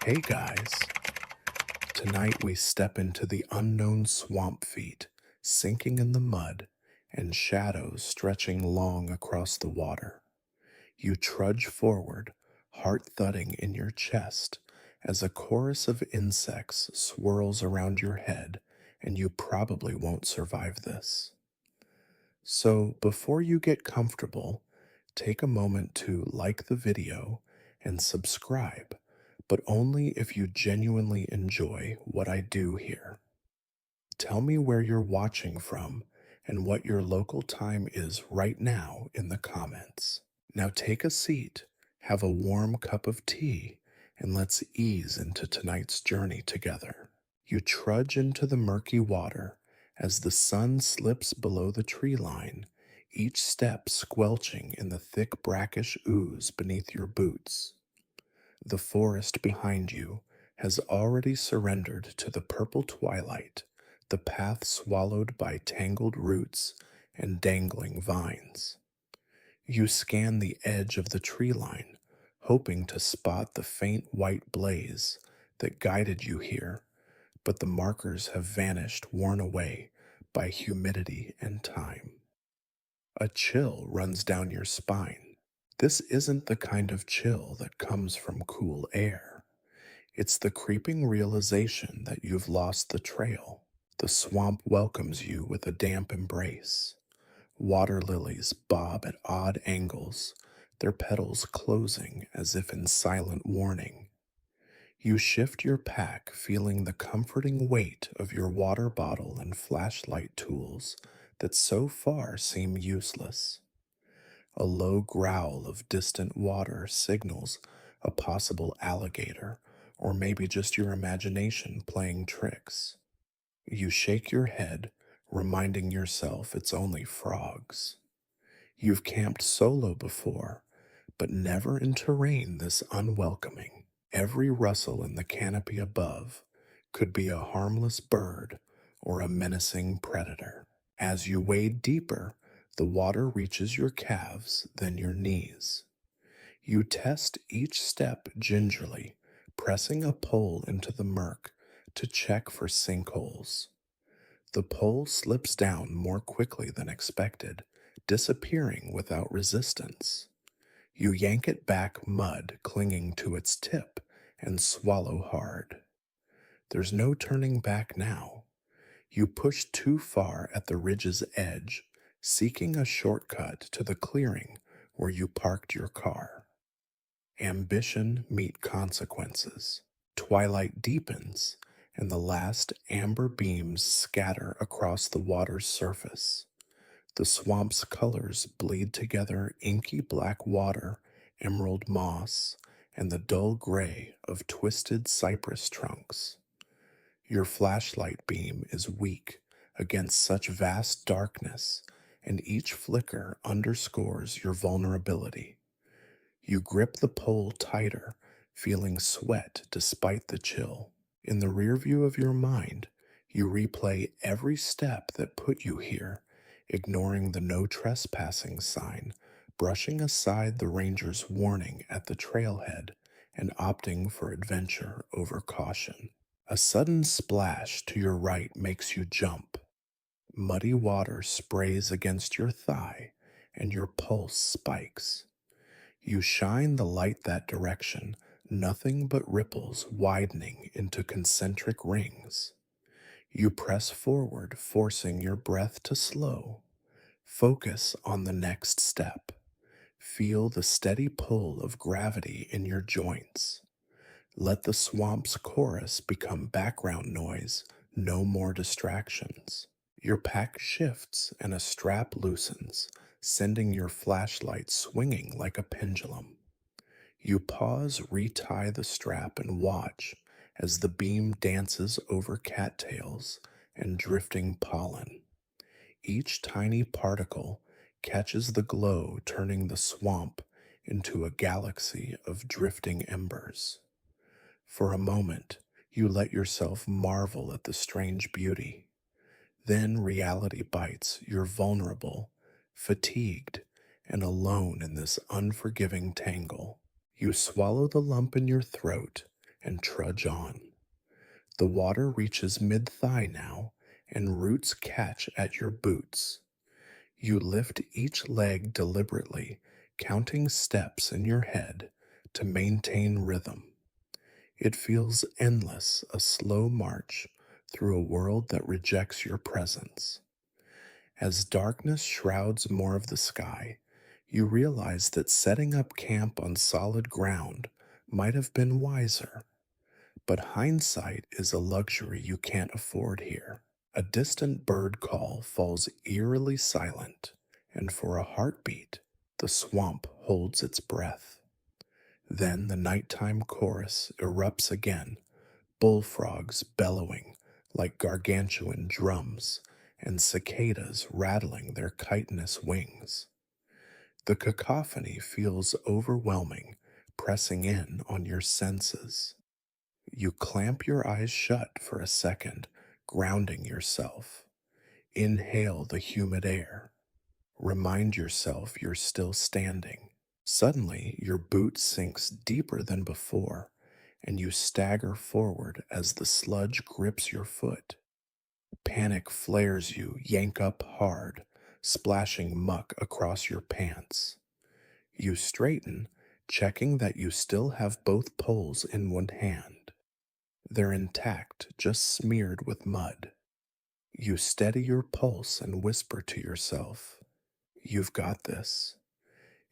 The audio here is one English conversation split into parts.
Hey guys, tonight we step into the unknown swamp feet, sinking in the mud, and shadows stretching long across the water. You trudge forward, heart thudding in your chest, as a chorus of insects swirls around your head, and you probably won't survive this. So, before you get comfortable, take a moment to like the video and subscribe, but only if you genuinely enjoy what I do here. Tell me where you're watching from and what your local time is right now in the comments. Now take a seat, have a warm cup of tea, and let's ease into tonight's journey together. You trudge into the murky water as the sun slips below the tree line, each step squelching in the thick brackish ooze beneath your boots. The forest behind you has already surrendered to the purple twilight, the path swallowed by tangled roots and dangling vines. You scan the edge of the tree line, hoping to spot the faint white blaze that guided you here, but the markers have vanished, worn away by humidity and time. A chill runs down your spine. This isn't the kind of chill that comes from cool air. It's the creeping realization that you've lost the trail. The swamp welcomes you with a damp embrace. Water lilies bob at odd angles, their petals closing as if in silent warning. You shift your pack, feeling the comforting weight of your water bottle and flashlight tools that so far seem useless. A low growl of distant water signals a possible alligator, or maybe just your imagination playing tricks. You shake your head, reminding yourself it's only frogs. You've camped solo before, but never in terrain this unwelcoming. Every rustle in the canopy above could be a harmless bird or a menacing predator. As you wade deeper, the water reaches your calves, then your knees. You test each step gingerly, pressing a pole into the murk to check for sinkholes. The pole slips down more quickly than expected, disappearing without resistance. You yank it back, mud clinging to its tip, and swallow hard. There's no turning back now. You push too far at the ridge's edge, seeking a shortcut to the clearing where you parked your car. Ambition meet consequences. Twilight deepens, and the last amber beams scatter across the water's surface. The swamp's colors bleed together: inky black water, emerald moss, and the dull gray of twisted cypress trunks. Your flashlight beam is weak against such vast darkness, and each flicker underscores your vulnerability. You grip the pole tighter, feeling sweat despite the chill. In the rear view of your mind, you replay every step that put you here, ignoring the no trespassing sign, brushing aside the ranger's warning at the trailhead, and opting for adventure over caution. A sudden splash to your right makes you jump. Muddy water sprays against your thigh, and your pulse spikes. You shine the light that direction, nothing but ripples widening into concentric rings. You press forward, forcing your breath to slow. Focus on the next step. Feel the steady pull of gravity in your joints. Let the swamp's chorus become background noise, no more distractions. Your pack shifts and a strap loosens, sending your flashlight swinging like a pendulum. You pause, retie the strap, and watch as the beam dances over cattails and drifting pollen. Each tiny particle catches the glow, turning the swamp into a galaxy of drifting embers. For a moment, you let yourself marvel at the strange beauty. Then reality bites. You're vulnerable, fatigued, and alone in this unforgiving tangle. You swallow the lump in your throat and trudge on. The water reaches mid thigh now, and roots catch at your boots. You lift each leg deliberately, counting steps in your head to maintain rhythm. It feels endless, a slow march through a world that rejects your presence. As darkness shrouds more of the sky, you realize that setting up camp on solid ground might have been wiser, but hindsight is a luxury you can't afford here. A distant bird call falls eerily silent, and for a heartbeat, the swamp holds its breath. Then the nighttime chorus erupts again, bullfrogs bellowing like gargantuan drums, and cicadas rattling their chitinous wings. The cacophony feels overwhelming, pressing in on your senses. You clamp your eyes shut for a second, grounding yourself. Inhale the humid air. Remind yourself you're still standing. Suddenly, your boot sinks deeper than before, and you stagger forward as the sludge grips your foot. Panic flares you, yank up hard, splashing muck across your pants. You straighten, checking that you still have both poles in one hand. They're intact, just smeared with mud. You steady your pulse and whisper to yourself, "You've got this."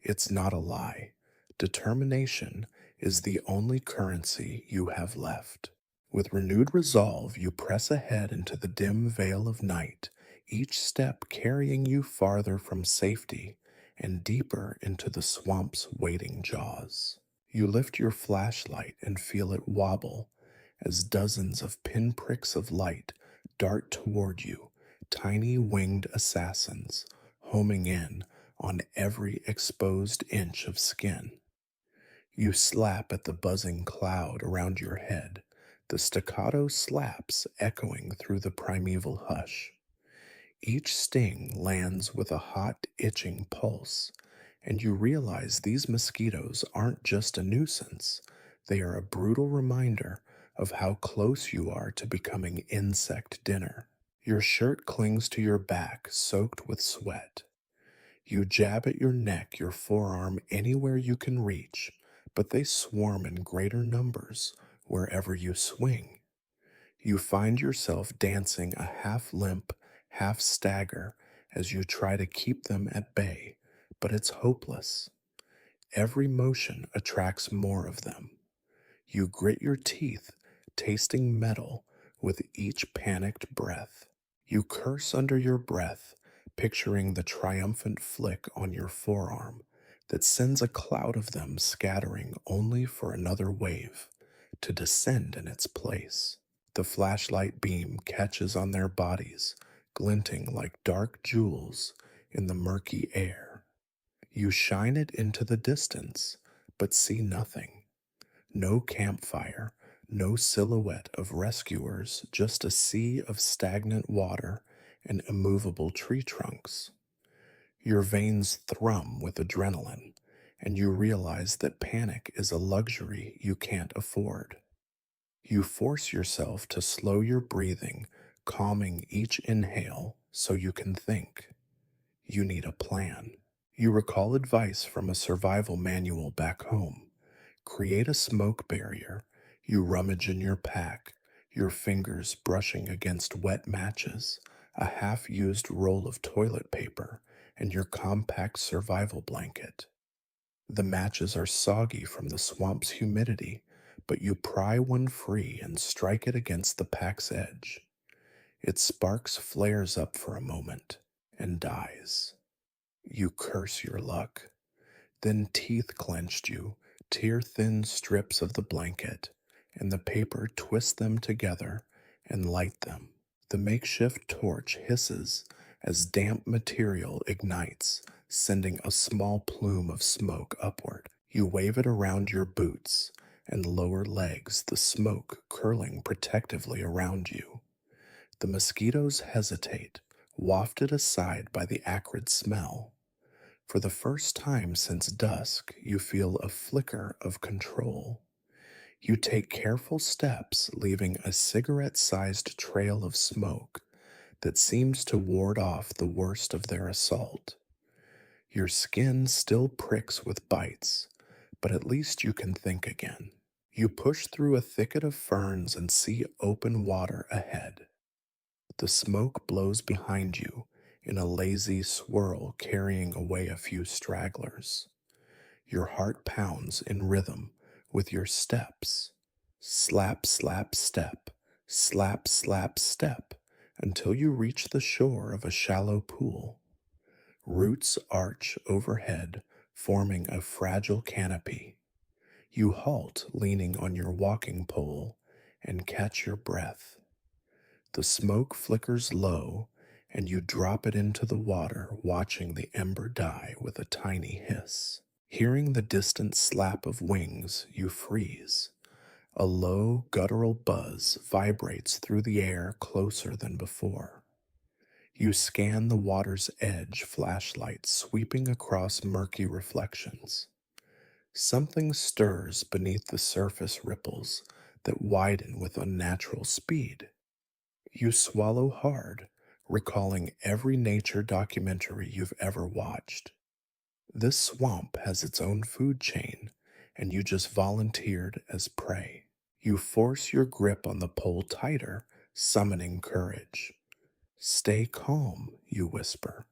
It's not a lie. Determination is the only currency you have left. With renewed resolve, you press ahead into the dim veil of night, each step carrying you farther from safety and deeper into the swamp's waiting jaws. You lift your flashlight and feel it wobble as dozens of pinpricks of light dart toward you, tiny winged assassins, homing in on every exposed inch of skin. You slap at the buzzing cloud around your head, the staccato slaps echoing through the primeval hush. Each sting lands with a hot, itching pulse, and you realize these mosquitoes aren't just a nuisance, they are a brutal reminder of how close you are to becoming insect dinner. Your shirt clings to your back, soaked with sweat. You jab at your neck, your forearm, anywhere you can reach, but they swarm in greater numbers wherever you swing. You find yourself dancing a half limp, half stagger as you try to keep them at bay, but it's hopeless. Every motion attracts more of them. You grit your teeth, tasting metal with each panicked breath. You curse under your breath, picturing the triumphant flick on your forearm that sends a cloud of them scattering only for another wave to descend in its place. The flashlight beam catches on their bodies, glinting like dark jewels in the murky air. You shine it into the distance, but see nothing. No campfire, no silhouette of rescuers, just a sea of stagnant water and immovable tree trunks. Your veins thrum with adrenaline, and you realize that panic is a luxury you can't afford. You force yourself to slow your breathing, calming each inhale so you can think. You need a plan. You recall advice from a survival manual back home. Create a smoke barrier. You rummage in your pack, your fingers brushing against wet matches, a half used roll of toilet paper, and your compact survival blanket. The matches are soggy from the swamp's humidity, but you pry one free and strike it against the pack's edge. Its sparks flares up for a moment and dies. You curse your luck. Then teeth clenched you, tear thin strips of the blanket, and the paper twist them together and light them. The makeshift torch hisses as damp material ignites, sending a small plume of smoke upward. You wave it around your boots and lower legs, the smoke curling protectively around you. The mosquitoes hesitate, wafted aside by the acrid smell. For the first time since dusk, you feel a flicker of control. You take careful steps, leaving a cigarette sized trail of smoke that seems to ward off the worst of their assault. Your skin still pricks with bites, but at least you can think again. You push through a thicket of ferns and see open water ahead. The smoke blows behind you in a lazy swirl, carrying away a few stragglers. Your heart pounds in rhythm with your steps. Slap, slap, step, slap, slap, step, until you reach the shore of a shallow pool. Roots arch overhead, forming a fragile canopy. You halt, leaning on your walking pole, and catch your breath. The smoke flickers low, and you drop it into the water, watching the ember die with a tiny hiss. Hearing the distant slap of wings, you freeze. A low, guttural buzz vibrates through the air closer than before. You scan the water's edge, flashlight sweeping across murky reflections. Something stirs beneath the surface ripples that widen with unnatural speed. You swallow hard, recalling every nature documentary you've ever watched. This swamp has its own food chain, and you just volunteered as prey. You force your grip on the pole tighter, summoning courage. Stay calm, you whisper.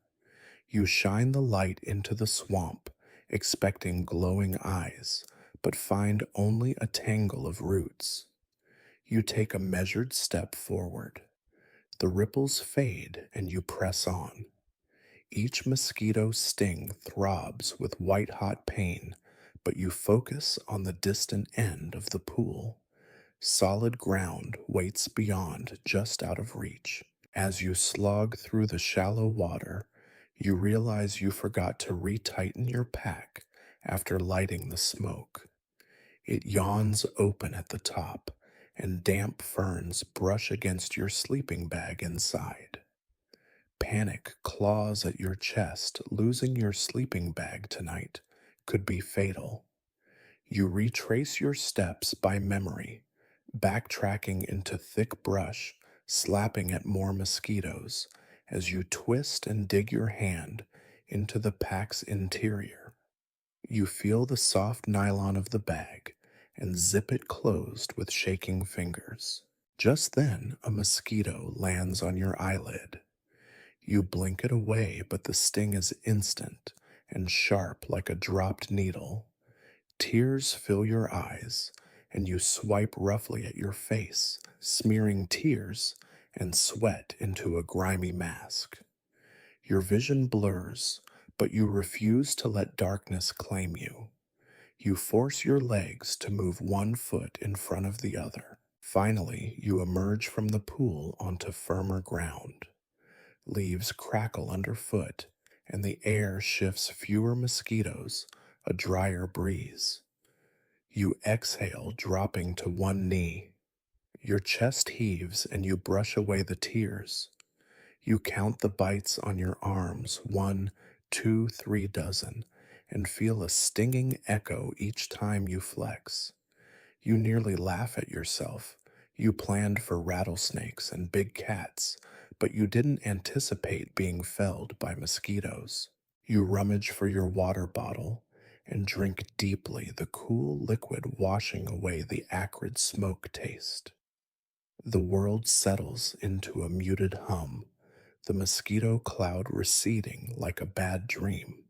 You shine the light into the swamp, expecting glowing eyes, but find only a tangle of roots. You take a measured step forward. The ripples fade and you press on. Each mosquito's sting throbs with white-hot pain, but you focus on the distant end of the pool. Solid ground waits beyond, just out of reach. As you slog through the shallow water, you realize you forgot to retighten your pack after lighting the smoke. It yawns open at the top, and damp ferns brush against your sleeping bag inside. Panic claws at your chest. Losing your sleeping bag tonight could be fatal. You retrace your steps by memory, backtracking into thick brush, slapping at more mosquitoes as you twist and dig your hand into the pack's interior. You feel the soft nylon of the bag and zip it closed with shaking fingers. Just then, a mosquito lands on your eyelid. You blink it away, but the sting is instant and sharp like a dropped needle. Tears fill your eyes, and you swipe roughly at your face, smearing tears and sweat into a grimy mask. Your vision blurs, but you refuse to let darkness claim you. You force your legs to move one foot in front of the other. Finally, you emerge from the pool onto firmer ground. Leaves crackle underfoot, and the air shifts fewer mosquitoes, a drier breeze. You exhale, dropping to one knee. Your chest heaves, and you brush away the tears. You count the bites on your arms, 1, 2, 3 dozen, and feel a stinging echo each time you flex. You nearly laugh at yourself. You planned for rattlesnakes and big cats, but you didn't anticipate being felled by mosquitoes. You rummage for your water bottle and drink deeply, the cool liquid washing away the acrid smoke taste. The world settles into a muted hum, the mosquito cloud receding like a bad dream.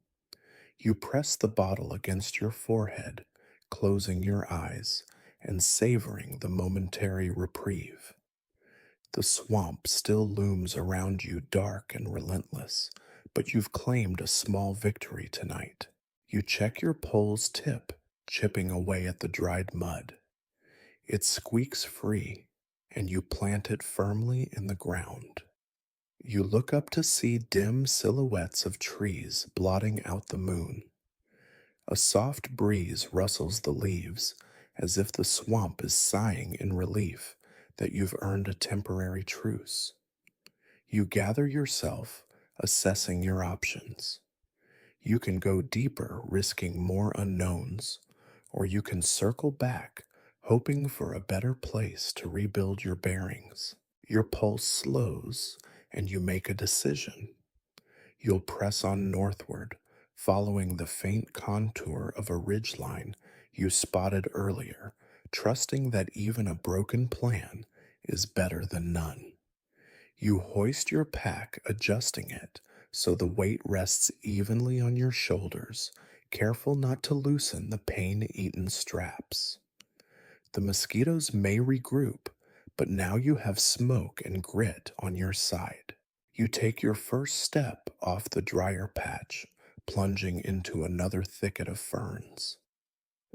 You press the bottle against your forehead, closing your eyes and savoring the momentary reprieve. The swamp still looms around you, dark and relentless, but you've claimed a small victory tonight. You check your pole's tip, chipping away at the dried mud. It squeaks free, and you plant it firmly in the ground. You look up to see dim silhouettes of trees blotting out the moon. A soft breeze rustles the leaves, as if the swamp is sighing in relief that you've earned a temporary truce. You gather yourself, assessing your options. You can go deeper, risking more unknowns, or you can circle back, hoping for a better place to rebuild your bearings. Your pulse slows, and you make a decision. You'll press on northward, following the faint contour of a ridgeline you spotted earlier, trusting that even a broken plan is better than none. You hoist your pack, adjusting it so the weight rests evenly on your shoulders, careful not to loosen the pain eaten straps. The mosquitoes may regroup, but now you have smoke and grit on your side. You take your first step off the drier patch, plunging into another thicket of ferns.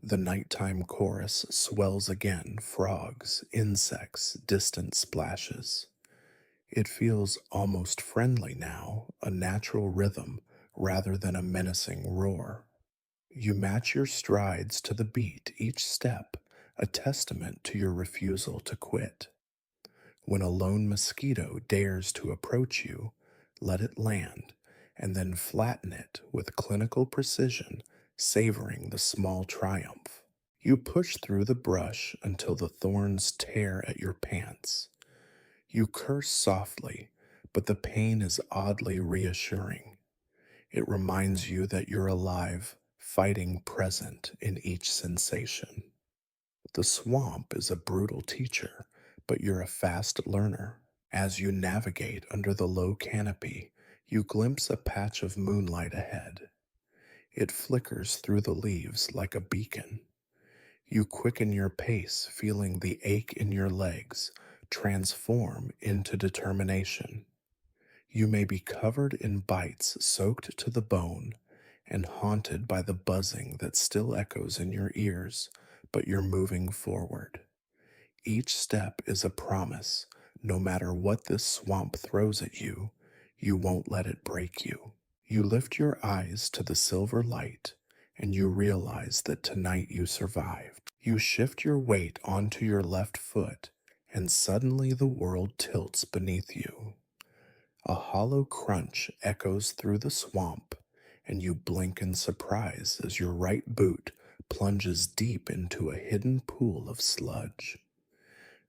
The nighttime chorus swells again, frogs, insects, distant splashes. It feels almost friendly now, a natural rhythm rather than a menacing roar. You match your strides to the beat, each step a testament to your refusal to quit. When a lone mosquito dares to approach you, let it land, and then flatten it with clinical precision, savoring the small triumph. You push through the brush until the thorns tear at your pants. You curse softly, but the pain is oddly reassuring. It reminds you that you're alive, fighting present in each sensation. The swamp is a brutal teacher, but you're a fast learner. As you navigate under the low canopy, you glimpse a patch of moonlight ahead. It flickers through the leaves like a beacon. You quicken your pace, feeling the ache in your legs transform into determination. You may be covered in bites soaked to the bone and haunted by the buzzing that still echoes in your ears, but you're moving forward. Each step is a promise. No matter what this swamp throws at you, you won't let it break you. You lift your eyes to the silver light, and you realize that tonight you survived. You shift your weight onto your left foot, and suddenly the world tilts beneath you. A hollow crunch echoes through the swamp, and you blink in surprise as your right boot plunges deep into a hidden pool of sludge.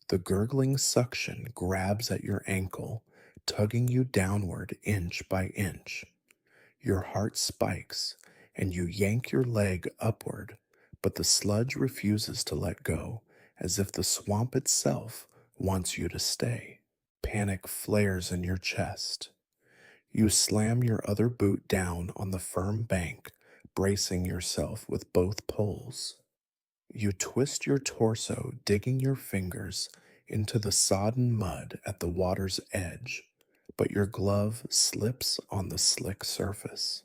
The gurgling suction grabs at your ankle, tugging you downward inch by inch. Your heart spikes, and you yank your leg upward, but the sludge refuses to let go, as if the swamp itself wants you to stay. Panic flares in your chest. You slam your other boot down on the firm bank, bracing yourself with both poles. You twist your torso, digging your fingers into the sodden mud at the water's edge, but your glove slips on the slick surface.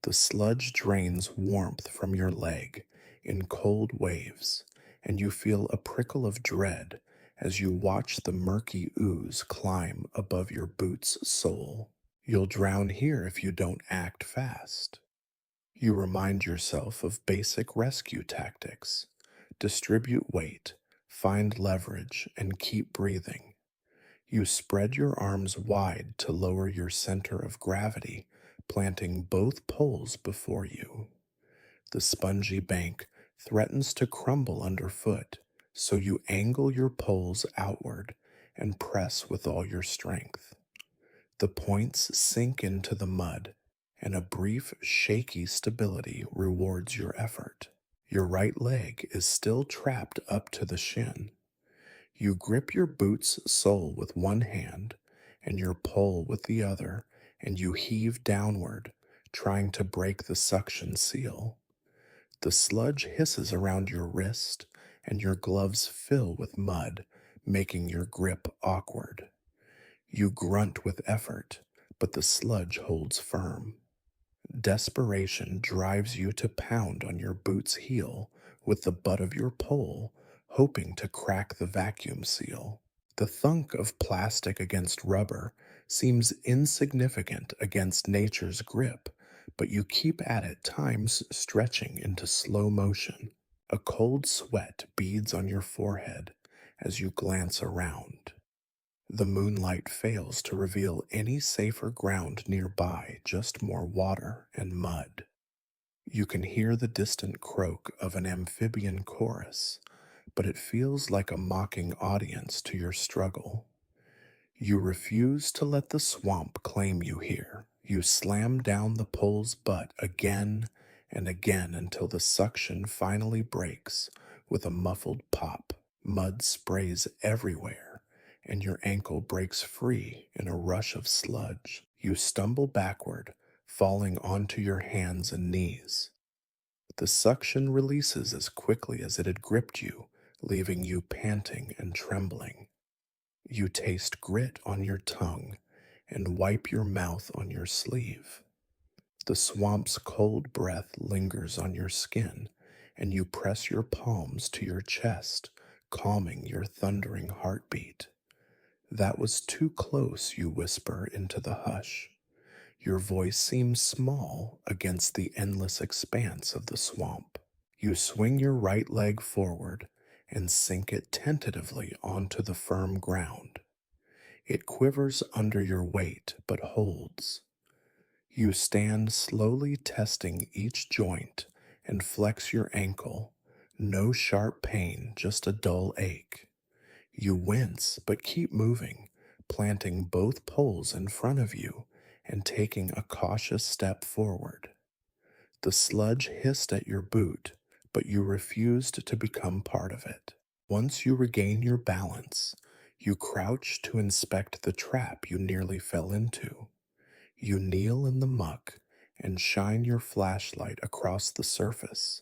The sludge drains warmth from your leg in cold waves, and you feel a prickle of dread as you watch the murky ooze climb above your boot's sole. You'll drown here if you don't act fast. You remind yourself of basic rescue tactics. Distribute weight, find leverage, and keep breathing. You spread your arms wide to lower your center of gravity, planting both poles before you. The spongy bank threatens to crumble underfoot, so you angle your poles outward and press with all your strength. The points sink into the mud, and a brief, shaky stability rewards your effort. Your right leg is still trapped up to the shin. You grip your boot's sole with one hand and your pole with the other, and you heave downward, trying to break the suction seal. The sludge hisses around your wrist, and your gloves fill with mud, making your grip awkward. You grunt with effort, but the sludge holds firm. Desperation drives you to pound on your boot's heel with the butt of your pole, hoping to crack the vacuum seal. The thunk of plastic against rubber seems insignificant against nature's grip, but you keep at it, times stretching into slow motion. A cold sweat beads on your forehead as you glance around. The moonlight fails to reveal any safer ground nearby, just more water and mud. You can hear the distant croak of an amphibian chorus, but it feels like a mocking audience to your struggle. You refuse to let the swamp claim you here. You slam down the pole's butt again and again until the suction finally breaks with a muffled pop. Mud sprays everywhere, and your ankle breaks free in a rush of sludge. You stumble backward, falling onto your hands and knees. The suction releases as quickly as it had gripped you, leaving you panting and trembling. You taste grit on your tongue and wipe your mouth on your sleeve. The swamp's cold breath lingers on your skin, and you press your palms to your chest, calming your thundering heartbeat. That was too close, you whisper into the hush. Your voice seems small against the endless expanse of the swamp. You swing your right leg forward and sink it tentatively onto the firm ground. It quivers under your weight, but holds. You stand slowly testing each joint and flex your ankle. No sharp pain, just a dull ache. You wince, but keep moving, planting both poles in front of you and taking a cautious step forward. The sludge hissed at your boot, but you refused to become part of it. Once you regain your balance, you crouch to inspect the trap you nearly fell into. You kneel in the muck and shine your flashlight across the surface.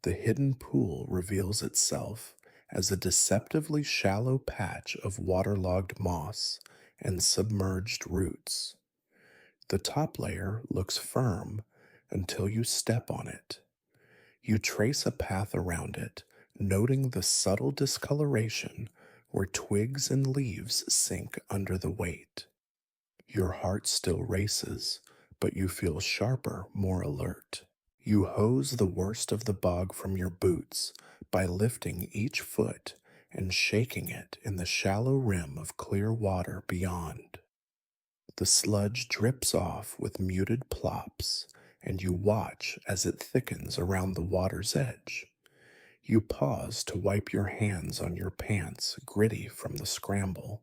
The hidden pool reveals itself as a deceptively shallow patch of waterlogged moss and submerged roots. The top layer looks firm until you step on it. You trace a path around it, noting the subtle discoloration where twigs and leaves sink under the weight. Your heart still races, but you feel sharper, more alert. You hose the worst of the bog from your boots by lifting each foot and shaking it in the shallow rim of clear water beyond. The sludge drips off with muted plops, and you watch as it thickens around the water's edge. You pause to wipe your hands on your pants, gritty from the scramble.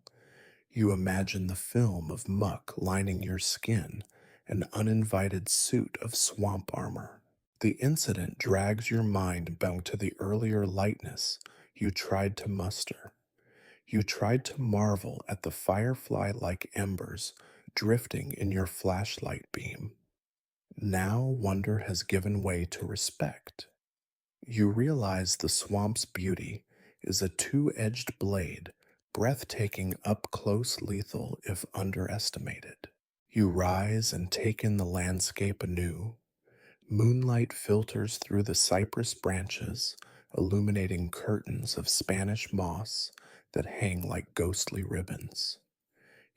You imagine the film of muck lining your skin, an uninvited suit of swamp armor. The incident drags your mind back to the earlier lightness you tried to muster. You tried to marvel at the firefly like embers drifting in your flashlight beam. Now wonder has given way to respect. You realize the swamp's beauty is a two-edged blade, breathtaking up close, lethal if underestimated. You rise and take in the landscape anew. Moonlight filters through the cypress branches, illuminating curtains of Spanish moss that hang like ghostly ribbons.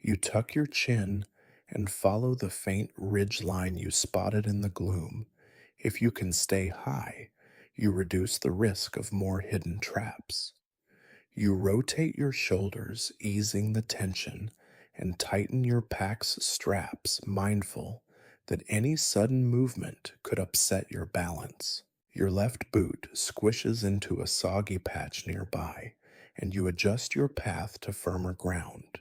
You tuck your chin and follow the faint ridge line you spotted in the gloom. If you can stay high, you reduce the risk of more hidden traps. You rotate your shoulders, easing the tension, and tighten your pack's straps, mindful that any sudden movement could upset your balance. Your left boot squishes into a soggy patch nearby, and you adjust your path to firmer ground.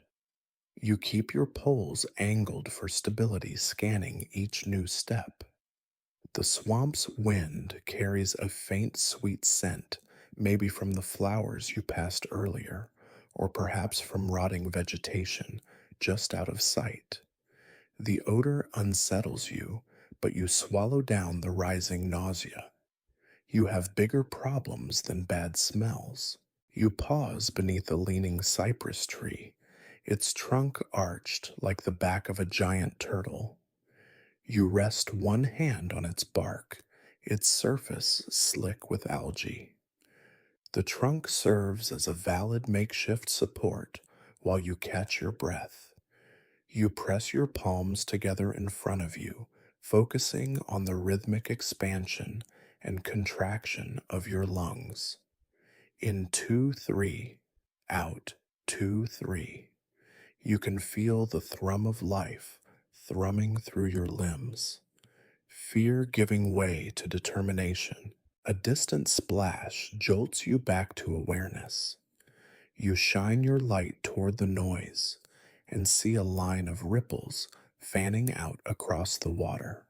You keep your poles angled for stability, scanning each new step. The swamp's wind carries a faint sweet scent, maybe from the flowers you passed earlier, or perhaps from rotting vegetation just out of sight. The odor unsettles you, but you swallow down the rising nausea. You have bigger problems than bad smells. You pause beneath a leaning cypress tree, its trunk arched like the back of a giant turtle. You rest one hand on its bark, its surface slick with algae. The trunk serves as a valid makeshift support while you catch your breath. You press your palms together in front of you, focusing on the rhythmic expansion and contraction of your lungs. In 2, 3, out, 2, 3. You can feel the thrum of life thrumming through your limbs, fear giving way to determination. A distant splash jolts you back to awareness. You shine your light toward the noise and see a line of ripples fanning out across the water.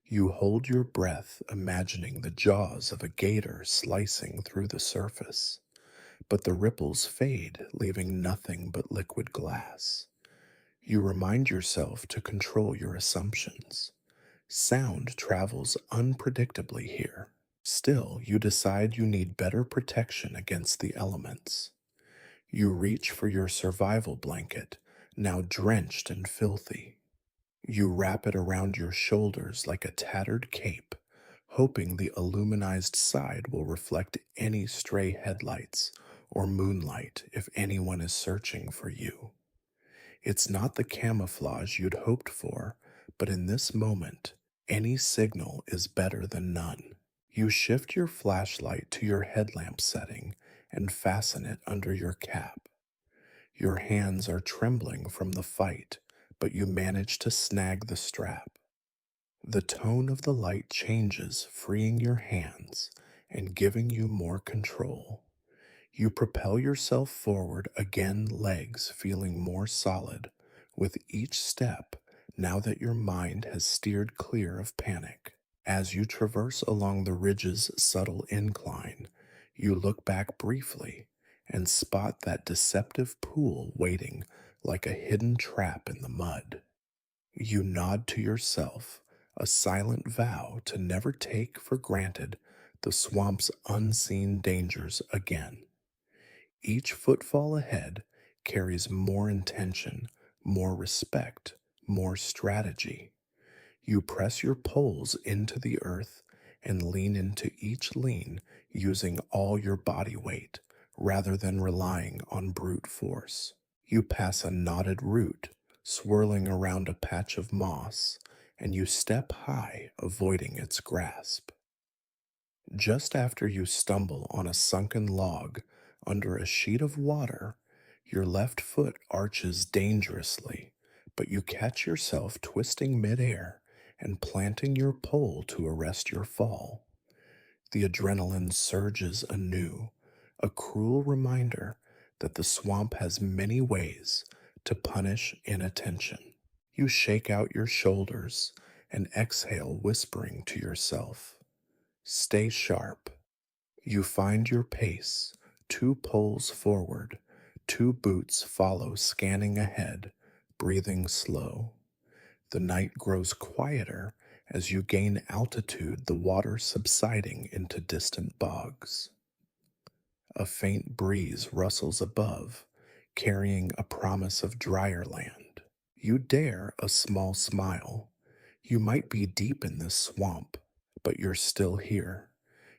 You hold your breath, imagining the jaws of a gator slicing through the surface, but the ripples fade, leaving nothing but liquid glass. You remind yourself to control your assumptions. Sound travels unpredictably here. Still, you decide you need better protection against the elements. You reach for your survival blanket, now drenched and filthy. You wrap it around your shoulders like a tattered cape, hoping the illuminized side will reflect any stray headlights or moonlight if anyone is searching for you. It's not the camouflage you'd hoped for, but in this moment, any signal is better than none. You shift your flashlight to your headlamp setting and fasten it under your cap. Your hands are trembling from the fight, but you manage to snag the strap. The tone of the light changes, freeing your hands and giving you more control. You propel yourself forward again, legs feeling more solid with each step now that your mind has steered clear of panic. As you traverse along the ridge's subtle incline, you look back briefly and spot that deceptive pool waiting like a hidden trap in the mud. You nod to yourself, a silent vow to never take for granted the swamp's unseen dangers again. Each footfall ahead carries more intention, more respect, more strategy. You press your poles into the earth and lean into each lean using all your body weight rather than relying on brute force. You pass a knotted root swirling around a patch of moss, and you step high, avoiding its grasp. Just after you stumble on a sunken log under a sheet of water, your left foot arches dangerously, but you catch yourself twisting midair and planting your pole to arrest your fall. The adrenaline surges anew, a cruel reminder that the swamp has many ways to punish inattention. You shake out your shoulders and exhale, whispering to yourself, "Stay sharp." You find your pace, two poles forward, two boots follow, scanning ahead, breathing slow. The night grows quieter as you gain altitude, the water subsiding into distant bogs. A faint breeze rustles above, carrying a promise of drier land. You dare a small smile. You might be deep in this swamp, but you're still here.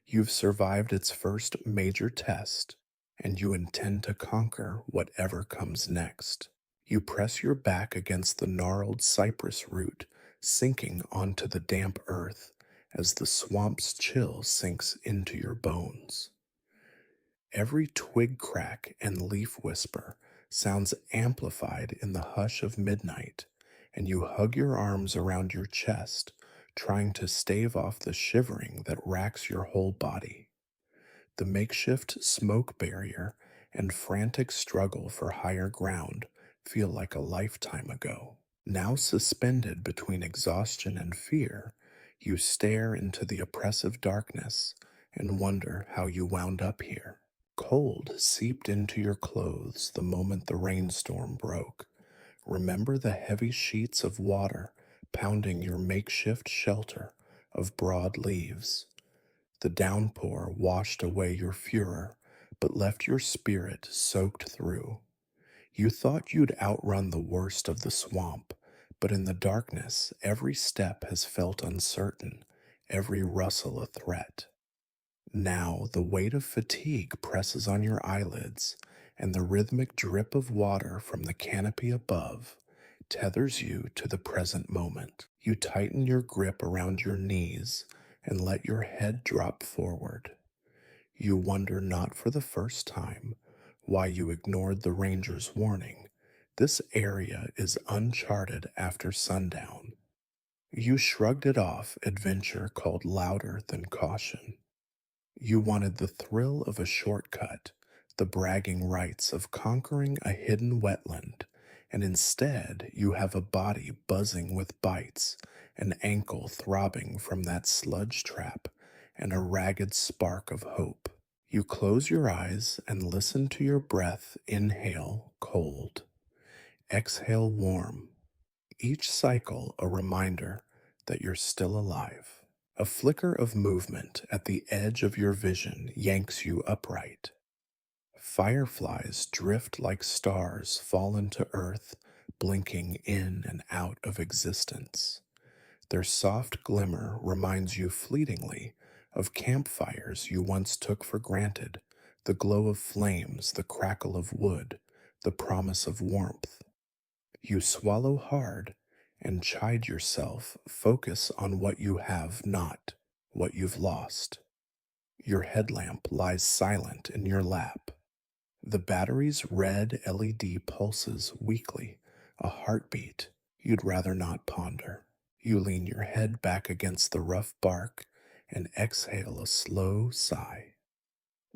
You've survived its first major test, and you intend to conquer whatever comes next. You press your back against the gnarled cypress root, sinking onto the damp earth as the swamp's chill sinks into your bones. Every twig crack and leaf whisper sounds amplified in the hush of midnight, and you hug your arms around your chest, trying to stave off the shivering that racks your whole body. The makeshift smoke barrier and frantic struggle for higher ground feel like a lifetime ago. Now suspended between exhaustion and fear, you stare into the oppressive darkness and wonder how you wound up here. Cold seeped into your clothes the moment the rainstorm broke. Remember the heavy sheets of water pounding your makeshift shelter of broad leaves. The downpour washed away your furor, but left your spirit soaked through. You thought you'd outrun the worst of the swamp, but in the darkness, every step has felt uncertain, every rustle a threat. Now the weight of fatigue presses on your eyelids, and the rhythmic drip of water from the canopy above tethers you to the present moment. You tighten your grip around your knees and let your head drop forward. You wonder, not for the first time, why you ignored the ranger's warning. This area is uncharted after sundown. You shrugged it off, adventure called louder than caution. You wanted the thrill of a shortcut, the bragging rights of conquering a hidden wetland, and instead you have a body buzzing with bites, an ankle throbbing from that sludge trap, and a ragged spark of hope. You close your eyes and listen to your breath inhale cold, exhale warm, each cycle a reminder that you're still alive. A flicker of movement at the edge of your vision yanks you upright. Fireflies drift like stars fallen to earth, blinking in and out of existence. Their soft glimmer reminds you fleetingly of campfires you once took for granted, the glow of flames, the crackle of wood, the promise of warmth. You swallow hard and chide yourself, focus on what you have not, what you've lost. Your headlamp lies silent in your lap. The battery's red LED pulses weakly, a heartbeat you'd rather not ponder. You lean your head back against the rough bark and exhale a slow sigh.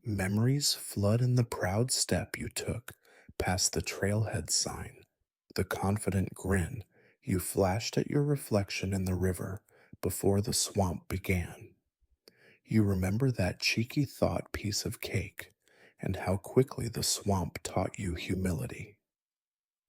Memories flood in the proud step you took past the trailhead sign, the confident grin you flashed at your reflection in the river before the swamp began. You remember that cheeky thought piece of cake and how quickly the swamp taught you humility.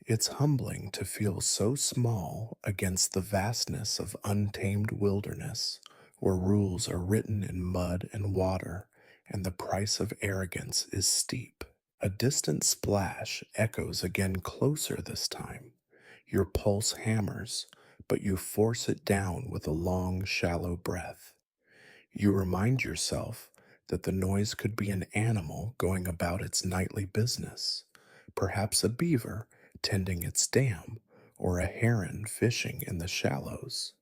It's humbling to feel so small against the vastness of untamed wilderness where rules are written in mud and water and the price of arrogance is steep. A distant splash echoes again closer this time. Your pulse hammers, but you force it down with a long, shallow breath. You remind yourself that the noise could be an animal going about its nightly business, perhaps a beaver tending its dam, or a heron fishing in the shallows.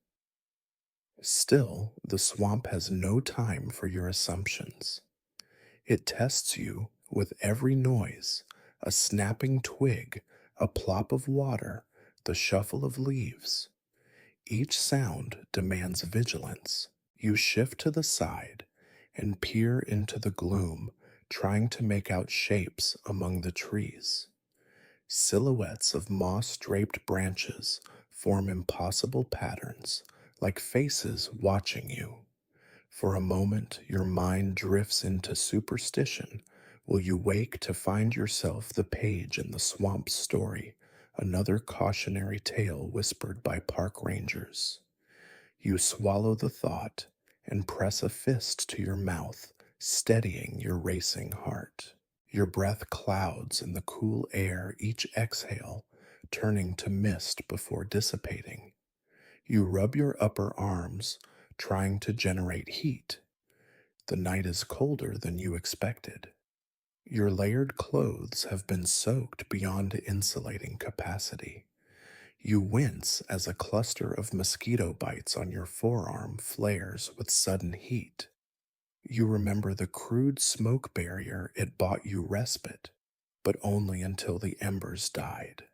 Still, the swamp has no time for your assumptions. It tests you with every noise, a snapping twig, a plop of water, the shuffle of leaves. Each sound demands vigilance. You shift to the side and peer into the gloom, trying to make out shapes among the trees. Silhouettes of moss draped branches form impossible patterns, like faces watching you. For a moment, your mind drifts into superstition. Will you wake to find yourself the page in the swamp's story, another cautionary tale whispered by park rangers? You swallow the thought and press a fist to your mouth, steadying your racing heart. Your breath clouds in the cool air each exhale, turning to mist before dissipating. You rub your upper arms, trying to generate heat. The night is colder than you expected. Your layered clothes have been soaked beyond insulating capacity. You wince as a cluster of mosquito bites on your forearm flares with sudden heat. You remember the crude smoke barrier it bought you respite, but only until the embers died.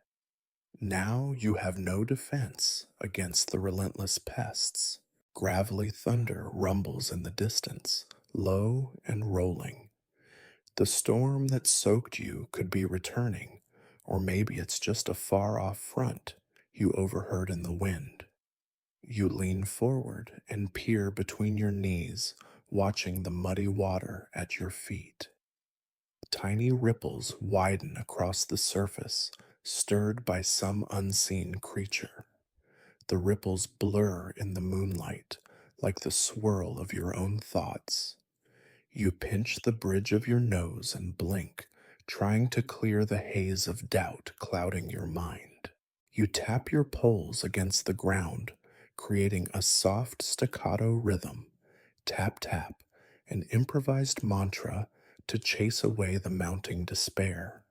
Now you have no defense against the relentless pests. Gravelly thunder rumbles in the distance, low and rolling. The storm that soaked you could be returning, or maybe it's just a far off front you overheard in the wind. You lean forward and peer between your knees, watching the muddy water at your feet. Tiny ripples widen across the surface, stirred by some unseen creature. The ripples blur in the moonlight, like the swirl of your own thoughts. You pinch the bridge of your nose and blink, trying to clear the haze of doubt clouding your mind. You tap your poles against the ground, creating a soft staccato rhythm. Tap, tap, an improvised mantra to chase away the mounting despair.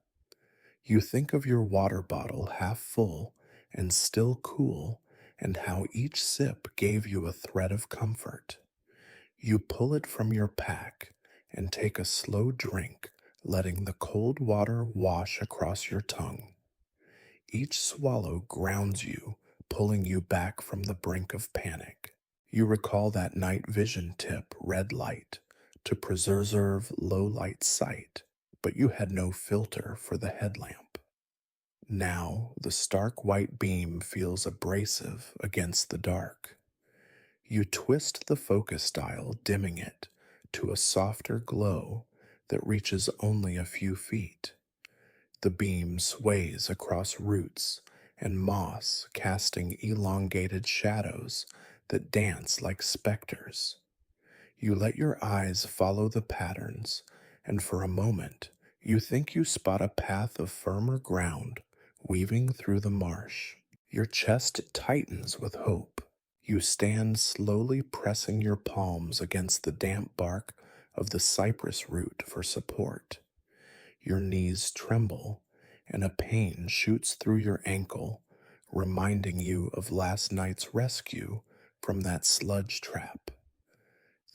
You think of your water bottle half full and still cool, and how each sip gave you a thread of comfort. You pull it from your pack and take a slow drink, letting the cold water wash across your tongue. Each swallow grounds you, pulling you back from the brink of panic. You recall that night vision tip, red light, to preserve low light sight, but you had no filter for the headlamp. Now the stark white beam feels abrasive against the dark. You twist the focus dial, dimming it to a softer glow that reaches only a few feet. The beam sways across roots and moss, casting elongated shadows that dance like specters. You let your eyes follow the patterns, and for a moment you think you spot a path of firmer ground weaving through the marsh. Your chest tightens with hope. You stand slowly pressing your palms against the damp bark of the cypress root for support. Your knees tremble, and a pain shoots through your ankle, reminding you of last night's rescue from that sludge trap.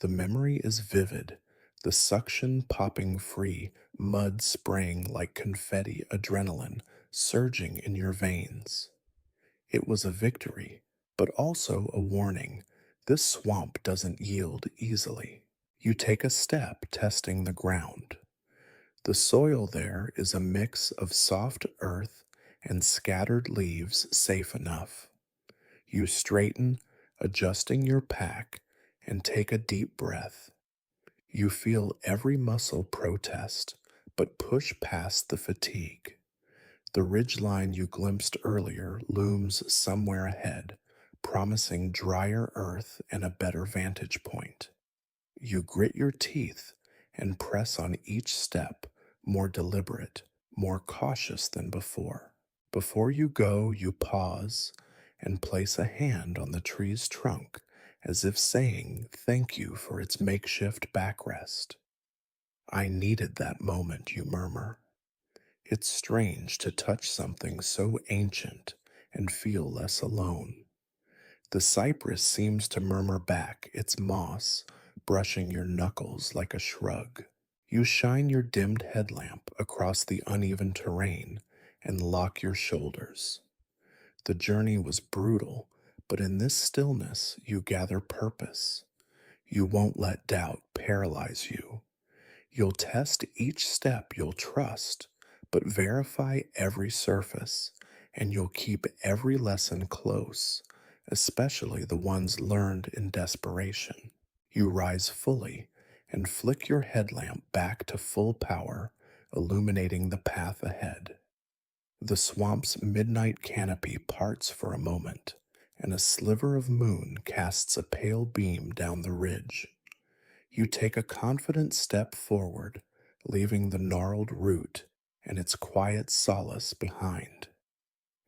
The memory is vivid, the suction popping free, mud spraying like confetti, adrenaline surging in your veins. It was a victory, but also a warning. This swamp doesn't yield easily. You take a step, testing the ground. The soil there is a mix of soft earth and scattered leaves, safe enough. You straighten, adjusting your pack, and take a deep breath. You feel every muscle protest, but push past the fatigue. The ridgeline you glimpsed earlier looms somewhere ahead, promising drier earth and a better vantage point. You grit your teeth and press on each step, more deliberate, more cautious than before. Before you go, you pause and place a hand on the tree's trunk as if saying thank you for its makeshift backrest. I needed that moment, you murmur. It's strange to touch something so ancient and feel less alone. The cypress seems to murmur back, its moss brushing your knuckles like a shrug. You shine your dimmed headlamp across the uneven terrain and lock your shoulders. The journey was brutal, but in this stillness you gather purpose. You won't let doubt paralyze you. You'll test each step you'll trust, but verify every surface, and you'll keep every lesson close, especially the ones learned in desperation. You rise fully and flick your headlamp back to full power, illuminating the path ahead. The swamp's midnight canopy parts for a moment, and a sliver of moon casts a pale beam down the ridge. You take a confident step forward, leaving the gnarled root and its quiet solace behind.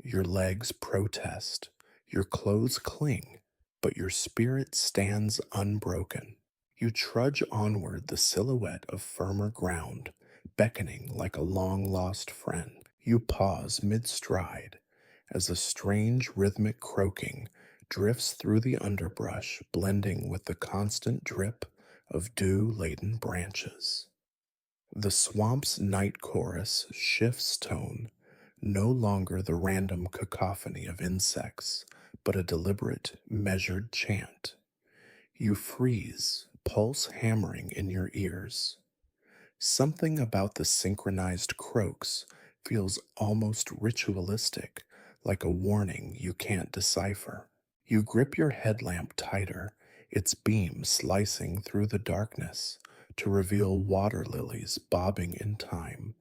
Your legs protest, your clothes cling, but your spirit stands unbroken. You trudge onward, the silhouette of firmer ground, beckoning like a long lost friend. You pause mid stride as a strange rhythmic croaking drifts through the underbrush, blending with the constant drip of dew laden branches. The swamp's night chorus shifts tone, no longer the random cacophony of insects, but a deliberate, measured chant. You freeze, pulse hammering in your ears. Something about the synchronized croaks feels almost ritualistic, like a warning you can't decipher. You grip your headlamp tighter, its beam slicing through the darkness to reveal water lilies bobbing in time,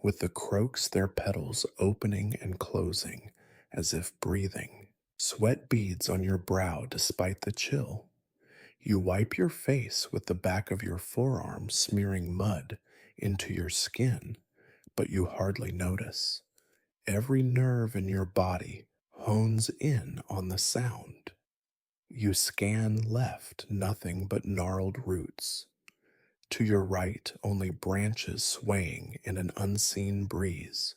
with the croaks their petals opening and closing as if breathing. Sweat beads on your brow despite the chill. You wipe your face with the back of your forearm, smearing mud into your skin, but you hardly notice. Every nerve in your body hones in on the sound. You scan left, nothing but gnarled roots. To your right, only branches swaying in an unseen breeze.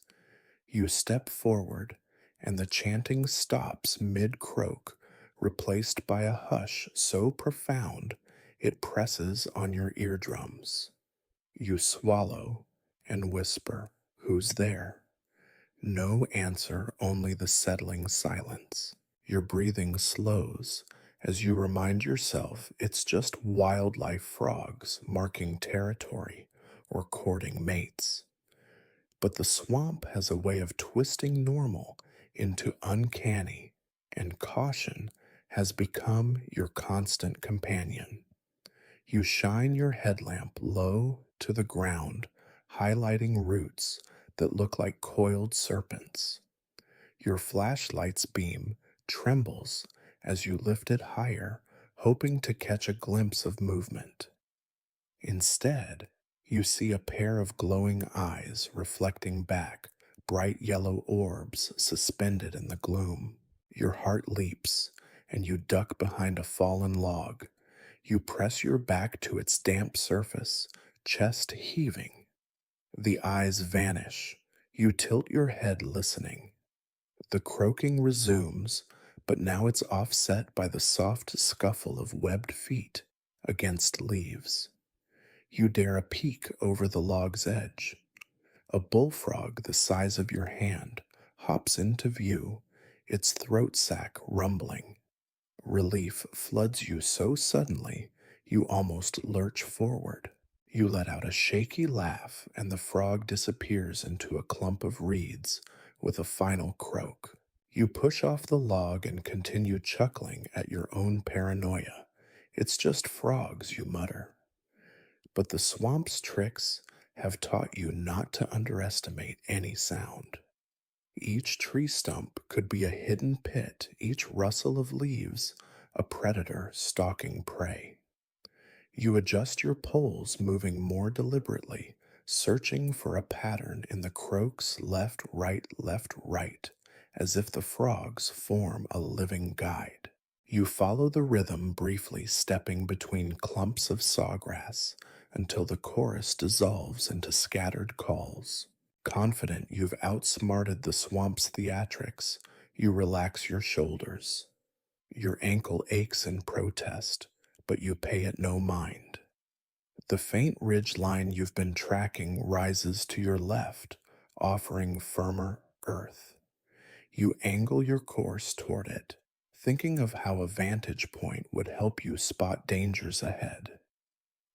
You step forward, and the chanting stops mid croak, replaced by a hush so profound it presses on your eardrums. You swallow and whisper, "Who's there?" No answer, only the settling silence. Your breathing slows as you remind yourself it's just wildlife frogs marking territory or courting mates. But the swamp has a way of twisting normal into uncanny, and caution has become your constant companion. You shine your headlamp low to the ground, highlighting roots that look like coiled serpents. Your flashlight's beam trembles as you lift it higher, hoping to catch a glimpse of movement. Instead, you see a pair of glowing eyes reflecting back, bright yellow orbs suspended in the gloom. Your heart leaps, and you duck behind a fallen log. You press your back to its damp surface, chest heaving. The eyes vanish. You tilt your head listening. The croaking resumes, but now it's offset by the soft scuffle of webbed feet against leaves. You dare a peek over the log's edge. A bullfrog the size of your hand hops into view, its throat sac rumbling. Relief floods you so suddenly you almost lurch forward. You let out a shaky laugh, and the frog disappears into a clump of reeds with a final croak. You push off the log and continue chuckling at your own paranoia. It's just frogs, you mutter. But the swamp's tricks have taught you not to underestimate any sound. Each tree stump could be a hidden pit, each rustle of leaves a predator stalking prey. You adjust your poles, moving more deliberately, searching for a pattern in the croaks left, right, as if the frogs form a living guide. You follow the rhythm briefly, stepping between clumps of sawgrass until the chorus dissolves into scattered calls. Confident you've outsmarted the swamp's theatrics, you relax your shoulders. Your ankle aches in protest, but you pay it no mind. The faint ridge line you've been tracking rises to your left, offering firmer earth. You angle your course toward it, thinking of how a vantage point would help you spot dangers ahead.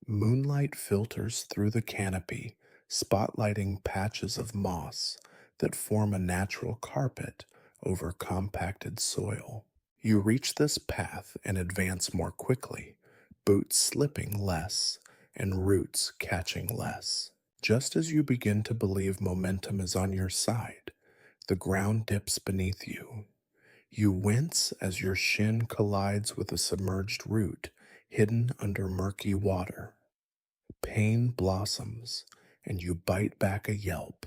Moonlight filters through the canopy, spotlighting patches of moss that form a natural carpet over compacted soil. You reach this path and advance more quickly, boots slipping less and roots catching less. Just as you begin to believe momentum is on your side, the ground dips beneath you. You wince as your shin collides with a submerged root hidden under murky water. Pain blossoms, and you bite back a yelp.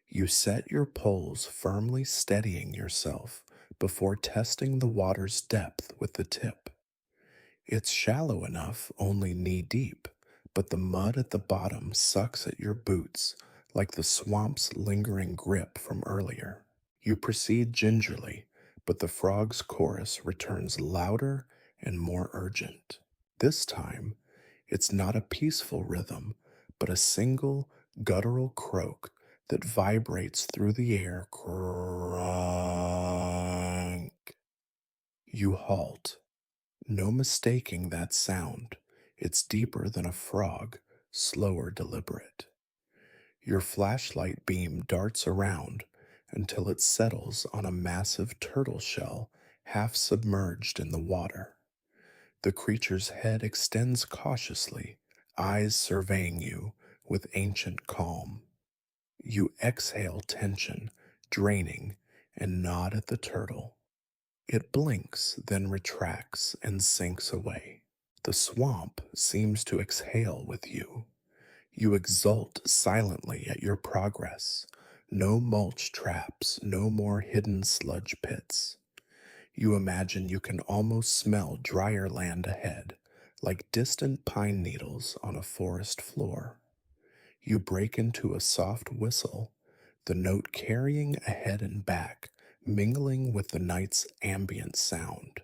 You set your poles firmly, steadying yourself before testing the water's depth with the tip. It's shallow enough, only knee deep, but the mud at the bottom sucks at your boots like the swamp's lingering grip from earlier. You proceed gingerly, but the frog's chorus returns louder and more urgent. This time, it's not a peaceful rhythm, but a single guttural croak that vibrates through the air. Crank. You halt. No mistaking that sound. It's deeper than a frog, slower, deliberate. Your flashlight beam darts around until it settles on a massive turtle shell half submerged in the water. The creature's head extends cautiously, eyes surveying you with ancient calm. You exhale tension, draining, and nod at the turtle. It blinks, then retracts and sinks away. The swamp seems to exhale with you. You exult silently at your progress. No mulch traps, no more hidden sludge pits. You imagine you can almost smell drier land ahead, like distant pine needles on a forest floor. You break into a soft whistle, the note carrying ahead and back, mingling with the night's ambient sound.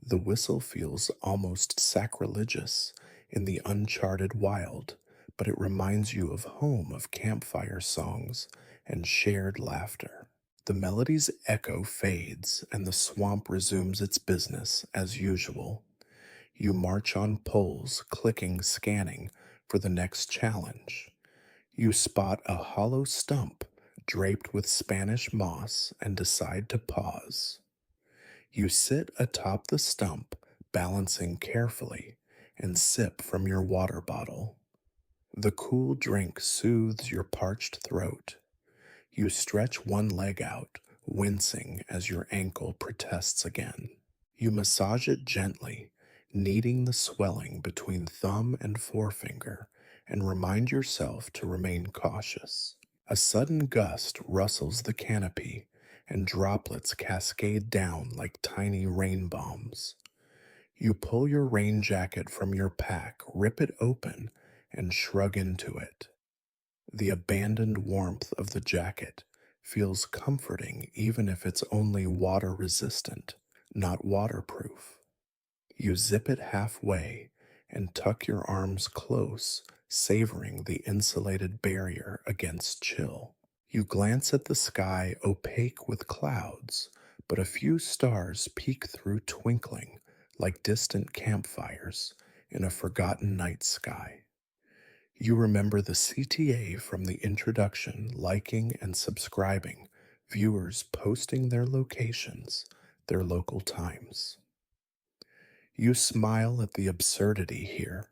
The whistle feels almost sacrilegious in the uncharted wild, but it reminds you of home, of campfire songs and shared laughter. The melody's echo fades and the swamp resumes its business as usual. You march on poles, clicking, scanning for the next challenge. You spot a hollow stump draped with Spanish moss and decide to pause. You sit atop the stump, balancing carefully, and sip from your water bottle. The cool drink soothes your parched throat. You stretch one leg out, wincing as your ankle protests again. You massage it gently, kneading the swelling between thumb and forefinger, and remind yourself to remain cautious. A sudden gust rustles the canopy, and droplets cascade down like tiny rain bombs. You pull your rain jacket from your pack, rip it open, and shrug into it. The abandoned warmth of the jacket feels comforting even if it's only water resistant, not waterproof. You zip it halfway and tuck your arms close, savoring the insulated barrier against chill. You glance at the sky opaque with clouds, but a few stars peek through twinkling like distant campfires in a forgotten night sky. You remember the CTA from the introduction, liking and subscribing, viewers posting their locations, their local times. You smile at the absurdity here.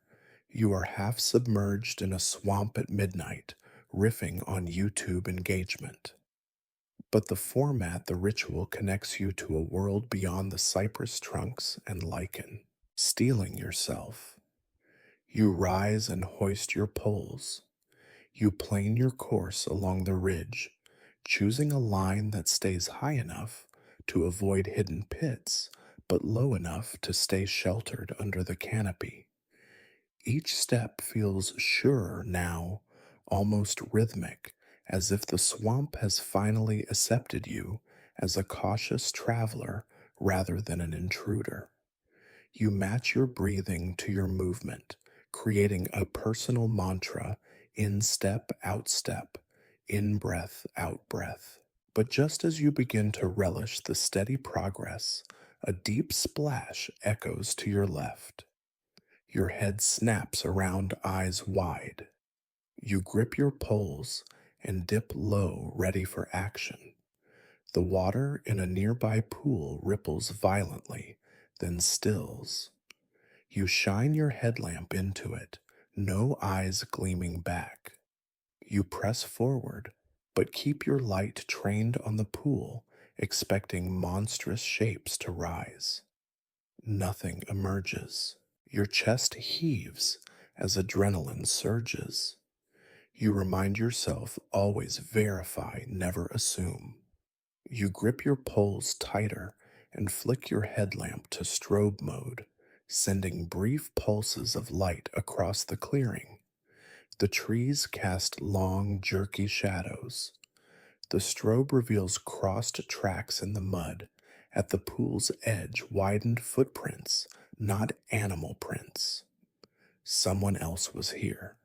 You are half submerged in a swamp at midnight, riffing on YouTube engagement. But the format, the ritual connects you to a world beyond the cypress trunks and lichen. Steeling yourself. You rise and hoist your poles. You plane your course along the ridge, choosing a line that stays high enough to avoid hidden pits, but low enough to stay sheltered under the canopy. Each step feels surer now, almost rhythmic, as if the swamp has finally accepted you as a cautious traveler rather than an intruder. You match your breathing to your movement, creating a personal mantra: in step, in breath, out breath. But just as you begin to relish the steady progress, a deep splash echoes to your left. Your head snaps around, eyes wide. You grip your poles and dip low, ready for action. The water in a nearby pool ripples violently, then stills. You shine your headlamp into it, no eyes gleaming back. You press forward, but keep your light trained on the pool, expecting monstrous shapes to rise. Nothing emerges. Your chest heaves as adrenaline surges. You remind yourself: always verify, never assume. You grip your poles tighter and flick your headlamp to strobe mode, sending brief pulses of light across the clearing. The trees cast long, jerky shadows. The strobe reveals crossed tracks in the mud. At the pool's edge, widened footprints, not animal prints. Someone else was here.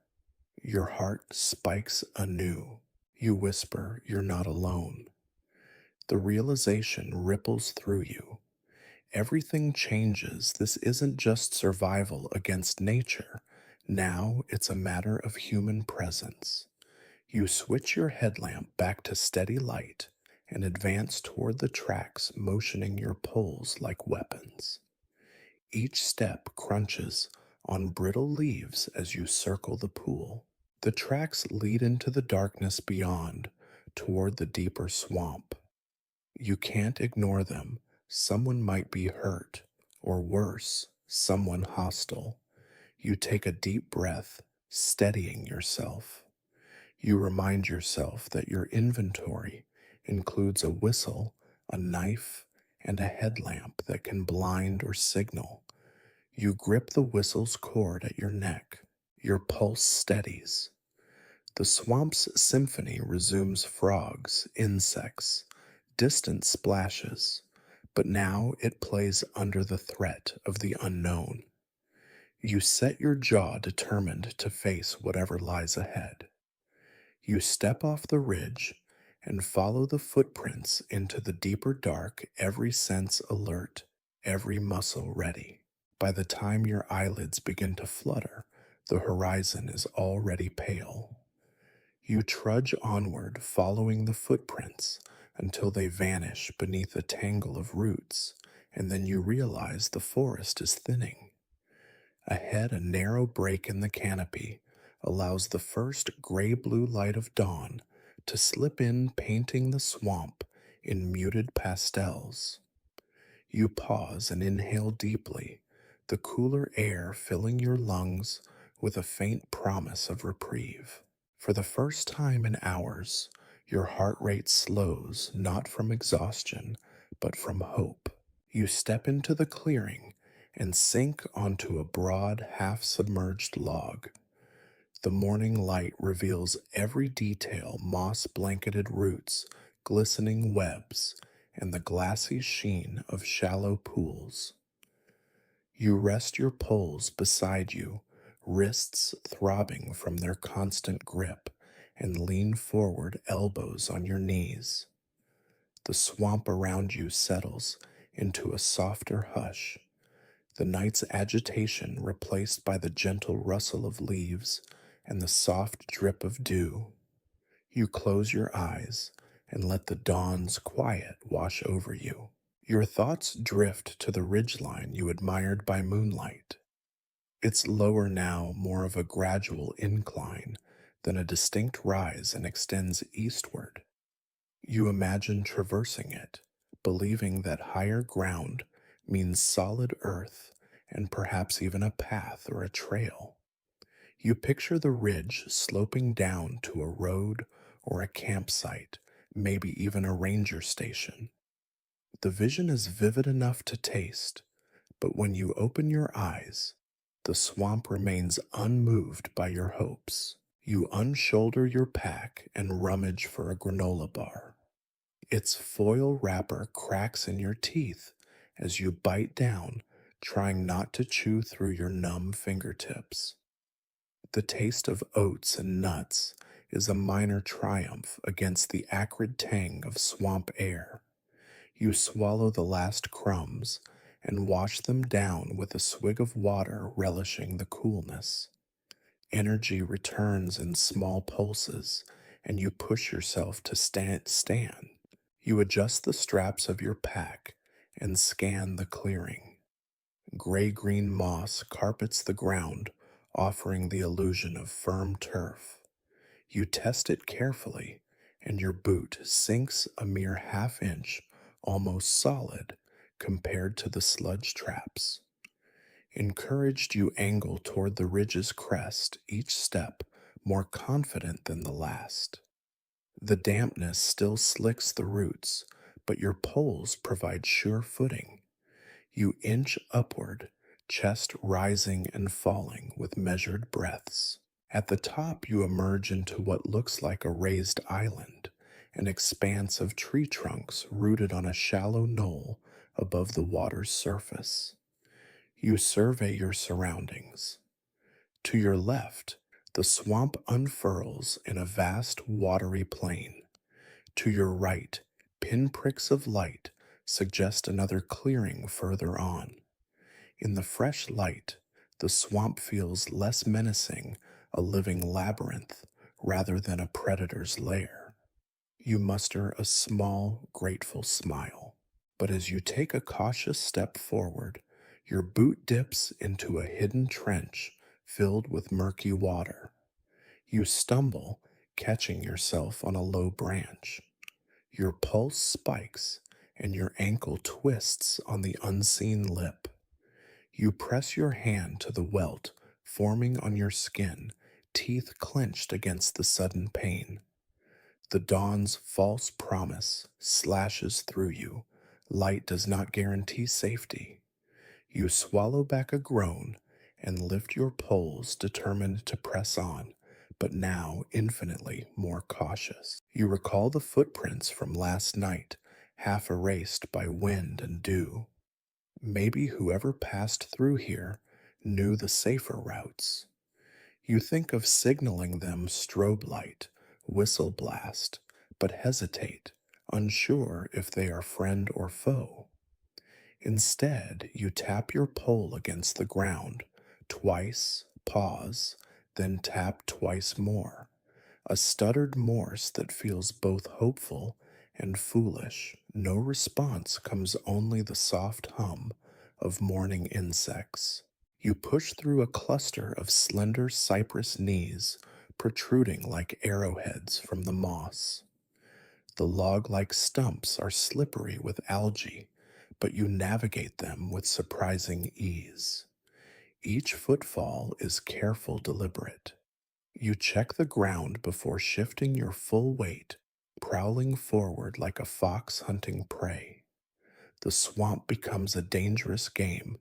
Your heart spikes anew. You whisper, you're not alone. The realization ripples through you. Everything changes. This isn't just survival against nature. Now it's a matter of human presence. You switch your headlamp back to steady light and advance toward the tracks, motioning your poles like weapons. Each step crunches on brittle leaves as you circle the pool. The tracks lead into the darkness beyond, toward the deeper swamp. You can't ignore them. Someone might be hurt, or worse, someone hostile. You take a deep breath, steadying yourself. You remind yourself that your inventory includes a whistle, a knife, and a headlamp that can blind or signal. You grip the whistle's cord at your neck. Your pulse steadies. The swamp's symphony resumes: frogs, insects, distant splashes, but now it plays under the threat of the unknown. You set your jaw, determined to face whatever lies ahead. You step off the ridge and follow the footprints into the deeper dark, every sense alert, every muscle ready. By the time your eyelids begin to flutter, the horizon is already pale. You trudge onward, following the footprints until they vanish beneath a tangle of roots, and then you realize the forest is thinning. Ahead, a narrow break in the canopy allows the first gray blue light of dawn to slip in, painting the swamp in muted pastels. You pause and inhale deeply, the cooler air filling your lungs with a faint promise of reprieve. For the first time in hours, your heart rate slows, not from exhaustion, but from hope. You step into the clearing and sink onto a broad, half submerged log. The morning light reveals every detail: moss blanketed roots, glistening webs, and the glassy sheen of shallow pools. You rest your poles beside you, wrists throbbing from their constant grip, and lean forward, elbows on your knees. The swamp around you settles into a softer hush, the night's agitation replaced by the gentle rustle of leaves and the soft drip of dew. You close your eyes and let the dawn's quiet wash over you. Your thoughts drift to the ridgeline you admired by moonlight. It's lower now, more of a gradual incline than a distinct rise, and extends eastward. You imagine traversing it, believing that higher ground means solid earth and perhaps even a path or a trail. You picture the ridge sloping down to a road or a campsite, maybe even a ranger station. The vision is vivid enough to taste, but when you open your eyes, the swamp remains unmoved by your hopes. You unshoulder your pack and rummage for a granola bar. Its foil wrapper cracks in your teeth as you bite down, trying not to chew through your numb fingertips. The taste of oats and nuts is a minor triumph against the acrid tang of swamp air. You swallow the last crumbs and wash them down with a swig of water, relishing the coolness. Energy returns in small pulses, and you push yourself to stand. You adjust the straps of your pack and scan the clearing. Gray-green moss carpets the ground, offering the illusion of firm turf. You test it carefully, and your boot sinks a mere half-inch, almost solid, compared to the sludge traps. Encouraged, you angle toward the ridge's crest, each step more confident than the last. The dampness still slicks the roots, but your poles provide sure footing. You inch upward, chest rising and falling with measured breaths. At the top, you emerge into what looks like a raised island, an expanse of tree trunks rooted on a shallow knoll above the water's surface. You survey your surroundings. To your left, the swamp unfurls in a vast watery plain. To your right, pinpricks of light suggest another clearing further on. In the fresh light, the swamp feels less menacing, a living labyrinth rather than a predator's lair. You muster a small, grateful smile. But as you take a cautious step forward, your boot dips into a hidden trench filled with murky water. You stumble, catching yourself on a low branch. Your pulse spikes, and your ankle twists on the unseen lip. You press your hand to the welt forming on your skin, teeth clenched against the sudden pain. The dawn's false promise slashes through you. Light does not guarantee safety. You swallow back a groan and lift your poles, determined to press on, but now infinitely more cautious. You recall the footprints from last night, half erased by wind and dew. Maybe whoever passed through here knew the safer routes. You think of signaling them: strobe light, whistle blast, but hesitate, unsure if they are friend or foe. Instead, you tap your pole against the ground, twice, pause, then tap twice more, a stuttered Morse that feels both hopeful and foolish. No response comes, only the soft hum of morning insects. You push through a cluster of slender cypress knees protruding like arrowheads from the moss. The log like stumps are slippery with algae, but you navigate them with surprising ease. Each footfall is careful, deliberate. You check the ground before shifting your full weight, prowling forward like a fox hunting prey. The swamp becomes a dangerous game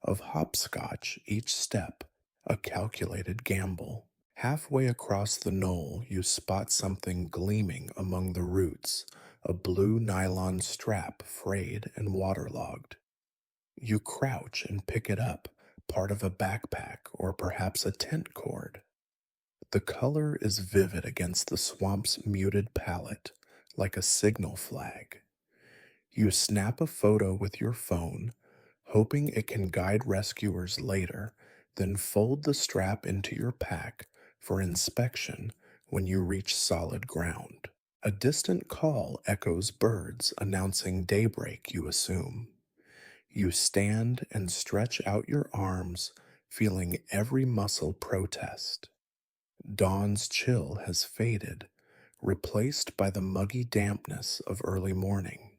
of hopscotch, each step a calculated gamble. Halfway across the knoll, you spot something gleaming among the roots, a blue nylon strap frayed and waterlogged. You crouch and pick it up, part of a backpack or perhaps a tent cord. The color is vivid against the swamp's muted palette, like a signal flag. You snap a photo with your phone, hoping it can guide rescuers later, then fold the strap into your pack for inspection when you reach solid ground. A distant call echoes, birds announcing daybreak, you assume. You stand and stretch out your arms, feeling every muscle protest. Dawn's chill has faded, replaced by the muggy dampness of early morning.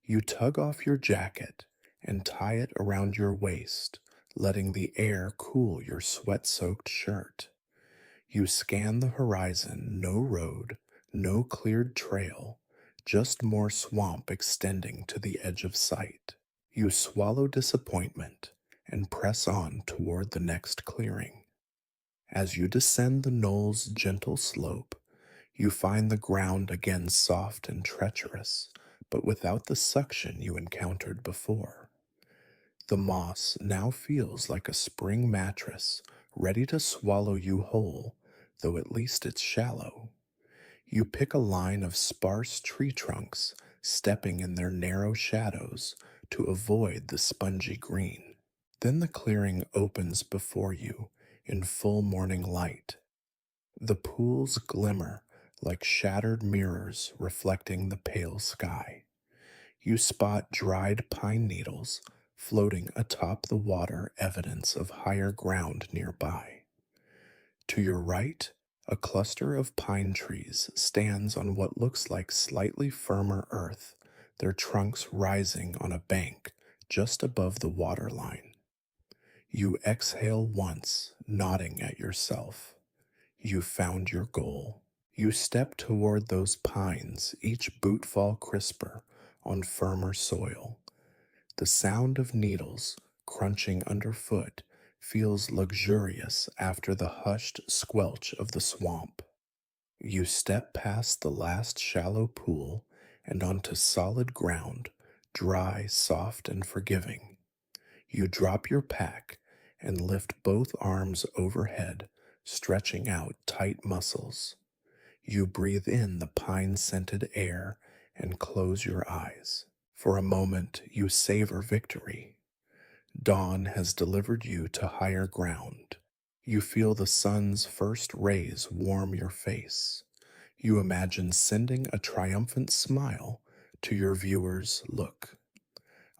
You tug off your jacket and tie it around your waist, letting the air cool your sweat-soaked shirt. You scan the horizon, no road, no cleared trail, just more swamp extending to the edge of sight. You swallow disappointment and press on toward the next clearing. As you descend the knoll's gentle slope, you find the ground again soft and treacherous, but without the suction you encountered before. The moss now feels like a spring mattress, ready to swallow you whole, though at least it's shallow. You pick a line of sparse tree trunks, stepping in their narrow shadows to avoid the spongy green. Then the clearing opens before you in full morning light. The pools glimmer like shattered mirrors reflecting the pale sky. You spot dried pine needles floating atop the water, evidence of higher ground nearby. To your right, a cluster of pine trees stands on what looks like slightly firmer earth, their trunks rising on a bank just above the water line. You exhale once, nodding at yourself. You found your goal. You step toward those pines, each bootfall crisper on firmer soil. The sound of needles crunching underfoot feels luxurious after the hushed squelch of the swamp. You step past the last shallow pool and onto solid ground, dry, soft, and forgiving. You drop your pack and lift both arms overhead, stretching out tight muscles. You breathe in the pine-scented air and close your eyes. For a moment, you savor victory. Dawn has delivered you to higher ground. You feel the sun's first rays warm your face. You imagine sending a triumphant smile to your viewers. Look,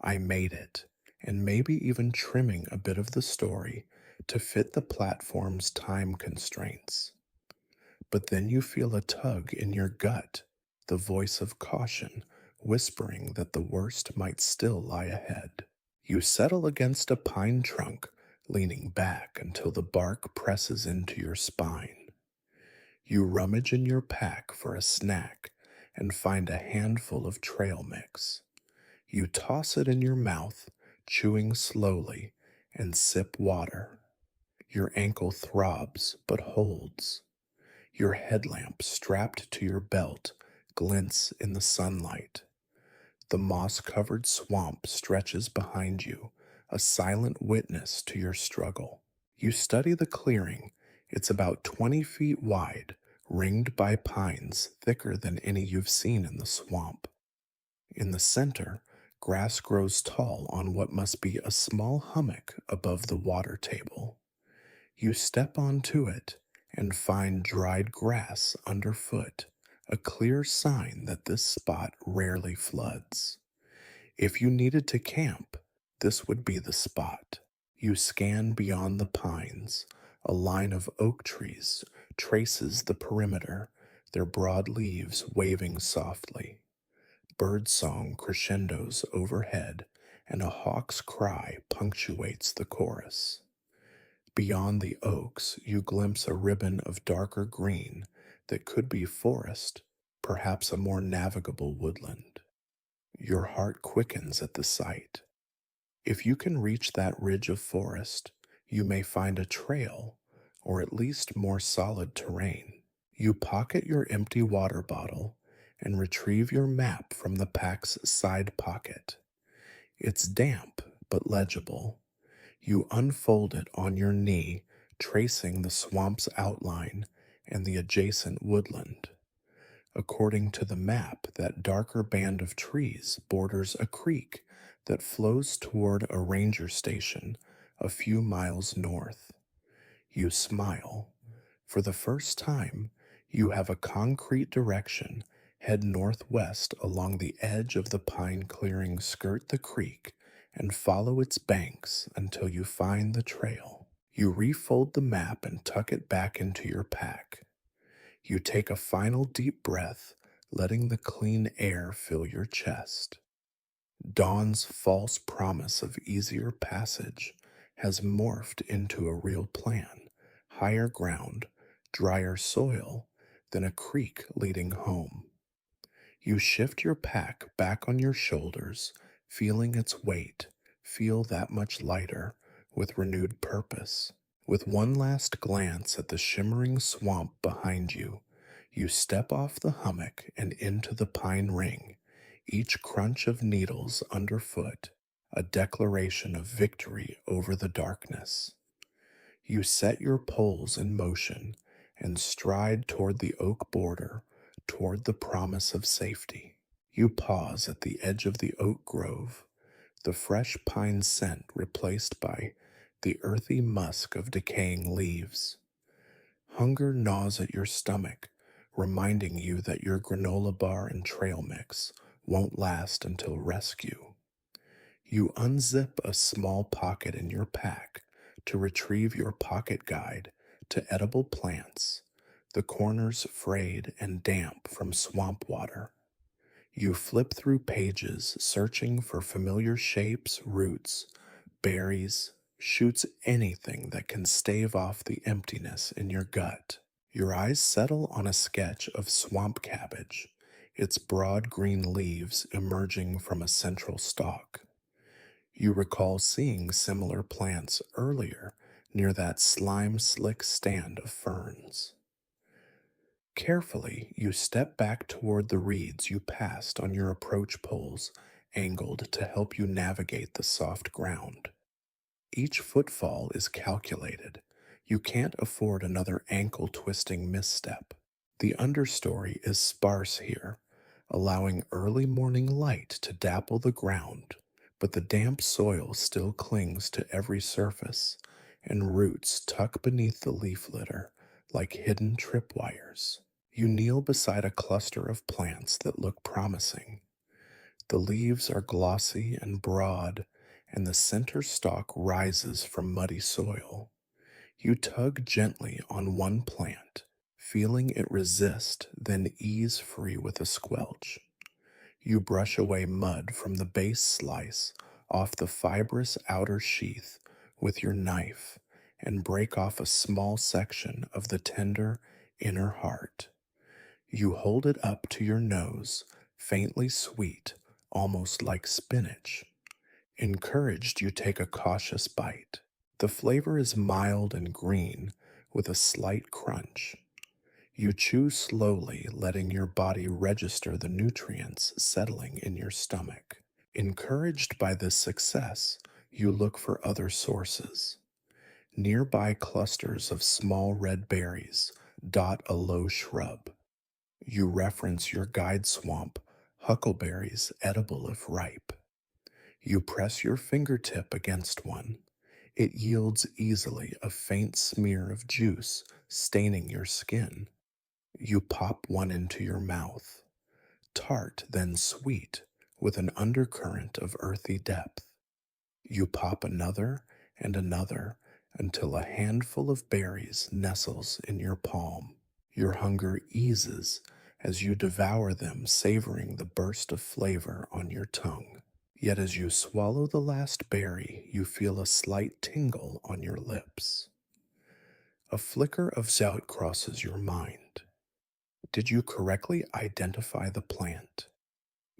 I made it, and maybe even trimming a bit of the story to fit the platform's time constraints. But then you feel a tug in your gut, the voice of caution whispering that the worst might still lie ahead. You settle against a pine trunk, leaning back until the bark presses into your spine. You rummage in your pack for a snack and find a handful of trail mix. You toss it in your mouth, chewing slowly, and sip water. Your ankle throbs but holds. Your headlamp strapped to your belt glints in the sunlight. The moss-covered swamp stretches behind you, a silent witness to your struggle. You study the clearing. It's about 20 feet wide, ringed by pines thicker than any you've seen in the swamp. In the center, grass grows tall on what must be a small hummock above the water table. You step onto it and find dried grass underfoot, a clear sign that this spot rarely floods. If you needed to camp, this would be the spot. You scan beyond the pines. A line of oak trees traces the perimeter, their broad leaves waving softly. Birdsong crescendos overhead, and a hawk's cry punctuates the chorus. Beyond the oaks, you glimpse a ribbon of darker green that could be forest, perhaps a more navigable woodland. Your heart quickens at the sight. If you can reach that ridge of forest, you may find a trail, or at least more solid terrain. You pocket your empty water bottle and retrieve your map from the pack's side pocket. It's damp but legible. You unfold it on your knee, tracing the swamp's outline and the adjacent woodland. According to the map, that darker band of trees borders a creek that flows toward a ranger station a few miles north. You smile. For the first time, you have a concrete direction. Head northwest along the edge of the pine clearing, skirt the creek, and follow its banks until you find the trail. You refold the map and tuck it back into your pack. You take a final deep breath, letting the clean air fill your chest. Dawn's false promise of easier passage has morphed into a real plan: higher ground, drier soil, then a creek leading home. You shift your pack back on your shoulders, feeling its weight, feel that much lighter, with renewed purpose. With one last glance at the shimmering swamp behind you, you step off the hummock and into the pine ring, each crunch of needles underfoot a declaration of victory over the darkness. You set your poles in motion and stride toward the oak border, toward the promise of safety. You pause at the edge of the oak grove, the fresh pine scent replaced by the earthy musk of decaying leaves. Hunger gnaws at your stomach, reminding you that your granola bar and trail mix won't last until rescue. You unzip a small pocket in your pack to retrieve your pocket guide to edible plants, the corners frayed and damp from swamp water. You flip through pages, searching for familiar shapes, roots, berries, shoots, anything that can stave off the emptiness in your gut. Your eyes settle on a sketch of swamp cabbage, its broad green leaves emerging from a central stalk. You recall seeing similar plants earlier near that slime-slick stand of ferns. Carefully, you step back toward the reeds you passed on your approach poles, angled to help you navigate the soft ground. Each footfall is calculated. You can't afford another ankle-twisting misstep. The understory is sparse here, allowing early morning light to dapple the ground, but the damp soil still clings to every surface, and roots tuck beneath the leaf litter like hidden tripwires. You kneel beside a cluster of plants that look promising. The leaves are glossy and broad, and the center stalk rises from muddy soil. You tug gently on one plant, feeling it resist, then ease free with a squelch. You brush away mud from the base slice off the fibrous outer sheath with your knife and break off a small section of the tender inner heart. You hold it up to your nose, faintly sweet, almost like spinach. Encouraged, you take a cautious bite. The flavor is mild and green, with a slight crunch. You chew slowly, letting your body register the nutrients settling in your stomach. Encouraged by this success, you look for other sources. Nearby clusters of small red berries Dot a low shrub. You reference your guide swamp, huckleberries edible if ripe. You press your fingertip against one. It yields easily a faint smear of juice, staining your skin. You pop one into your mouth. Tart, then sweet, with an undercurrent of earthy depth. You pop another and another until a handful of berries nestles in your palm. Your hunger eases as you devour them, savoring the burst of flavor on your tongue. Yet as you swallow the last berry, you feel a slight tingle on your lips. A flicker of doubt crosses your mind. Did you correctly identify the plant?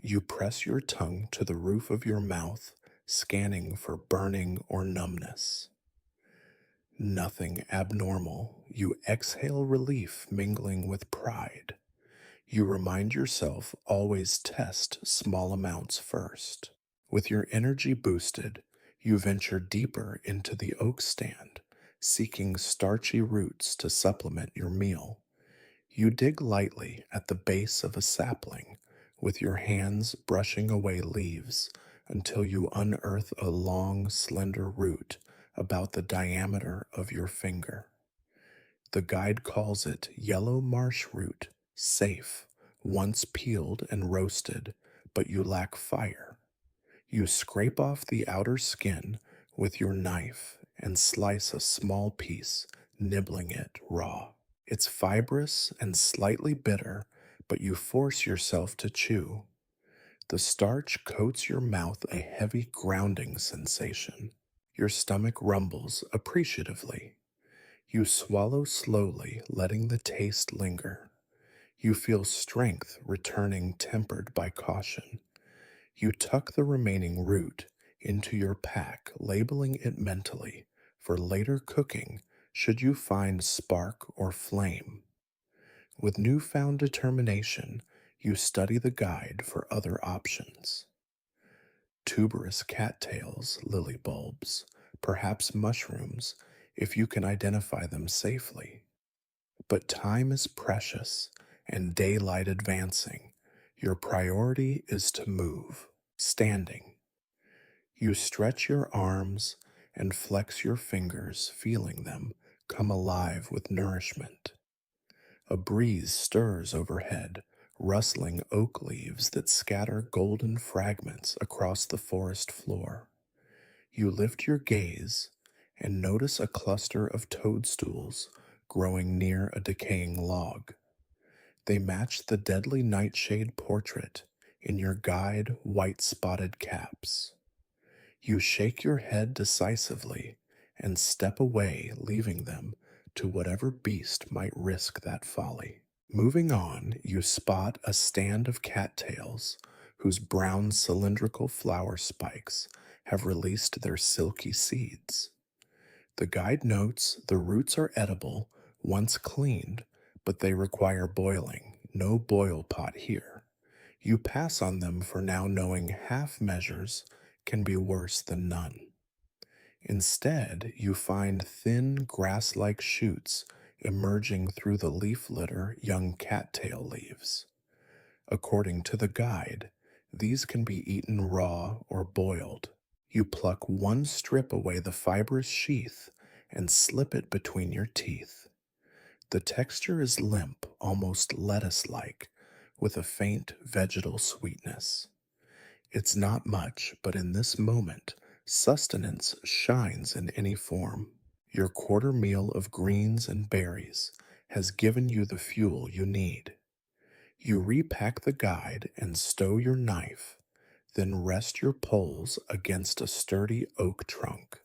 You press your tongue to the roof of your mouth, scanning for burning or numbness. Nothing abnormal. You exhale relief mingling with pride. You remind yourself always test small amounts first. With your energy boosted, you venture deeper into the oak stand, seeking starchy roots to supplement your meal. You dig lightly at the base of a sapling, with your hands brushing away leaves until you unearth a long, slender root about the diameter of your finger. The guide calls it yellow marsh root, safe, once peeled and roasted, but you lack fire. You scrape off the outer skin with your knife and slice a small piece, nibbling it raw. It's fibrous and slightly bitter, but you force yourself to chew. The starch coats your mouth a heavy grounding sensation. Your stomach rumbles appreciatively. You swallow slowly, letting the taste linger. You feel strength returning, tempered by caution. You tuck the remaining root into your pack, labeling it mentally for later cooking should you find spark or flame. With newfound determination, you study the guide for other options. Tuberous cattails, lily bulbs, perhaps mushrooms, if you can identify them safely. But time is precious and daylight advancing. Your priority is to move, standing. You stretch your arms and flex your fingers, feeling them come alive with nourishment. A breeze stirs overhead, rustling oak leaves that scatter golden fragments across the forest floor. You lift your gaze and notice a cluster of toadstools growing near a decaying log. They match the deadly nightshade portrait in your guide white spotted caps. You shake your head decisively and step away, leaving them to whatever beast might risk that folly. Moving on, you spot a stand of cattails whose brown cylindrical flower spikes have released their silky seeds. The guide notes the roots are edible once cleaned, but they require boiling. No boil pot here. You pass on them for now, knowing half measures can be worse than none. Instead, you find thin grass like shoots emerging through the leaf litter young cattail leaves. According to the guide, these can be eaten raw or boiled. You pluck one strip away the fibrous sheath and slip it between your teeth. The texture is limp, almost lettuce like, with a faint vegetal sweetness. It's not much, but in this moment, sustenance shines in any form. Your quarter meal of greens and berries has given you the fuel you need. You repack the guide and stow your knife, then rest your poles against a sturdy oak trunk.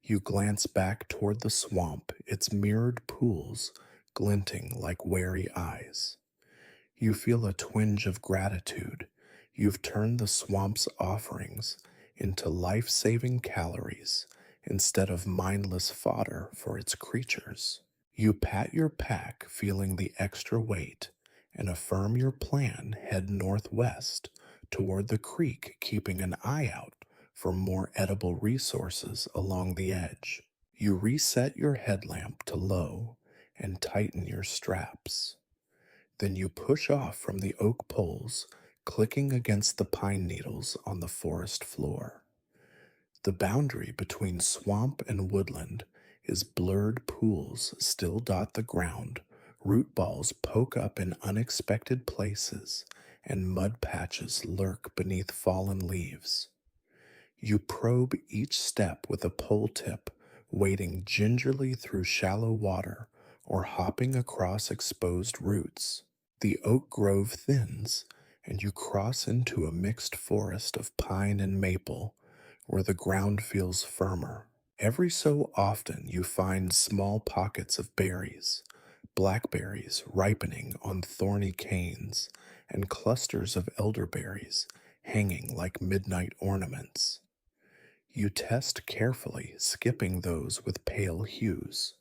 You glance back toward the swamp, its mirrored pools glinting like wary eyes. You feel a twinge of gratitude. You've turned the swamp's offerings into life-saving calories instead of mindless fodder for its creatures. You pat your pack, feeling the extra weight, and affirm your plan. Head northwest toward the creek, keeping an eye out for more edible resources along the edge. You reset your headlamp to low and tighten your straps. Then you push off from the oak poles, clicking against the pine needles on the forest floor. The boundary between swamp and woodland is blurred pools still dot the ground, root balls poke up in unexpected places, and mud patches lurk beneath fallen leaves. You probe each step with a pole tip, wading gingerly through shallow water or hopping across exposed roots. The oak grove thins, and you cross into a mixed forest of pine and maple where the ground feels firmer. Every so often, you find small pockets of berries, blackberries ripening on thorny canes, and clusters of elderberries hanging like midnight ornaments. You test carefully, skipping those with pale hues.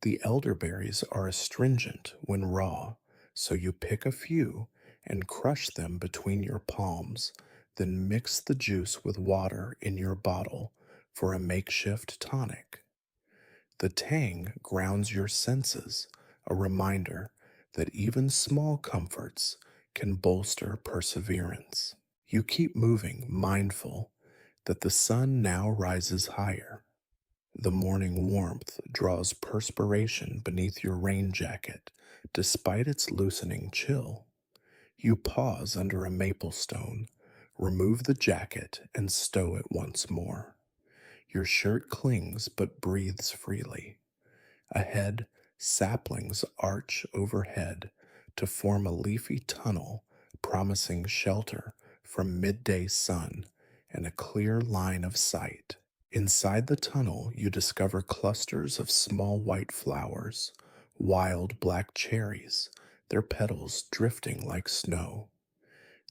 The elderberries are astringent when raw, so you pick a few and crush them between your palms, then mix the juice with water in your bottle for a makeshift tonic. The tang grounds your senses, a reminder that even small comforts can bolster perseverance. You keep moving, mindful that the sun now rises higher. The morning warmth draws perspiration beneath your rain jacket, despite its loosening chill. You pause under a maple stone, remove the jacket, and stow it once more. Your shirt clings but breathes freely. Ahead, saplings arch overhead to form a leafy tunnel promising shelter from midday sun and a clear line of sight. Inside the tunnel, you discover clusters of small white flowers, wild black cherries, their petals drifting like snow.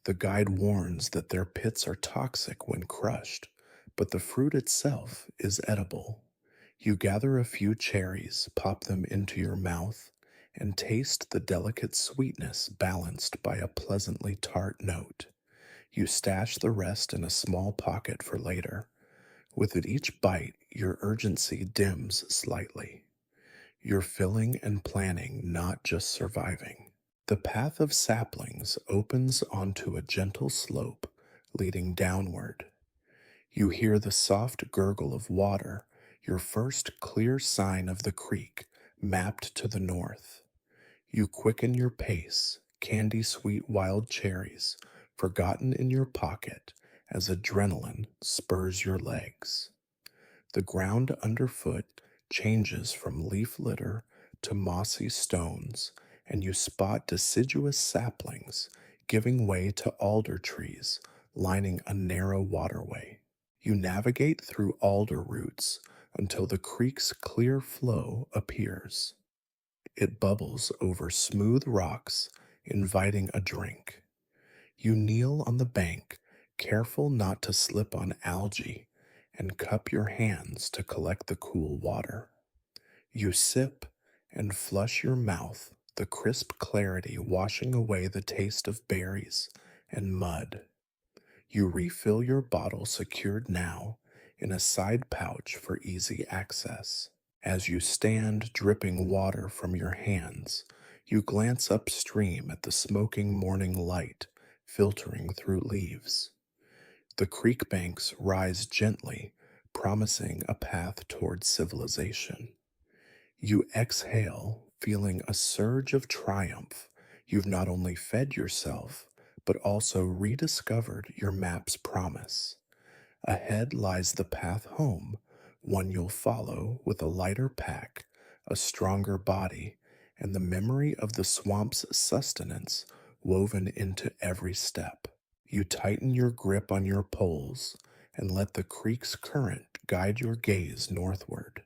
The guide warns that their pits are toxic when crushed, but the fruit itself is edible. You gather a few cherries, pop them into your mouth, and taste the delicate sweetness balanced by a pleasantly tart note. You stash the rest in a small pocket for later. With each bite, your urgency dims slightly. You're filling and planning, not just surviving. The path of saplings opens onto a gentle slope leading downward. You hear the soft gurgle of water, your first clear sign of the creek mapped to the north. You quicken your pace, candy sweet wild cherries forgotten in your pocket as adrenaline spurs your legs. The ground underfoot changes from leaf litter to mossy stones, and you spot deciduous saplings giving way to alder trees lining a narrow waterway. You navigate through alder roots until the creek's clear flow appears. It bubbles over smooth rocks, inviting a drink. You kneel on the bank, careful not to slip on algae, and cup your hands to collect the cool water. You sip and flush your mouth, the crisp clarity washing away the taste of berries and mud. You refill your bottle, secured now in a side pouch for easy access. As you stand dripping water from your hands, you glance upstream at the smoking morning light filtering through leaves. The creek banks rise gently, promising a path toward civilization. You exhale, feeling a surge of triumph. You've not only fed yourself, but also rediscovered your map's promise. Ahead lies the path home, one you'll follow with a lighter pack, a stronger body, and the memory of the swamp's sustenance woven into every step. You tighten your grip on your poles and let the creek's current guide your gaze northward.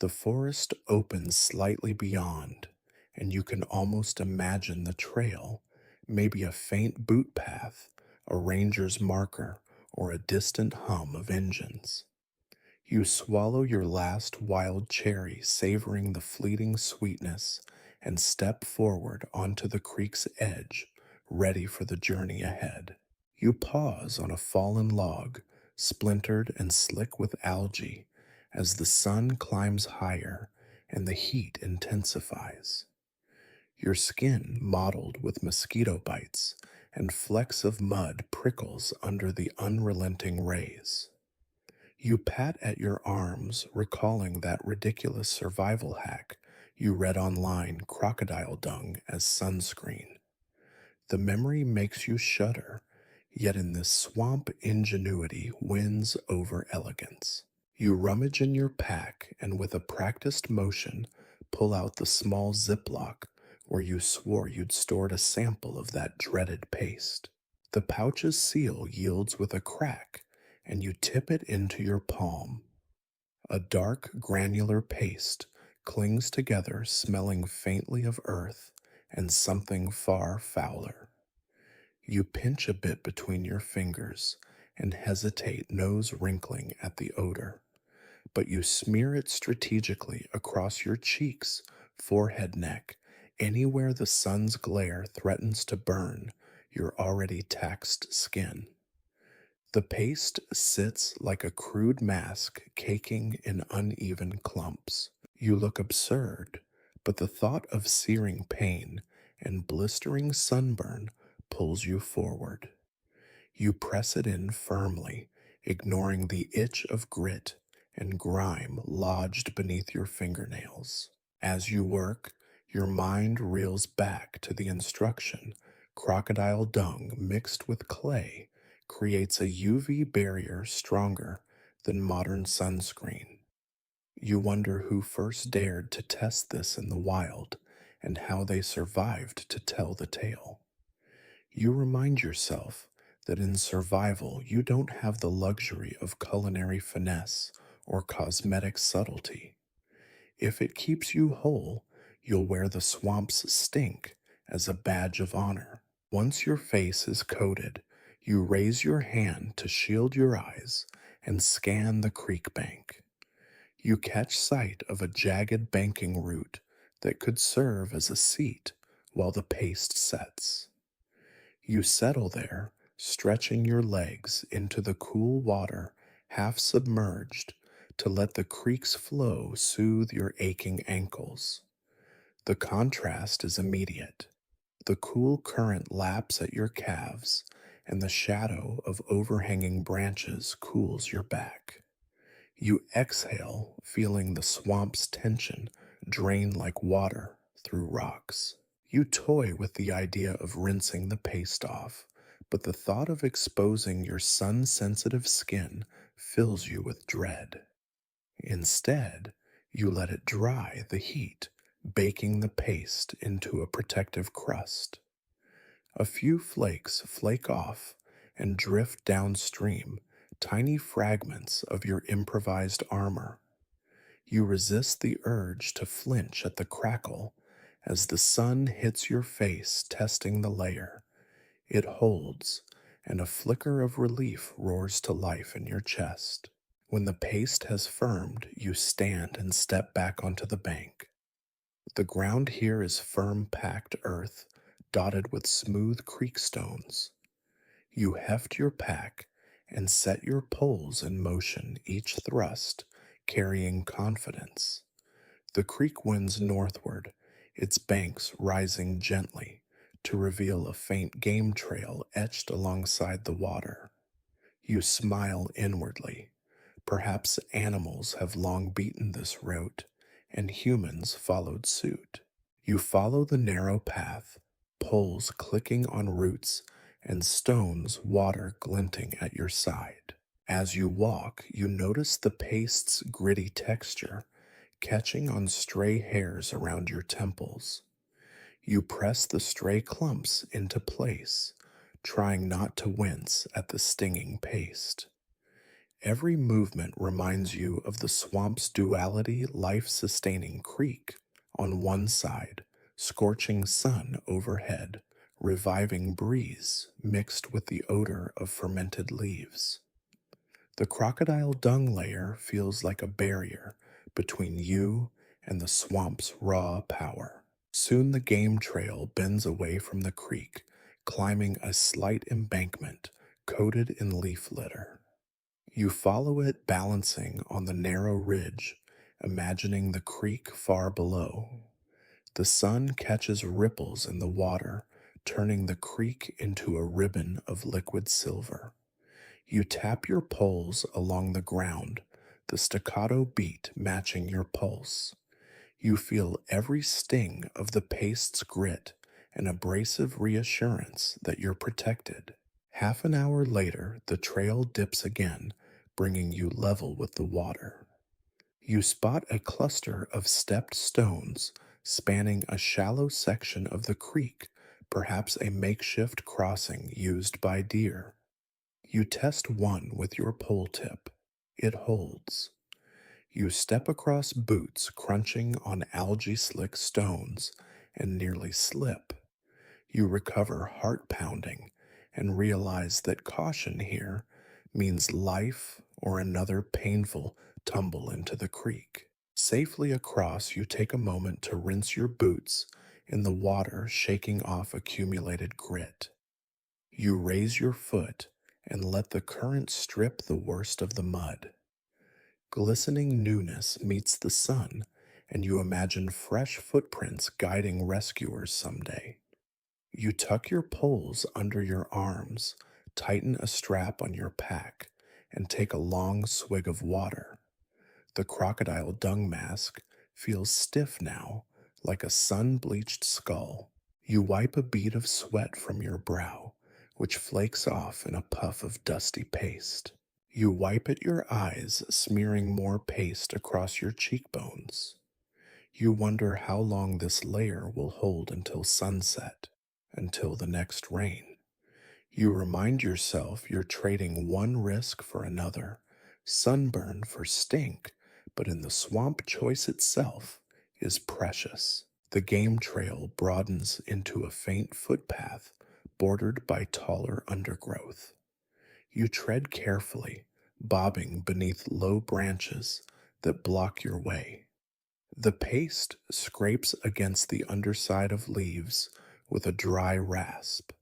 The forest opens slightly beyond, and you can almost imagine the trail, maybe a faint boot path, a ranger's marker, or a distant hum of engines. You swallow your last wild cherry, savoring the fleeting sweetness, and step forward onto the creek's edge, ready for the journey ahead. You pause on a fallen log, splintered and slick with algae, as the sun climbs higher and the heat intensifies. Your skin mottled with mosquito bites, and flecks of mud prickles under the unrelenting rays. You pat at your arms, recalling that ridiculous survival hack you read online, crocodile dung as sunscreen. The memory makes you shudder, yet in this swamp ingenuity wins over elegance. You rummage in your pack and with a practiced motion pull out the small Ziploc where you swore you'd stored a sample of that dreaded paste. The pouch's seal yields with a crack, and you tip it into your palm. A dark, granular paste clings together, smelling faintly of earth and something far fouler. You pinch a bit between your fingers and hesitate, nose wrinkling at the odor, but you smear it strategically across your cheeks, forehead, neck, anywhere the sun's glare threatens to burn your already taxed skin. The paste sits like a crude mask caking in uneven clumps. You look absurd, but the thought of searing pain and blistering sunburn pulls you forward. You press it in firmly, ignoring the itch of grit and grime lodged beneath your fingernails. As you work, your mind reels back to the instruction: crocodile dung mixed with clay creates a UV barrier stronger than modern sunscreen. You wonder who first dared to test this in the wild and how they survived to tell the tale. You remind yourself that in survival you don't have the luxury of culinary finesse or cosmetic subtlety. If it keeps you whole, you'll wear the swamp's stink as a badge of honor. Once your face is coated, you raise your hand to shield your eyes and scan the creek bank. You catch sight of a jagged banking root that could serve as a seat while the paste sets. You settle there, stretching your legs into the cool water, half submerged, to let the creek's flow soothe your aching ankles. The contrast is immediate. The cool current laps at your calves, and the shadow of overhanging branches cools your back. You exhale, feeling the swamp's tension drain like water through rocks. You toy with the idea of rinsing the paste off, but the thought of exposing your sun-sensitive skin fills you with dread. Instead, you let it dry the heat, baking the paste into a protective crust. A few flakes flake off and drift downstream, tiny fragments of your improvised armor. You resist the urge to flinch at the crackle as the sun hits your face, testing the layer. It holds, and a flicker of relief roars to life in your chest. When the paste has firmed, you stand and step back onto the bank. The ground here is firm packed earth, dotted with smooth creek stones. You heft your pack and set your poles in motion, each thrust carrying confidence. The creek winds northward, its banks rising gently to reveal a faint game trail etched alongside the water. You smile inwardly. Perhaps animals have long beaten this route, and humans followed suit. You follow the narrow path, poles clicking on roots and stones, water glinting at your side. As you walk, you notice the paste's gritty texture, catching on stray hairs around your temples. You press the stray clumps into place, trying not to wince at the stinging paste. Every movement reminds you of the swamp's duality: life-sustaining creek on one side, scorching sun overhead, reviving breeze mixed with the odor of fermented leaves. The crocodile dung layer feels like a barrier between you and the swamp's raw power. Soon the game trail bends away from the creek, climbing a slight embankment coated in leaf litter. You follow it, balancing on the narrow ridge imagining the creek far below. The sun catches ripples in the water, turning the creek into a ribbon of liquid silver. You tap your poles along the ground, the staccato beat matching your pulse. You feel every sting of the paste's grit, an abrasive reassurance that you're protected. Half an hour later, the trail dips again, bringing you level with the water. You spot a cluster of stepped stones spanning a shallow section of the creek, perhaps a makeshift crossing used by deer. You test one with your pole tip. It holds. You step across boots crunching on algae slick stones and nearly slip. You recover heart pounding and realize that caution here means life or another painful tumble into the creek. Safely across, you take a moment to rinse your boots in the water, shaking off accumulated grit. You raise your foot and let the current strip the worst of the mud. Glistening newness meets the sun, and you imagine fresh footprints guiding rescuers someday. You tuck your poles under your arms, tighten a strap on your pack, and take a long swig of water. The crocodile dung mask feels stiff now, like a sun bleached skull. You wipe a bead of sweat from your brow, which flakes off in a puff of dusty paste. You wipe at your eyes, smearing more paste across your cheekbones. You wonder how long this layer will hold until sunset, until the next rain. You remind yourself you're trading one risk for another, sunburn for stink, but in the swamp, choice itself is precious. The game trail broadens into a faint footpath bordered by taller undergrowth. You tread carefully, bobbing beneath low branches that block your way. The paste scrapes against the underside of leaves with a dry rasp.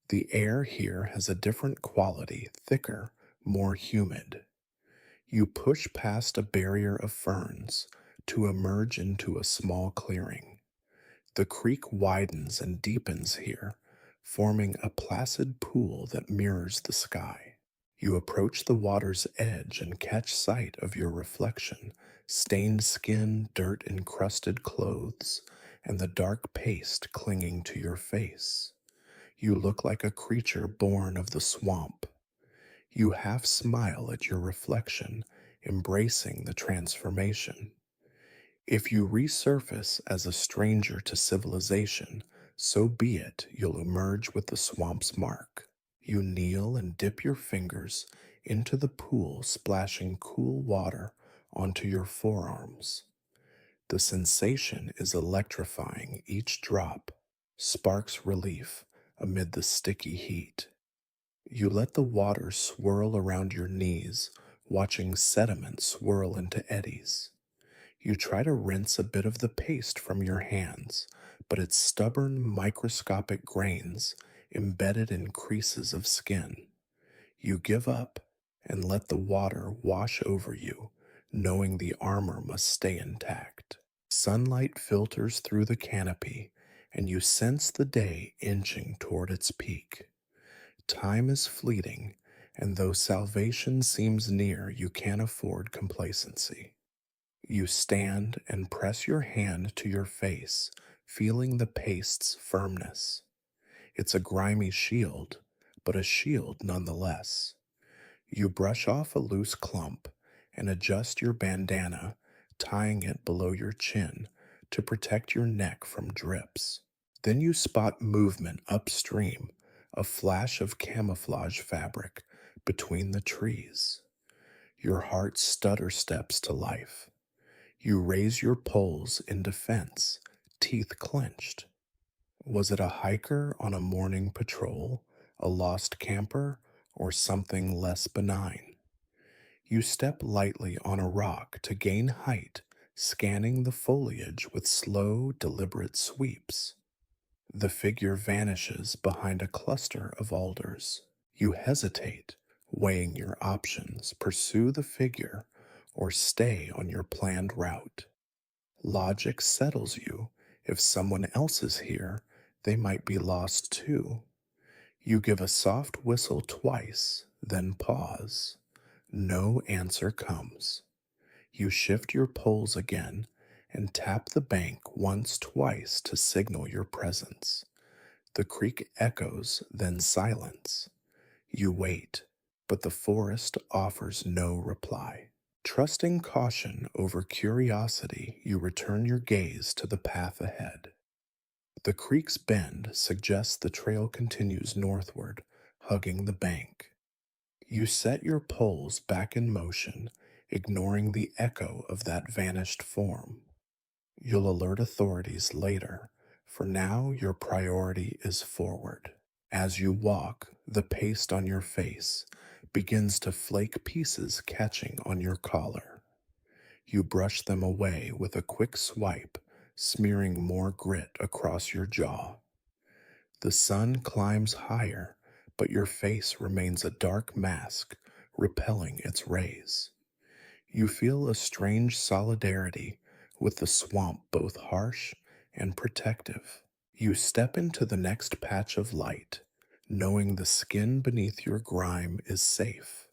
The air here has a different quality, thicker, more humid. You push past a barrier of ferns to emerge into a small clearing. The creek widens and deepens here, forming a placid pool that mirrors the sky. You approach the water's edge and catch sight of your reflection, stained skin, dirt encrusted clothes, and the dark paste clinging to your face. You look like a creature born of the swamp. You half smile at your reflection, embracing the transformation. If you resurface as a stranger to civilization, so be it, you'll emerge with the swamp's mark. You kneel and dip your fingers into the pool, splashing cool water onto your forearms. The sensation is electrifying, each drop sparks relief amid the sticky heat. You let the water swirl around your knees, watching sediment swirl into eddies. You try to rinse a bit of the paste from your hands, but its stubborn microscopic grains embedded in creases of skin. You give up and let the water wash over you, knowing the armor must stay intact. Sunlight filters through the canopy, and you sense the day inching toward its peak. Time is fleeting, and though salvation seems near, you can't afford complacency. You stand and press your hand to your face, feeling the paste's firmness. It's a grimy shield, but a shield nonetheless. You brush off a loose clump and adjust your bandana, tying it below your chin to protect your neck from drips. Then you spot movement upstream, a flash of camouflage fabric between the trees. Your heart stutter steps to life. You raise your poles in defense, teeth clenched. Was it a hiker on a morning patrol, a lost camper, or something less benign? You step lightly on a rock to gain height, scanning the foliage with slow, deliberate sweeps. The figure vanishes behind a cluster of alders. You hesitate, weighing your options, pursue the figure, or stay on your planned route. Logic settles you. If someone else is here, they might be lost too. You give a soft whistle twice, then pause. No answer comes. You shift your poles again and tap the bank once, twice to signal your presence. The creek echoes, then silence. You wait, but the forest offers no reply. Trusting caution over curiosity, you return your gaze to the path ahead. The creek's bend suggests the trail continues northward, hugging the bank. You set your poles back in motion, ignoring the echo of that vanished form. You'll alert authorities later. For now, your priority is forward. As you walk, the paste on your face begins to flake, pieces catching on your collar. You brush them away with a quick swipe, smearing more grit across your jaw. The sun climbs higher, but your face remains a dark mask, repelling its rays. You feel a strange solidarity with the swamp, both harsh and protective. You step into the next patch of light, knowing the skin beneath your grime is safe,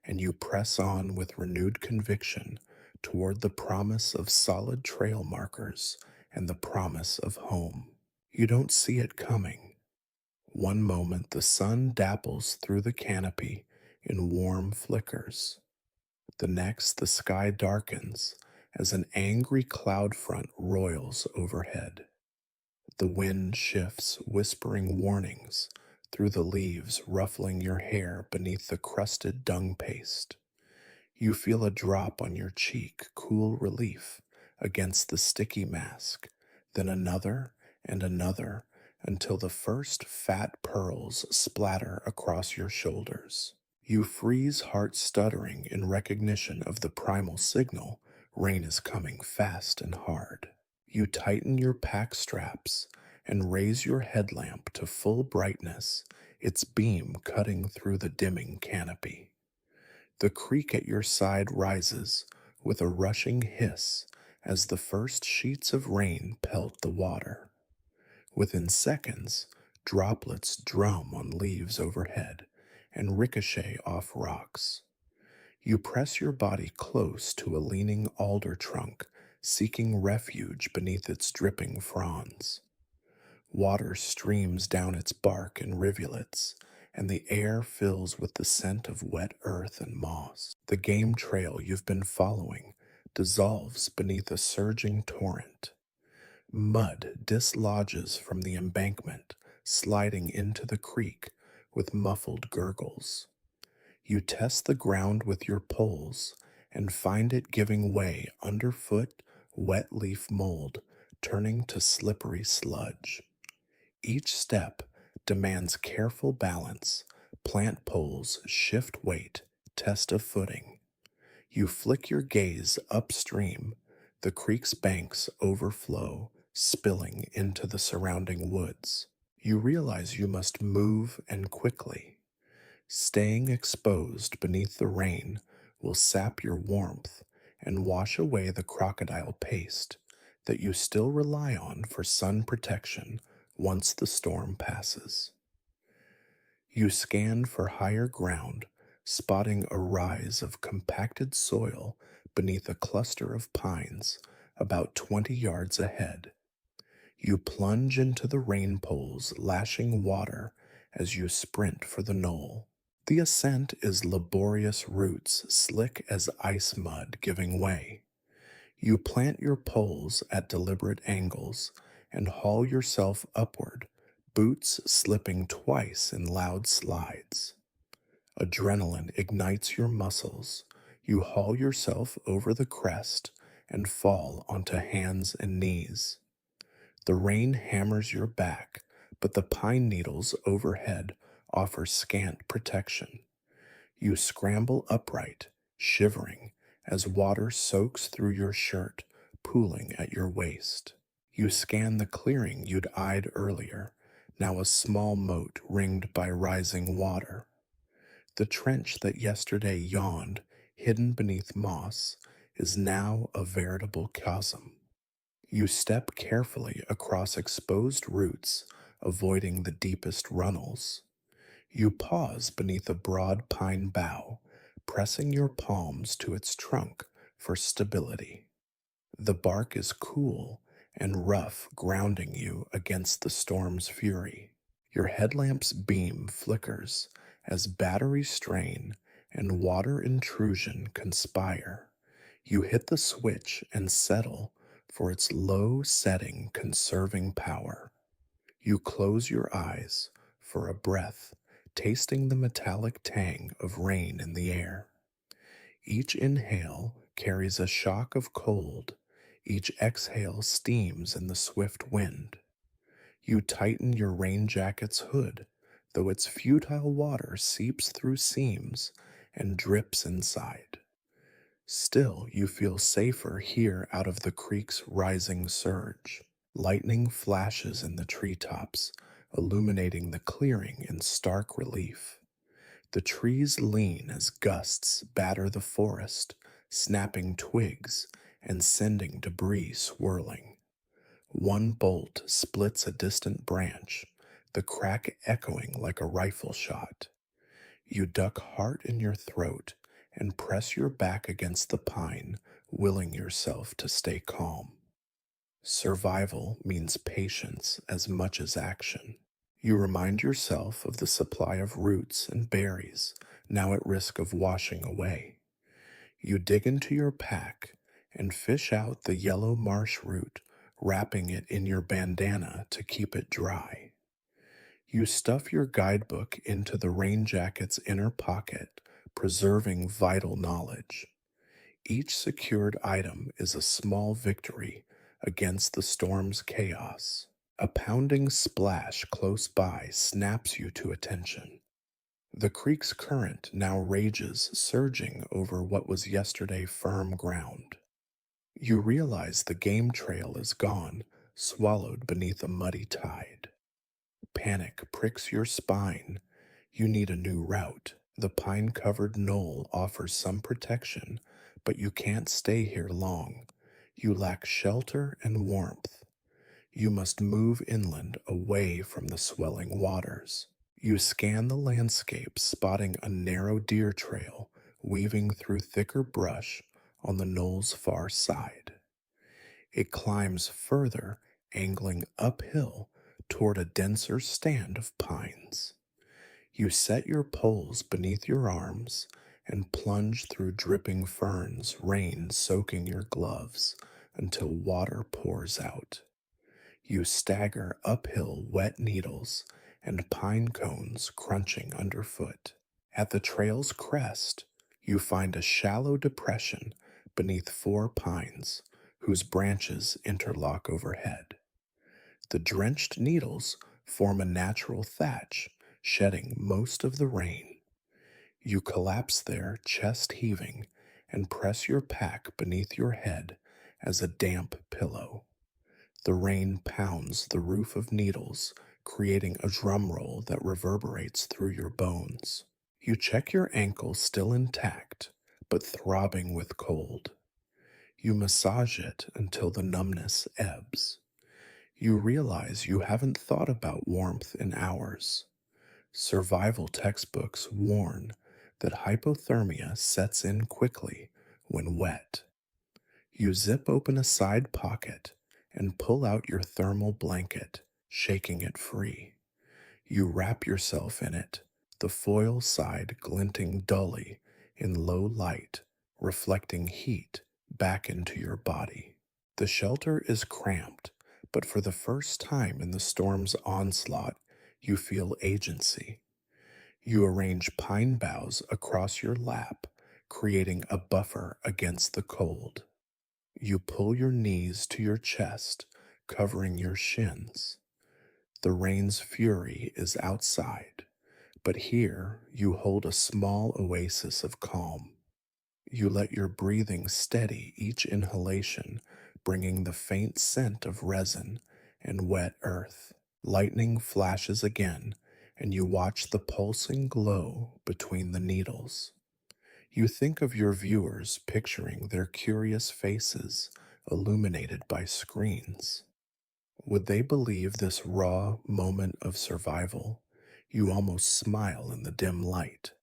and you press on with renewed conviction toward the promise of solid trail markers and the promise of home. You don't see it coming. One moment the sun dapples through the canopy in warm flickers. The next, the sky darkens as an angry cloud front roils overhead. The wind shifts, whispering warnings through the leaves, ruffling your hair beneath the crusted dung paste. You feel a drop on your cheek, cool relief against the sticky mask, then another and another until the first fat pearls splatter across your shoulders. You freeze, heart stuttering in recognition of the primal signal: rain is coming fast and hard. You tighten your pack straps and raise your headlamp to full brightness, its beam cutting through the dimming canopy. The creek at your side rises with a rushing hiss as the first sheets of rain pelt the water. Within seconds, droplets drum on leaves overhead and ricochet off rocks. You press your body close to a leaning alder trunk, seeking refuge beneath its dripping fronds. Water streams down its bark in rivulets, and the air fills with the scent of wet earth and moss. The game trail you've been following dissolves beneath a surging torrent. Mud dislodges from the embankment, sliding into the creek with muffled gurgles. You test the ground with your poles and find it giving way underfoot, wet leaf mold turning to slippery sludge. Each step demands careful balance. Plant poles shift weight, test of footing. You flick your gaze upstream. The creek's banks overflow, spilling into the surrounding woods. You realize you must move, and quickly. Staying exposed beneath the rain will sap your warmth and wash away the crocodile paste that you still rely on for sun protection once the storm passes. You scan for higher ground, spotting a rise of compacted soil beneath a cluster of pines about 20 yards ahead. You plunge into the rain pools, lashing water as you sprint for the knoll. The ascent is laborious, roots slick as ice mud giving way. You plant your poles at deliberate angles and haul yourself upward, boots slipping twice in loud slides. Adrenaline ignites your muscles. You haul yourself over the crest and fall onto hands and knees. The rain hammers your back, but the pine needles overhead offer scant protection. You scramble upright, shivering, as water soaks through your shirt, pooling at your waist. You scan the clearing you'd eyed earlier, now a small moat ringed by rising water. The trench that yesterday yawned, hidden beneath moss, is now a veritable chasm. You step carefully across exposed roots, avoiding the deepest runnels. You pause beneath a broad pine bough, pressing your palms to its trunk for stability. The bark is cool and rough, grounding you against the storm's fury. Your headlamp's beam flickers as battery strain and water intrusion conspire. You hit the switch and settle for its low setting, conserving power. You close your eyes for a breath, tasting the metallic tang of rain in the air. Each inhale carries a shock of cold, each exhale steams in the swift wind. You tighten your rain jacket's hood, though its futile water seeps through seams and drips inside. Still, you feel safer here out of the creek's rising surge. Lightning flashes in the treetops, illuminating the clearing in stark relief. The trees lean as gusts batter the forest, snapping twigs and sending debris swirling. One bolt splits a distant branch, the crack echoing like a rifle shot. You duck heart in your throat and press your back against the pine, willing yourself to stay calm. Survival means patience as much as action. You remind yourself of the supply of roots and berries, now at risk of washing away. You dig into your pack and fish out the yellow marsh root, wrapping it in your bandana to keep it dry. You stuff your guidebook into the rain jacket's inner pocket, preserving vital knowledge. Each secured item is a small victory against the storm's chaos. A pounding splash close by snaps you to attention. The creek's current now rages, surging over what was yesterday firm ground. You realize the game trail is gone, swallowed beneath a muddy tide. Panic pricks your spine. You need a new route. The pine covered knoll offers some protection, but you can't stay here long. You lack shelter and warmth. You must move inland away from the swelling waters. You scan the landscape, spotting a narrow deer trail weaving through thicker brush on the knoll's far side. It climbs further, angling uphill toward a denser stand of pines. You set your poles beneath your arms and plunge through dripping ferns, rain soaking your gloves until water pours out. You stagger uphill, wet needles and pine cones crunching underfoot. At the trail's crest, you find a shallow depression beneath four pines whose branches interlock overhead. The drenched needles form a natural thatch, shedding most of the rain. You collapse there, chest heaving, and press your pack beneath your head as a damp pillow. The rain pounds the roof of needles, creating a drum roll that reverberates through your bones. You check your ankle still intact, but throbbing with cold. You massage it until the numbness ebbs. You realize you haven't thought about warmth in hours. Survival textbooks warn that hypothermia sets in quickly when wet. You zip open a side pocket and pull out your thermal blanket, shaking it free. You wrap yourself in it, the foil side glinting dully in low light, reflecting heat back into your body. The shelter is cramped, but for the first time in the storm's onslaught, you feel agency. You arrange pine boughs across your lap, creating a buffer against the cold. You pull your knees to your chest, covering your shins. The rain's fury is outside, but here you hold a small oasis of calm. You let your breathing steady each inhalation, bringing the faint scent of resin and wet earth. Lightning flashes again, and you watch the pulsing glow between the needles. You think of your viewers picturing their curious faces illuminated by screens. Would they believe this raw moment of survival? You almost smile in the dim light.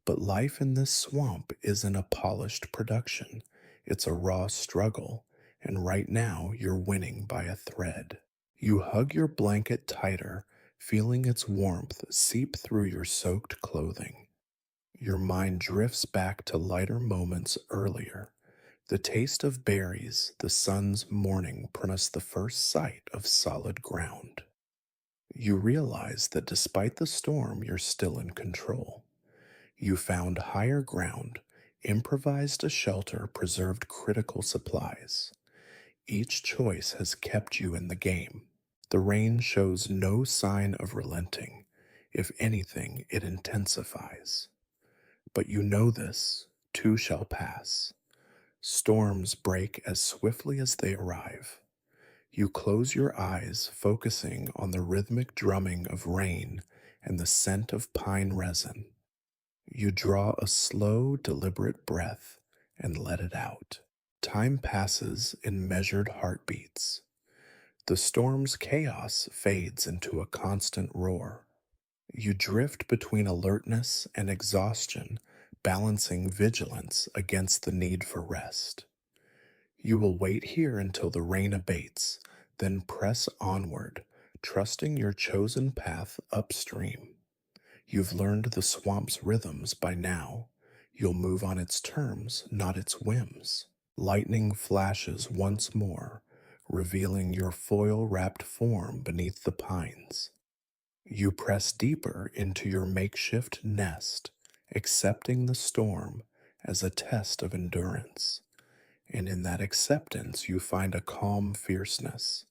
But life in this swamp isn't a polished production. It's a raw struggle, and right now you're winning by a thread. You hug your blanket tighter, feeling its warmth seep through your soaked clothing. Your mind drifts back to lighter moments earlier. The taste of berries, the sun's morning promised the first sight of solid ground. You realize that despite the storm, you're still in control. You found higher ground, improvised a shelter, preserved critical supplies. Each choice has kept you in the game. The rain shows no sign of relenting. If anything, it intensifies. But you know this, too shall pass. Storms break as swiftly as they arrive. You close your eyes, focusing on the rhythmic drumming of rain and the scent of pine resin. You draw a slow, deliberate breath and let it out. Time passes in measured heartbeats. The storm's chaos fades into a constant roar. You drift between alertness and exhaustion, balancing vigilance against the need for rest. You will wait here until the rain abates, then press onward, trusting your chosen path upstream. You've learned the swamp's rhythms by now. You'll move on its terms, not its whims. Lightning flashes once more, revealing your foil wrapped form beneath the pines. You press deeper into your makeshift nest, accepting the storm as a test of endurance. And in that acceptance, you find a calm fierceness.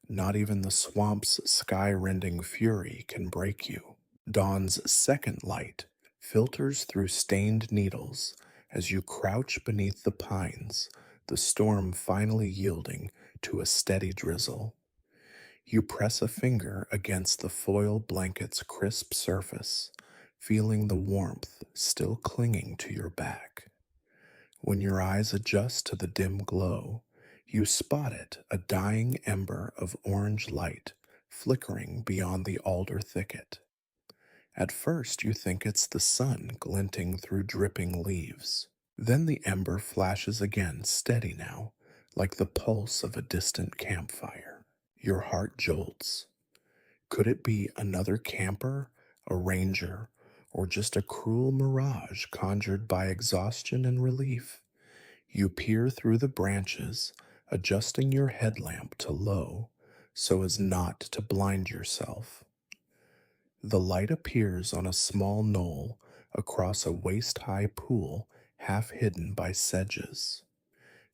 Not even the swamp's sky rending fury can break you. Dawn's second light filters through stained needles as you crouch beneath the pines, the storm finally yielding to a steady drizzle. You press a finger against the foil blanket's crisp surface, feeling the warmth still clinging to your back. When your eyes adjust to the dim glow, you spot it, a dying ember of orange light flickering beyond the alder thicket. At first, you think it's the sun glinting through dripping leaves. Then the ember flashes again, steady now, like the pulse of a distant campfire. Your heart jolts. Could it be another camper, a ranger, or just a cruel mirage conjured by exhaustion and relief? You peer through the branches, adjusting your headlamp to low so as not to blind yourself. The light appears on a small knoll across a waist-high pool half hidden by sedges.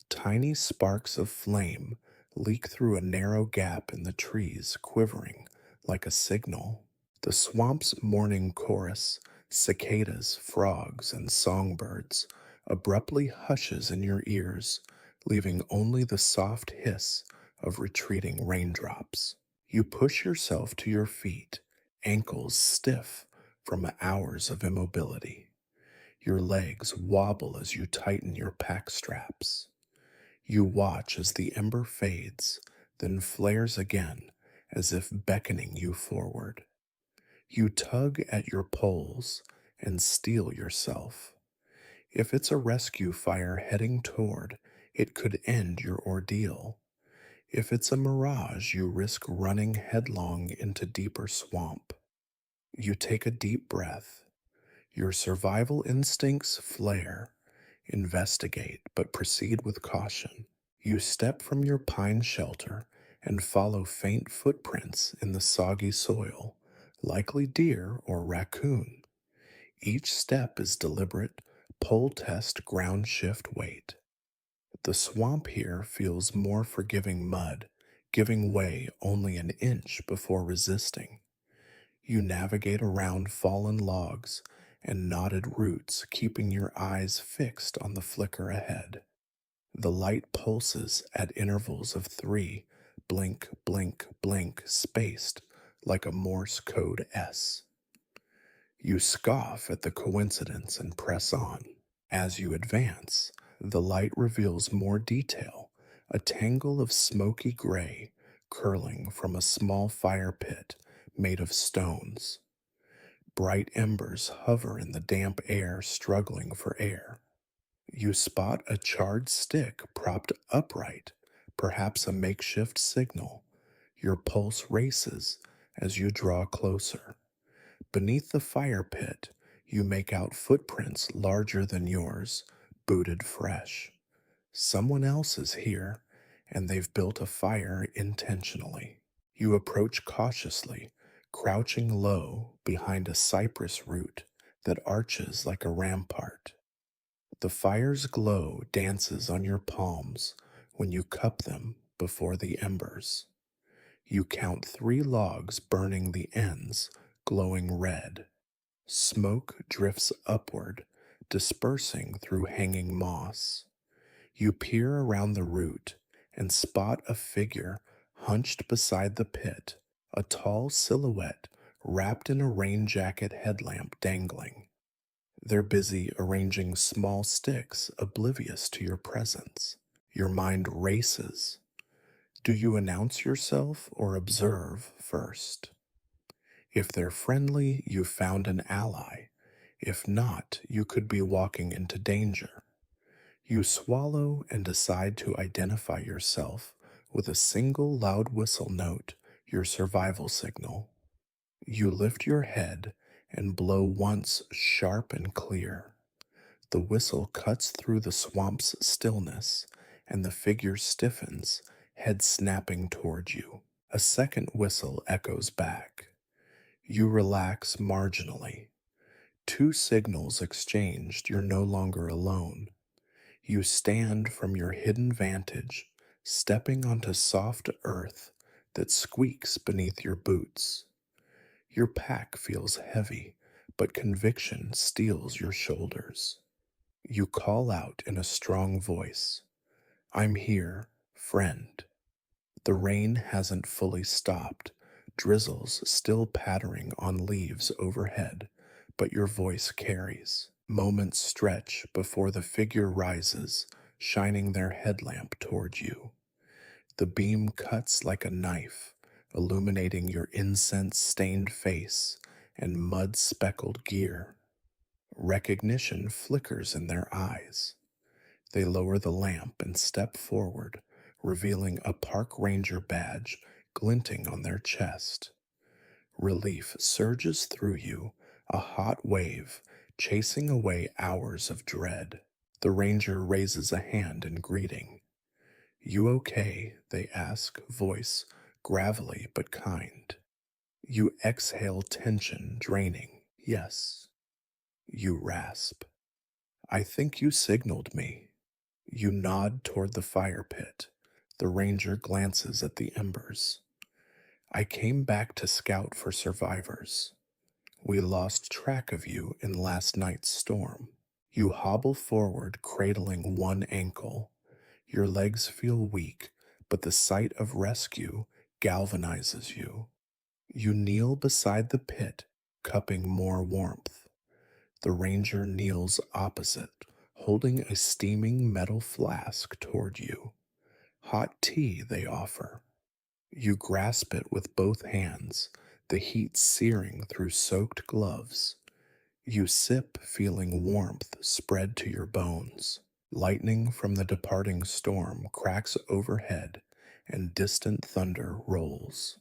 Tiny sparks of flame leak through a narrow gap in the trees, quivering like a signal. The swamp's morning chorus, cicadas, frogs, and songbirds, abruptly hushes in your ears, leaving only the soft hiss of retreating raindrops. You push yourself to your feet, ankles stiff from hours of immobility. Your legs wobble as you tighten your pack straps. You watch as the ember fades, then flares again, as if beckoning you forward. You tug at your poles and steel yourself. If it's a rescue fire heading toward, it could end your ordeal. If it's a mirage, you risk running headlong into deeper swamp. You take a deep breath. Your survival instincts flare. Investigate, but proceed with caution. You step from your pine shelter and follow faint footprints in the soggy soil, likely deer or raccoon. Each step is deliberate, pole test ground shift weight. The swamp here feels more forgiving mud, giving way only an inch before resisting. You navigate around fallen logs and knotted roots, keeping your eyes fixed on the flicker ahead. The light pulses at intervals of 3, blink, blink, blink, spaced like a Morse code S. You scoff at the coincidence and press on. As you advance, the light reveals more detail, a tangle of smoky gray curling from a small fire pit made of stones. Bright embers hover in the damp air, struggling for air. You spot a charred stick propped upright, perhaps a makeshift signal. Your pulse races as you draw closer. Beneath the fire pit, you make out footprints larger than yours, booted fresh. Someone else is here, and they've built a fire intentionally. You approach cautiously, crouching low behind a cypress root that arches like a rampart. The fire's glow dances on your palms when you cup them before the embers. You count 3 logs burning the ends, glowing red. Smoke drifts upward, dispersing through hanging moss. You peer around the root and spot a figure hunched beside the pit, a tall silhouette wrapped in a rain jacket headlamp dangling. They're busy arranging small sticks, oblivious to your presence. Your mind races. Do you announce yourself or observe first? If they're friendly, you've found an ally. If not, you could be walking into danger. You swallow and decide to identify yourself with a single loud whistle note, your survival signal. You lift your head and blow once sharp and clear. The whistle cuts through the swamp's stillness, and the figure stiffens, head snapping toward you. A second whistle echoes back. You relax marginally. 2 signals exchanged, you're no longer alone. You stand from your hidden vantage, stepping onto soft earth that squeaks beneath your boots. Your pack feels heavy, but conviction steels your shoulders. You call out in a strong voice, "I'm here, friend." The rain hasn't fully stopped, drizzles still pattering on leaves overhead, but your voice carries. Moments stretch before the figure rises, shining their headlamp toward you. The beam cuts like a knife, illuminating your incense-stained face and mud-speckled gear. Recognition flickers in their eyes. They lower the lamp and step forward, revealing a park ranger badge glinting on their chest. Relief surges through you, a hot wave, chasing away hours of dread. The ranger raises a hand in greeting. "You okay?" they ask, voice gravelly but kind. You exhale tension, draining. "Yes." You rasp. "I think you signaled me." You nod toward the fire pit. The ranger glances at the embers. "I came back to scout for survivors. We lost track of you in last night's storm." You hobble forward, cradling one ankle. Your legs feel weak, but the sight of rescue galvanizes you. You kneel beside the pit, cupping more warmth. The ranger kneels opposite, holding a steaming metal flask toward you. Hot tea, they offer. You grasp it with both hands, the heat searing through soaked gloves. You sip, feeling warmth spread to your bones. Lightning from the departing storm cracks overhead, and distant thunder rolls.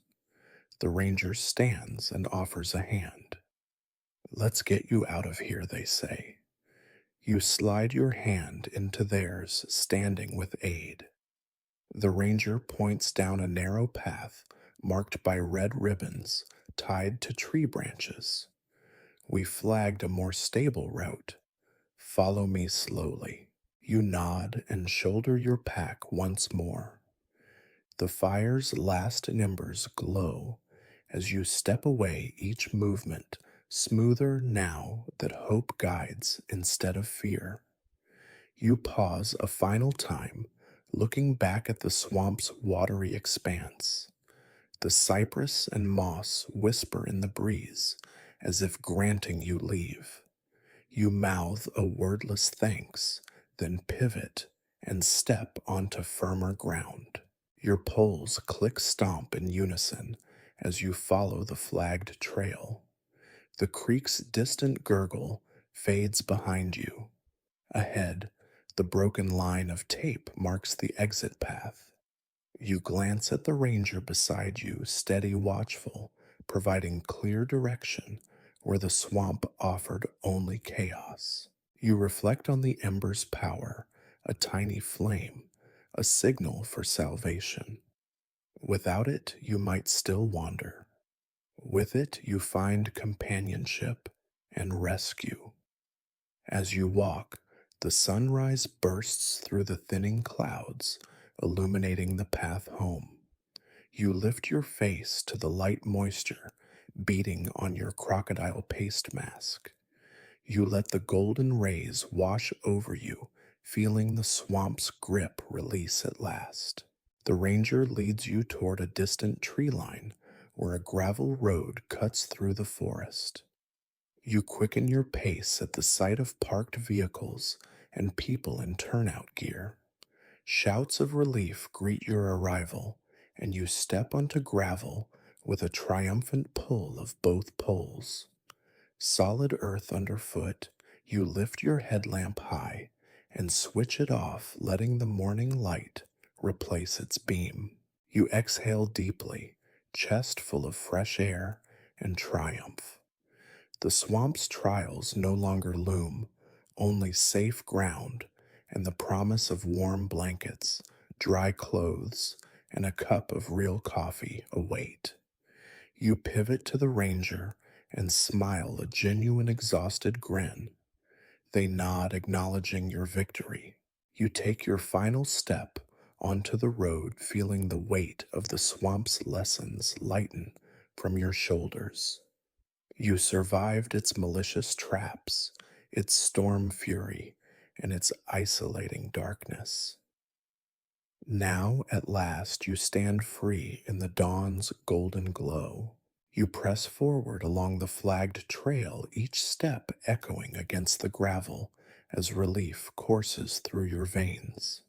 The ranger stands and offers a hand. "Let's get you out of here," they say. You slide your hand into theirs, standing with aid. The ranger points down a narrow path marked by red ribbons tied to tree branches. "We flagged a more stable route. Follow me slowly." You nod and shoulder your pack once more. The fire's last embers glow as you step away, each movement smoother now that hope guides instead of fear. You pause a final time, looking back at the swamp's watery expanse. The cypress and moss whisper in the breeze as if granting you leave. You mouth a wordless thanks, then pivot and step onto firmer ground. Your poles click stomp in unison as you follow the flagged trail. The creek's distant gurgle fades behind you. Ahead, the broken line of tape marks the exit path. You glance at the ranger beside you, steady, watchful, providing clear direction where the swamp offered only chaos. You reflect on the ember's power, a tiny flame, a signal for salvation. Without it, you might still wander. With it, you find companionship and rescue. As you walk, the sunrise bursts through the thinning clouds, illuminating the path home. You lift your face to the light moisture beating on your crocodile paste mask. You let the golden rays wash over you, feeling the swamp's grip release at last. The ranger leads you toward a distant tree line where a gravel road cuts through the forest. You quicken your pace at the sight of parked vehicles and people in turnout gear. Shouts of relief greet your arrival, and you step onto gravel with a triumphant pull of both poles. Solid earth underfoot, you lift your headlamp high and switch it off, letting the morning light replace its beam. You exhale deeply, chest full of fresh air and triumph. The swamp's trials no longer loom, only safe ground and the promise of warm blankets, dry clothes, and a cup of real coffee await. You pivot to the ranger and smile a genuine exhausted grin. They nod, acknowledging your victory. You take your final step onto the road, feeling the weight of the swamp's lessons lighten from your shoulders. You survived its malicious traps, its storm fury, and its isolating darkness. Now, at last, you stand free in the dawn's golden glow. You press forward along the flagged trail, each step echoing against the gravel as relief courses through your veins.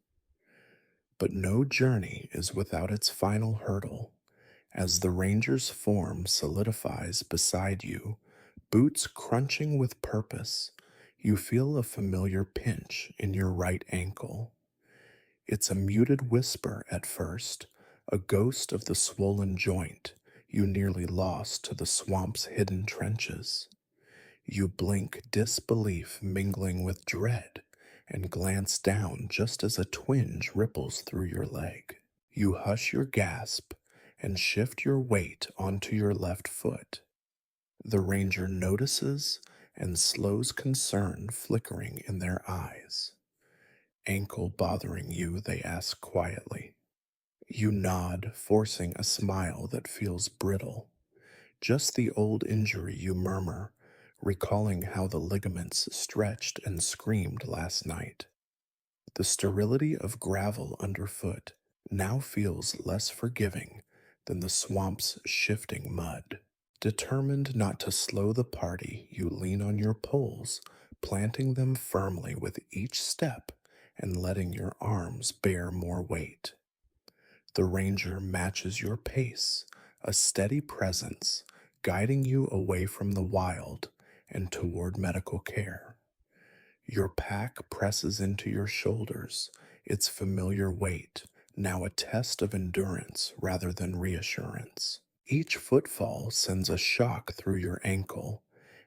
But no journey is without its final hurdle. As the ranger's form solidifies beside you, boots crunching with purpose, you feel a familiar pinch in your right ankle. It's a muted whisper at first, a ghost of the swollen joint you nearly lost to the swamp's hidden trenches. You blink, disbelief mingling with dread, and glance down just as a twinge ripples through your leg. You hush your gasp and shift your weight onto your left foot. The ranger notices and slows concern flickering in their eyes. Ankle bothering you, they ask quietly. You nod, forcing a smile that feels brittle. Just the old injury, you murmur, recalling how the ligaments stretched and screamed last night. The sterility of gravel underfoot now feels less forgiving than the swamp's shifting mud. Determined not to slow the party, you lean on your poles, planting them firmly with each step and letting your arms bear more weight. The ranger matches your pace, a steady presence, guiding you away from the wild and toward medical care. Your pack presses into your shoulders, its familiar weight, now a test of endurance rather than reassurance. Each footfall sends a shock through your ankle,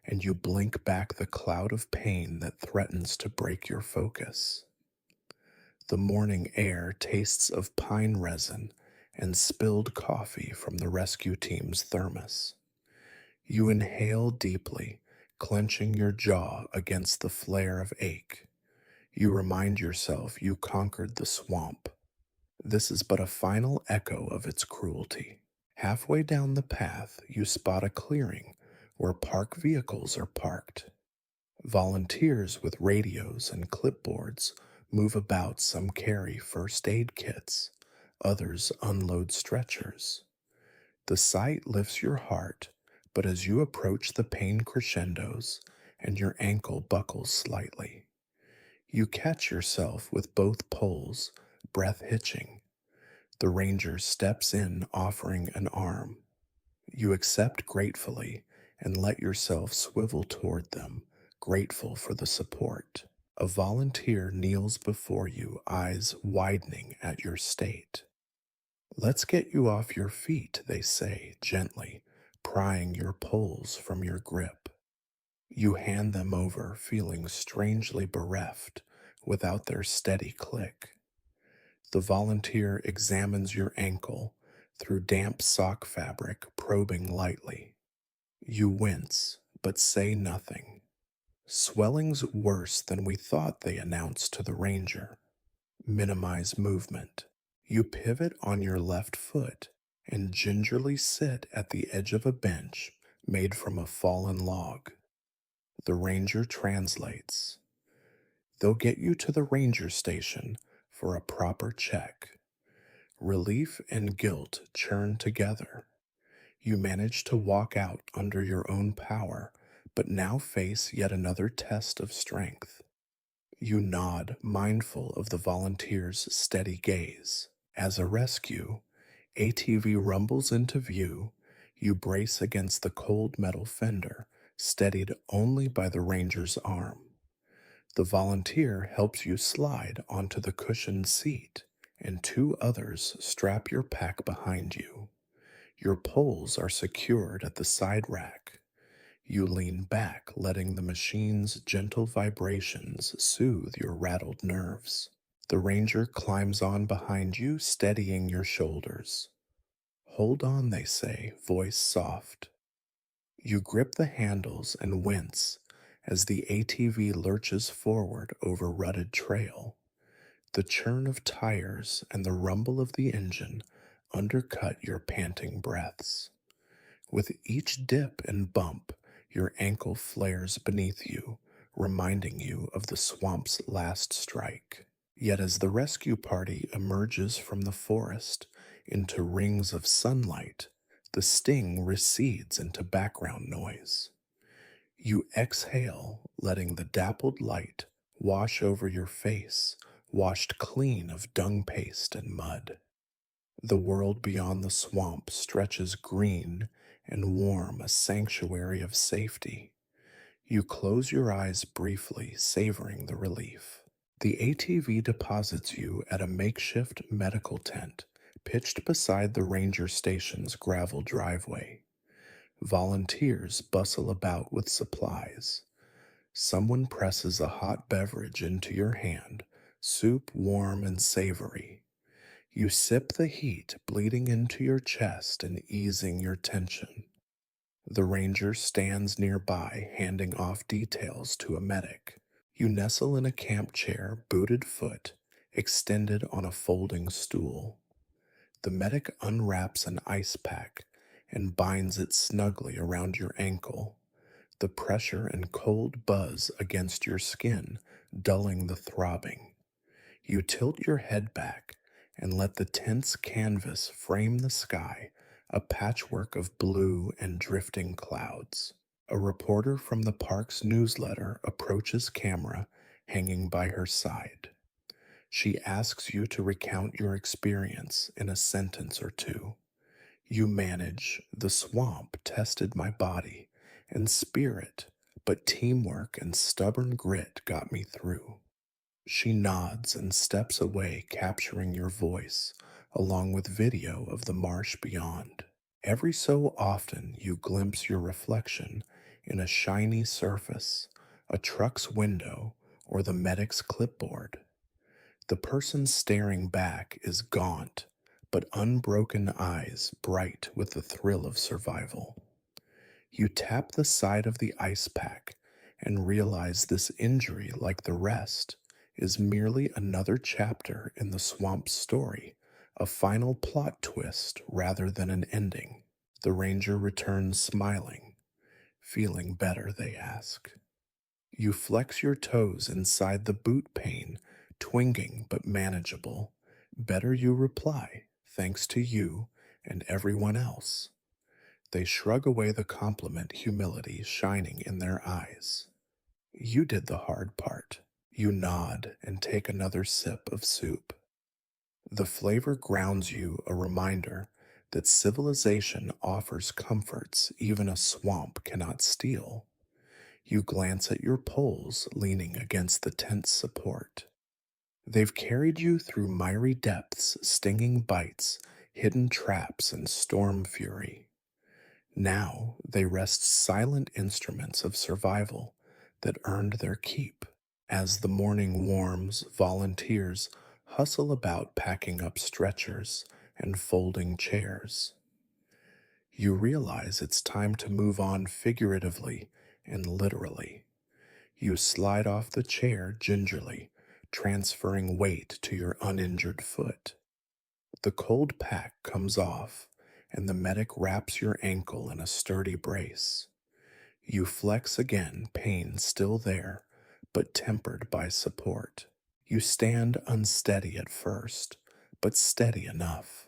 and you blink back the cloud of pain that threatens to break your focus. The morning air tastes of pine resin and spilled coffee from the rescue team's thermos. You inhale deeply, clenching your jaw against the flare of ache. You remind yourself you conquered the swamp. This is but a final echo of its cruelty. Halfway down the path, you spot a clearing where park vehicles are parked. Volunteers with radios and clipboards move about. Some carry first aid kits, others unload stretchers. The sight lifts your heart, but as you approach the pain crescendos and your ankle buckles slightly. You catch yourself with both poles, breath hitching. The ranger steps in, offering an arm. You accept gratefully and let yourself swivel toward them, grateful for the support. A volunteer kneels before you, eyes widening at your state. Let's get you off your feet, they say gently, prying your poles from your grip. You hand them over, feeling strangely bereft without their steady click. The volunteer examines your ankle through damp sock fabric, probing lightly. You wince, but say nothing. Swelling's worse than we thought, they announce to the ranger. Minimize movement. You pivot on your left foot and gingerly sit at the edge of a bench made from a fallen log. The ranger translates. They'll get you to the ranger station for a proper check. Relief and guilt churn together. You manage to walk out under your own power, but now face yet another test of strength. You nod, mindful of the volunteer's steady gaze. As a rescue, ATV rumbles into view. You brace against the cold metal fender, steadied only by the ranger's arm. The volunteer helps you slide onto the cushioned seat, and two others strap your pack behind you. Your poles are secured at the side rack. You lean back, letting the machine's gentle vibrations soothe your rattled nerves. The ranger climbs on behind you, steadying your shoulders. Hold on, they say, voice soft. You grip the handles and wince as the ATV lurches forward over rutted trail. The churn of tires and the rumble of the engine undercut your panting breaths. With each dip and bump, your ankle flares beneath you, reminding you of the swamp's last strike. Yet as the rescue party emerges from the forest into rings of sunlight, the sting recedes into background noise. You exhale, letting the dappled light wash over your face, washed clean of dung paste and mud. The world beyond the swamp stretches green and warm, a sanctuary of safety. You close your eyes briefly, savoring the relief. The ATV deposits you at a makeshift medical tent pitched beside the ranger station's gravel driveway. Volunteers bustle about with supplies. Someone presses a hot beverage into your hand, soup warm and savory. You sip the heat bleeding into your chest and easing your tension. The ranger stands nearby, handing off details to a medic. You nestle in a camp chair, booted foot, extended on a folding stool. The medic unwraps an ice pack and binds it snugly around your ankle, the pressure and cold buzz against your skin dulling the throbbing. You tilt your head back and let the tense canvas frame the sky, a patchwork of blue and drifting clouds. A reporter from the park's newsletter approaches camera hanging by her side. She asks you to recount your experience in a sentence or two. You manage. The swamp tested my body and spirit, but teamwork and stubborn grit got me through. She nods and steps away, capturing your voice, along with video of the marsh beyond. Every so often, you glimpse your reflection in a shiny surface, a truck's window, or the medic's clipboard. The person staring back is gaunt, but unbroken eyes bright with the thrill of survival. You tap the side of the ice pack and realize this injury, like the rest, is merely another chapter in the swamp's story, a final plot twist rather than an ending. The ranger returns smiling. Feeling better, they ask. You flex your toes inside the boot pane, twinging but manageable. Better, you reply, thanks to you and everyone else. They shrug away the compliment, humility shining in their eyes. You did the hard part. You nod and take another sip of soup. The flavor grounds you, a reminder that civilization offers comforts even a swamp cannot steal. You glance at your poles leaning against the tent's support. They've carried you through miry depths, stinging bites, hidden traps, and storm fury. Now they rest silent instruments of survival that earned their keep. As the morning warms, volunteers hustle about packing up stretchers and folding chairs. You realize it's time to move on figuratively and literally. You slide off the chair gingerly, transferring weight to your uninjured foot. The cold pack comes off, and the medic wraps your ankle in a sturdy brace. You flex again, pain still there, but tempered by support. You stand unsteady at first, but steady enough.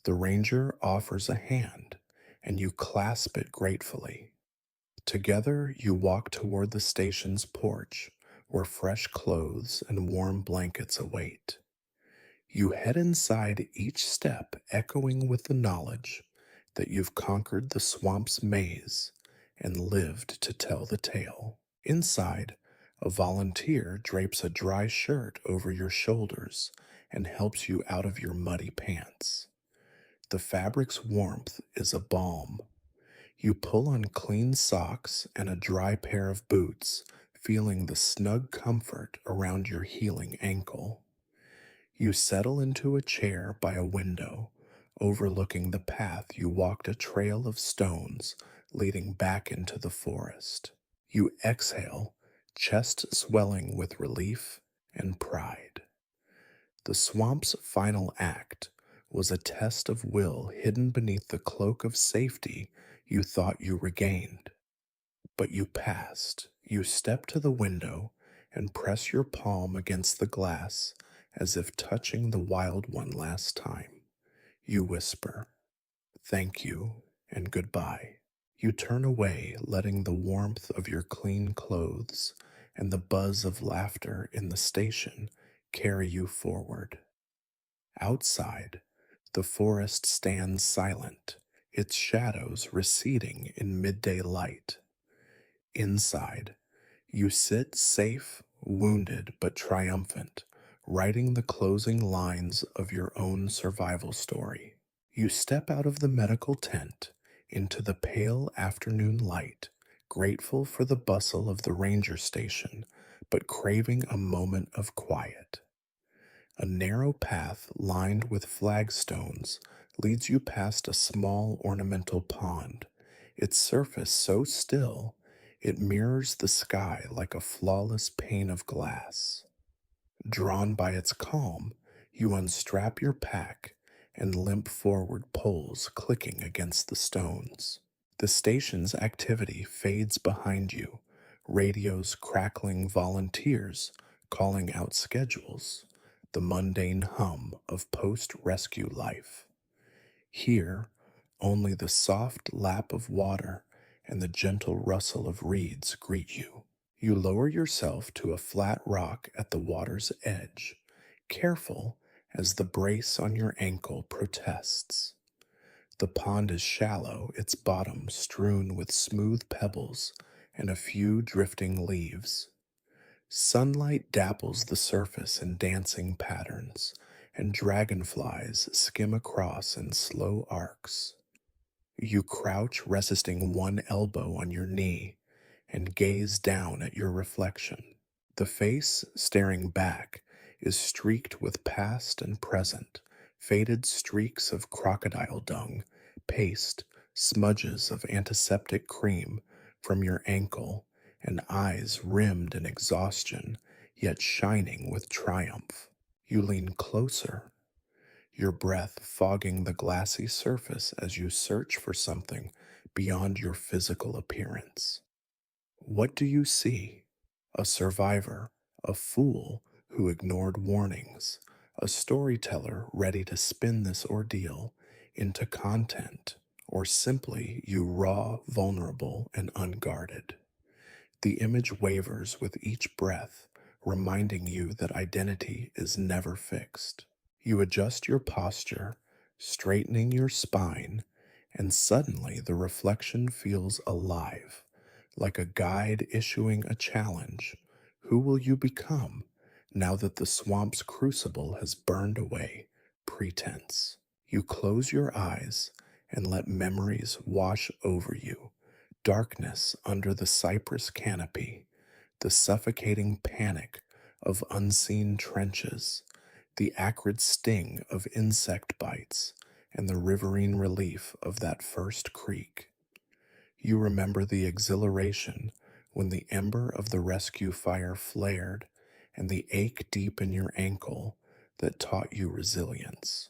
The ranger offers a hand, and you clasp it gratefully. Together, you walk toward the station's porch, where fresh clothes and warm blankets await. You head inside, each step echoing with the knowledge that you've conquered the swamp's maze and lived to tell the tale. Inside, a volunteer drapes a dry shirt over your shoulders and helps you out of your muddy pants. The fabric's warmth is a balm. You pull on clean socks and a dry pair of boots, feeling the snug comfort around your healing ankle. You settle into a chair by a window, overlooking the path you walked, a trail of stones leading back into the forest. You exhale, chest swelling with relief and pride. The swamp's final act was a test of will hidden beneath the cloak of safety you thought you regained. But you passed. You step to the window and press your palm against the glass as if touching the wild one last time. You whisper, "Thank you and goodbye." You turn away, letting the warmth of your clean clothes and the buzz of laughter in the station carry you forward. Outside, the forest stands silent, its shadows receding in midday light. Inside, you sit safe, wounded but triumphant, writing the closing lines of your own survival story. You step out of the medical tent into the pale afternoon light, grateful for the bustle of the ranger station, but craving a moment of quiet. A narrow path lined with flagstones leads you past a small ornamental pond, its surface so still it mirrors the sky like a flawless pane of glass. Drawn by its calm, you unstrap your pack and limp forward, poles clicking against the stones. The station's activity fades behind you, radios crackling, volunteers calling out schedules, the mundane hum of post-rescue life. Here, only the soft lap of water and the gentle rustle of reeds greet you. You lower yourself to a flat rock at the water's edge, careful as the brace on your ankle protests. The pond is shallow, its bottom strewn with smooth pebbles and a few drifting leaves. Sunlight dapples the surface in dancing patterns, and dragonflies skim across in slow arcs. You crouch, resting one elbow on your knee, and gaze down at your reflection. The face staring back is streaked with past and present, faded streaks of crocodile dung, paste, smudges of antiseptic cream from your ankle, and eyes rimmed in exhaustion, yet shining with triumph. You lean closer, your breath fogging the glassy surface as you search for something beyond your physical appearance. What do you see? A survivor, a fool who ignored warnings, a storyteller ready to spin this ordeal into content, or simply you raw, vulnerable, and unguarded? The image wavers with each breath, reminding you that identity is never fixed. You adjust your posture, straightening your spine, and suddenly the reflection feels alive, like a guide issuing a challenge. Who will you become now that the swamp's crucible has burned away pretense? You close your eyes and let memories wash over you. Darkness under the cypress canopy, the suffocating panic of unseen trenches, the acrid sting of insect bites, and the riverine relief of that first creek. You remember the exhilaration when the ember of the rescue fire flared and the ache deep in your ankle that taught you resilience.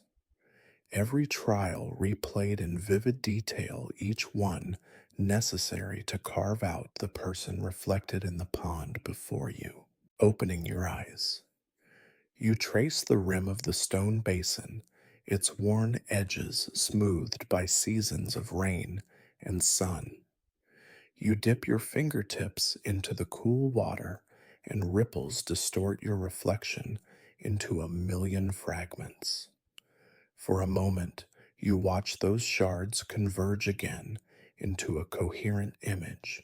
Every trial replayed in vivid detail, each one necessary to carve out the person reflected in the pond before you. Opening your eyes, you trace the rim of the stone basin, its worn edges smoothed by seasons of rain and sun. You dip your fingertips into the cool water, and ripples distort your reflection into a million fragments. For a moment, you watch those shards converge again into a coherent image.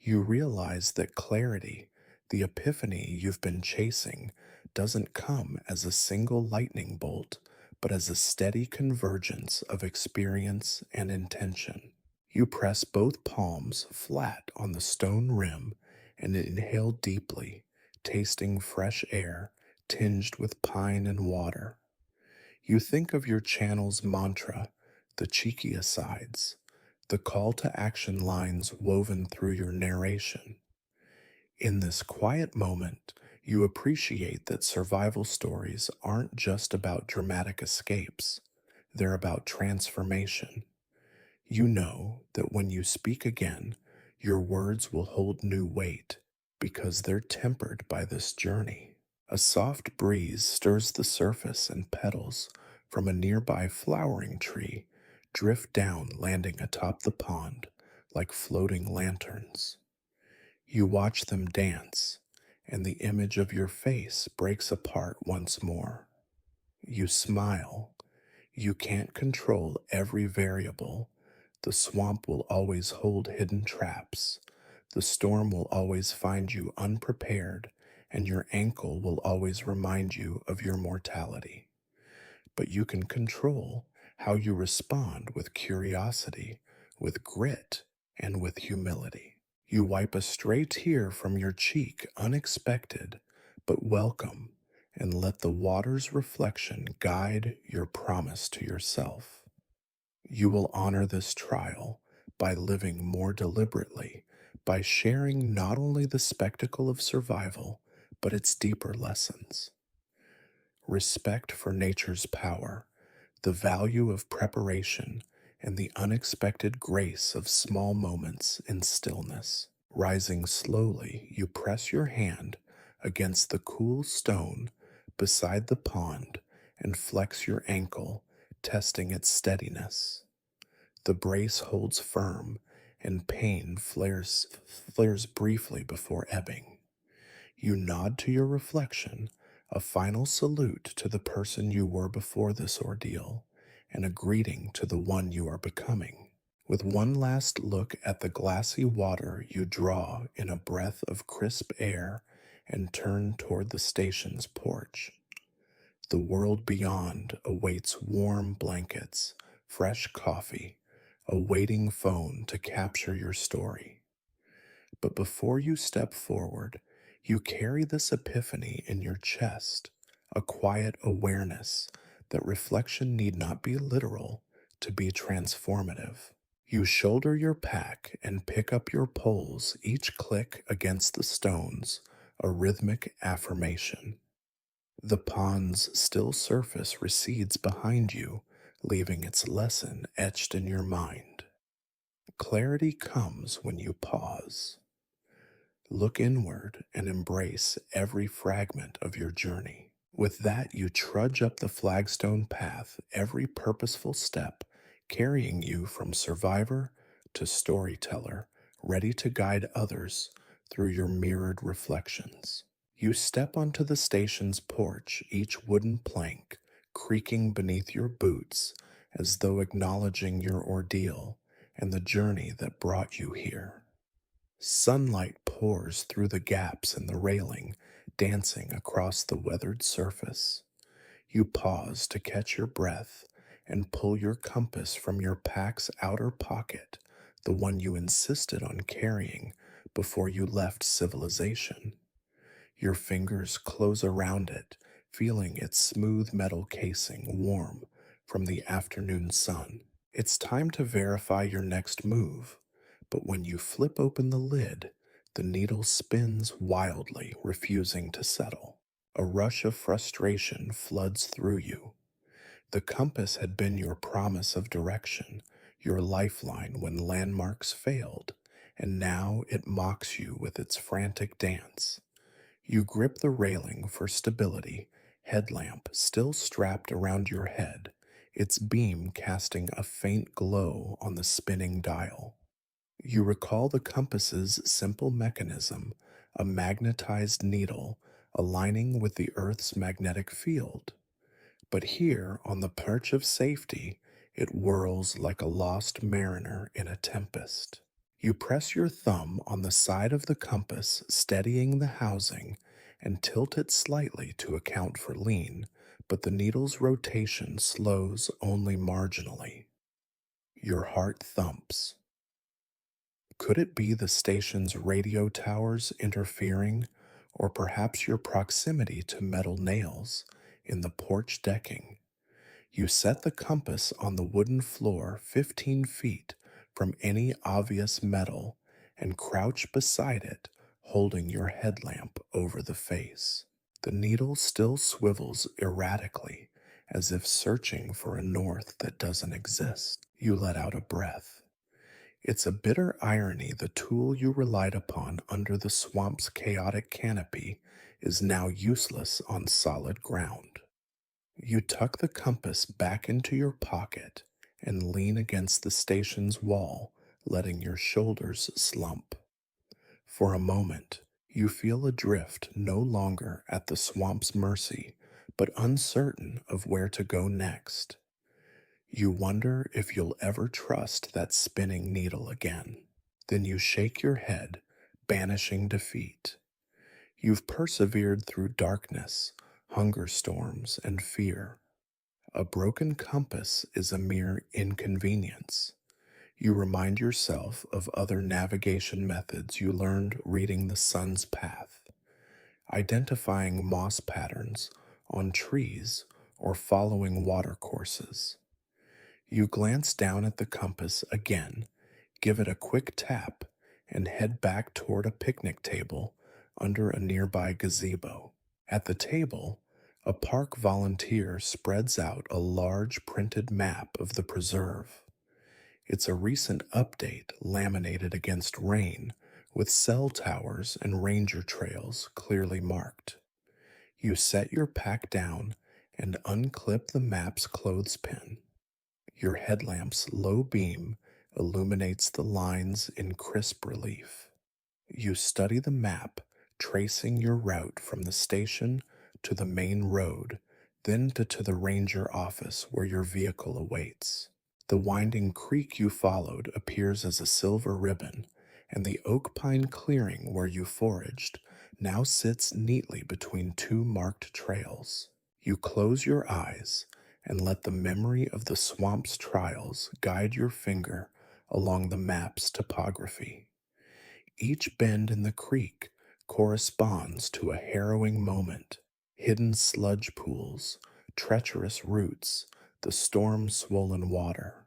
You realize that clarity, the epiphany you've been chasing, doesn't come as a single lightning bolt, but as a steady convergence of experience and intention. You press both palms flat on the stone rim and inhale deeply, tasting fresh air tinged with pine and water. You think of your channel's mantra, the cheeky asides, the call to action lines woven through your narration. In this quiet moment, you appreciate that survival stories aren't just about dramatic escapes, they're about transformation. You know that when you speak again, your words will hold new weight because they're tempered by this journey. A soft breeze stirs the surface, and petals from a nearby flowering tree drift down, landing atop the pond like floating lanterns. You watch them dance, and the image of your face breaks apart once more. You smile. You can't control every variable. The swamp will always hold hidden traps. The storm will always find you unprepared, and your ankle will always remind you of your mortality. But you can control how you respond with curiosity, with grit, and with humility. You wipe a stray tear from your cheek, unexpected, but welcome, and let the water's reflection guide your promise to yourself. You will honor this trial by living more deliberately, by sharing not only the spectacle of survival, but its deeper lessons. Respect for nature's power, the value of preparation, and the unexpected grace of small moments in stillness. Rising slowly, you press your hand against the cool stone beside the pond and flex your ankle, testing its steadiness. The brace holds firm, and pain flares briefly before ebbing. You nod to your reflection, a final salute to the person you were before this ordeal, and a greeting to the one you are becoming. With one last look at the glassy water, you draw in a breath of crisp air and turn toward the station's porch. The world beyond awaits warm blankets, fresh coffee, a waiting phone to capture your story. But before you step forward, you carry this epiphany in your chest, a quiet awareness that reflection need not be literal to be transformative. You shoulder your pack and pick up your poles, each click against the stones, a rhythmic affirmation. The pond's still surface recedes behind you, leaving its lesson etched in your mind. Clarity comes when you pause. Look inward and embrace every fragment of your journey. With that, you trudge up the flagstone path, every purposeful step carrying you from survivor to storyteller, ready to guide others through your mirrored reflections. You step onto the station's porch, each wooden plank creaking beneath your boots as though acknowledging your ordeal and the journey that brought you here. Sunlight pours through the gaps in the railing, dancing across the weathered surface. You pause to catch your breath and pull your compass from your pack's outer pocket, the one you insisted on carrying before you left civilization. Your fingers close around it, feeling its smooth metal casing warm from the afternoon sun. It's time to verify your next move, but when you flip open the lid, the needle spins wildly, refusing to settle. A rush of frustration floods through you. The compass had been your promise of direction, your lifeline when landmarks failed, and now it mocks you with its frantic dance. You grip the railing for stability, headlamp still strapped around your head, its beam casting a faint glow on the spinning dial. You recall the compass's simple mechanism, a magnetized needle aligning with the Earth's magnetic field. But here, on the perch of safety, it whirls like a lost mariner in a tempest. You press your thumb on the side of the compass, steadying the housing, and tilt it slightly to account for lean, but the needle's rotation slows only marginally. Your heart thumps. Could it be the station's radio towers interfering, or perhaps your proximity to metal nails in the porch decking? You set the compass on the wooden floor 15 feet from any obvious metal and crouch beside it, holding your headlamp over the face. The needle still swivels erratically, as if searching for a north that doesn't exist. You let out a breath. It's a bitter irony the tool you relied upon under the swamp's chaotic canopy is now useless on solid ground. You tuck the compass back into your pocket and lean against the station's wall, letting your shoulders slump. For a moment, you feel adrift, no longer at the swamp's mercy, but uncertain of where to go next. You wonder if you'll ever trust that spinning needle again. Then you shake your head, banishing defeat. You've persevered through darkness, hunger storms, and fear. A broken compass is a mere inconvenience. You remind yourself of other navigation methods you learned reading the sun's path, identifying moss patterns on trees or following watercourses. You glance down at the compass again, give it a quick tap, and head back toward a picnic table under a nearby gazebo. At the table, a park volunteer spreads out a large printed map of the preserve. It's a recent update laminated against rain, with cell towers and ranger trails clearly marked. You set your pack down and unclip the map's clothespin. Your headlamp's low beam illuminates the lines in crisp relief. You study the map, tracing your route from the station to the main road, then to the ranger office where your vehicle awaits. The winding creek you followed appears as a silver ribbon, and the oak pine clearing where you foraged now sits neatly between two marked trails. You close your eyes and let the memory of the swamp's trials guide your finger along the map's topography. Each bend in the creek corresponds to a harrowing moment: hidden sludge pools, treacherous roots, the storm swollen water.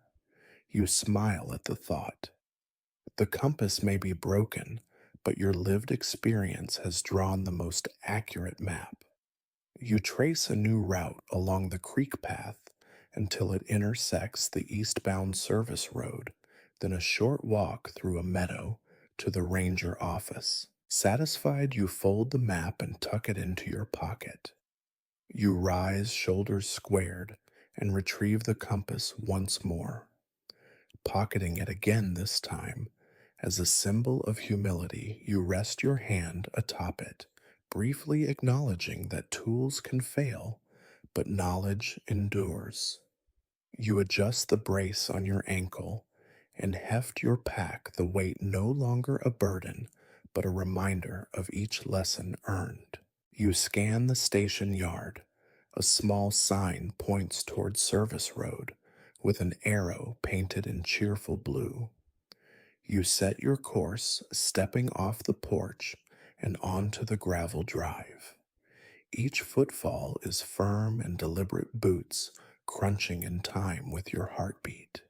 You smile at the thought. The compass may be broken, but your lived experience has drawn the most accurate map. You trace a new route along the creek path until it intersects the eastbound service road, then a short walk through a meadow to the ranger office. Satisfied, you fold the map and tuck it into your pocket. You rise, shoulders squared, and retrieve the compass once more, pocketing it again this time As a symbol of humility, you rest your hand atop it, briefly acknowledging that tools can fail, but knowledge endures. You adjust the brace on your ankle and heft your pack, the weight no longer a burden, but a reminder of each lesson earned. You scan the station yard. A small sign points toward Service Road with an arrow painted in cheerful blue. You set your course, stepping off the porch and onto the gravel drive. Each footfall is firm and deliberate boots crunching in time with your heartbeat.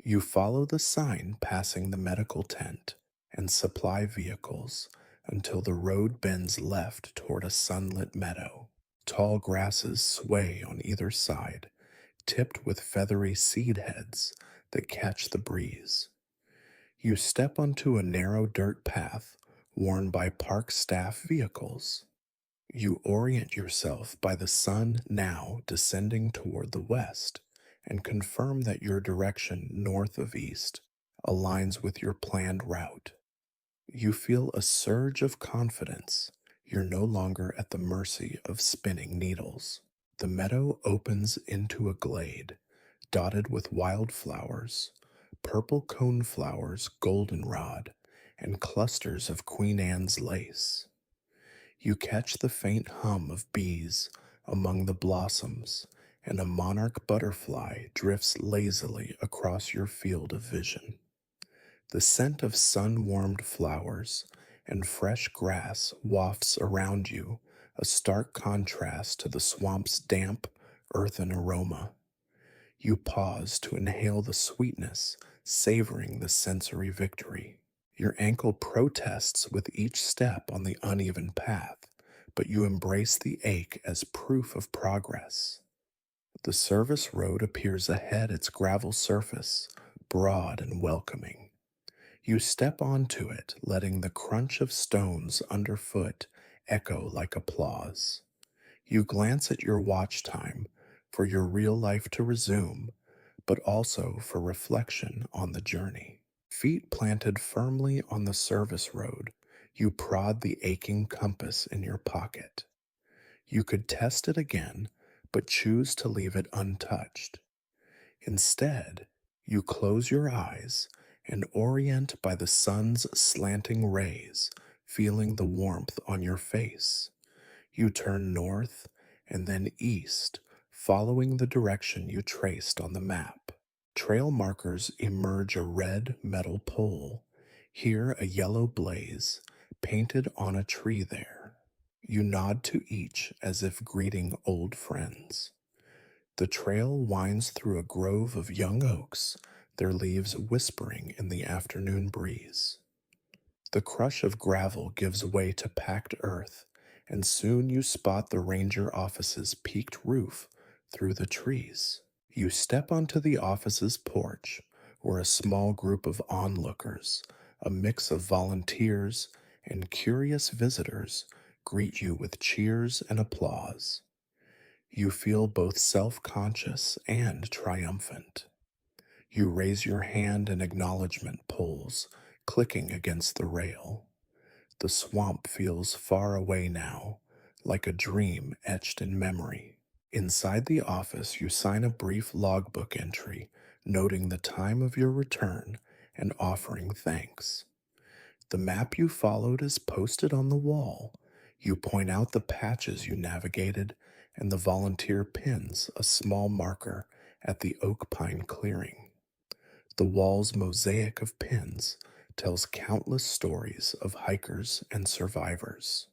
You follow the sign passing the medical tent and supply vehicles until the road bends left toward a sunlit meadow. Tall grasses sway on either side, tipped with feathery seed heads that catch the breeze. You step onto a narrow dirt path worn by park staff vehicles. You orient yourself by the sun now descending toward the west and confirm that your direction north of east aligns with your planned route. You feel a surge of confidence. You're no longer at the mercy of spinning needles. The meadow opens into a glade dotted with wildflowers, purple coneflowers, goldenrod, and clusters of Queen Anne's lace. You catch the faint hum of bees among the blossoms, and a monarch butterfly drifts lazily across your field of vision. The scent of sun warmed flowers and fresh grass wafts around you, a stark contrast to the swamp's damp, earthen aroma. You pause to inhale the sweetness, savoring the sensory victory. Your ankle protests with each step on the uneven path, but you embrace the ache as proof of progress. The service road appears ahead, its gravel surface, broad and welcoming. You step onto it, letting the crunch of stones underfoot echo like applause. You glance at your watch time for your real life to resume, but also for reflection on the journey. Feet planted firmly on the service road, you prod the aching compass in your pocket. You could test it again, but choose to leave it untouched. Instead, you close your eyes and orient by the sun's slanting rays, feeling the warmth on your face. You turn north and then east, following the direction you traced on the map. Trail markers emerge a red metal pole, here a yellow blaze, painted on a tree there. You nod to each as if greeting old friends. The trail winds through a grove of young oaks, their leaves whispering in the afternoon breeze. The crush of gravel gives way to packed earth, and soon you spot the ranger office's peaked roof through the trees. You step onto the office's porch, where a small group of onlookers, a mix of volunteers and curious visitors, greet you with cheers and applause. You feel both self-conscious and triumphant. You raise your hand and acknowledgement pulls, clicking against the rail. The swamp feels far away now, like a dream etched in memory. Inside the office, you sign a brief logbook entry, noting the time of your return and offering thanks. The map you followed is posted on the wall. You point out the patches you navigated, and the volunteer pins a small marker at the oak pine clearing. The wall's mosaic of pins tells countless stories of hikers and survivors.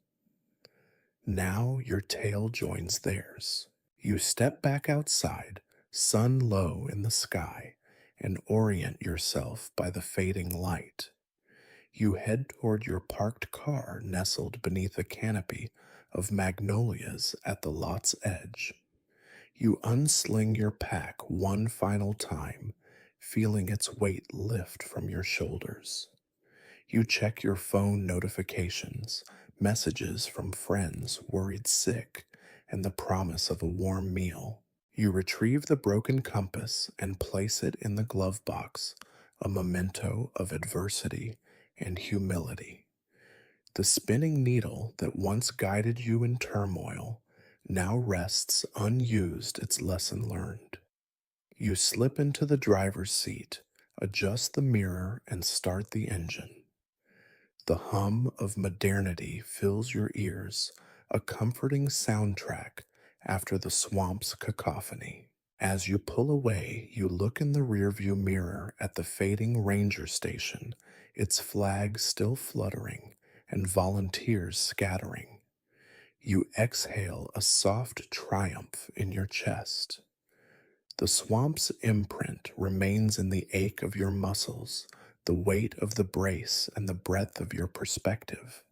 Now your tale joins theirs. You step back outside, sun low in the sky, and orient yourself by the fading light. You head toward your parked car nestled beneath a canopy of magnolias at the lot's edge. You unsling your pack one final time, feeling its weight lift from your shoulders. You check your phone notifications, messages from friends worried sick, and the promise of a warm meal. You retrieve the broken compass and place it in the glove box a memento of adversity and humility. The spinning needle that once guided you in turmoil now rests unused, its lesson learned. You slip into the driver's seat, adjust the mirror, and start the engine. The hum of modernity fills your ears, a comforting soundtrack after the swamp's cacophony. As you pull away, you look in the rearview mirror at the fading ranger station, its flag still fluttering and volunteers scattering. You exhale a soft triumph in your chest. The swamp's imprint remains in the ache of your muscles, the weight of the brace, and the breadth of your perspective.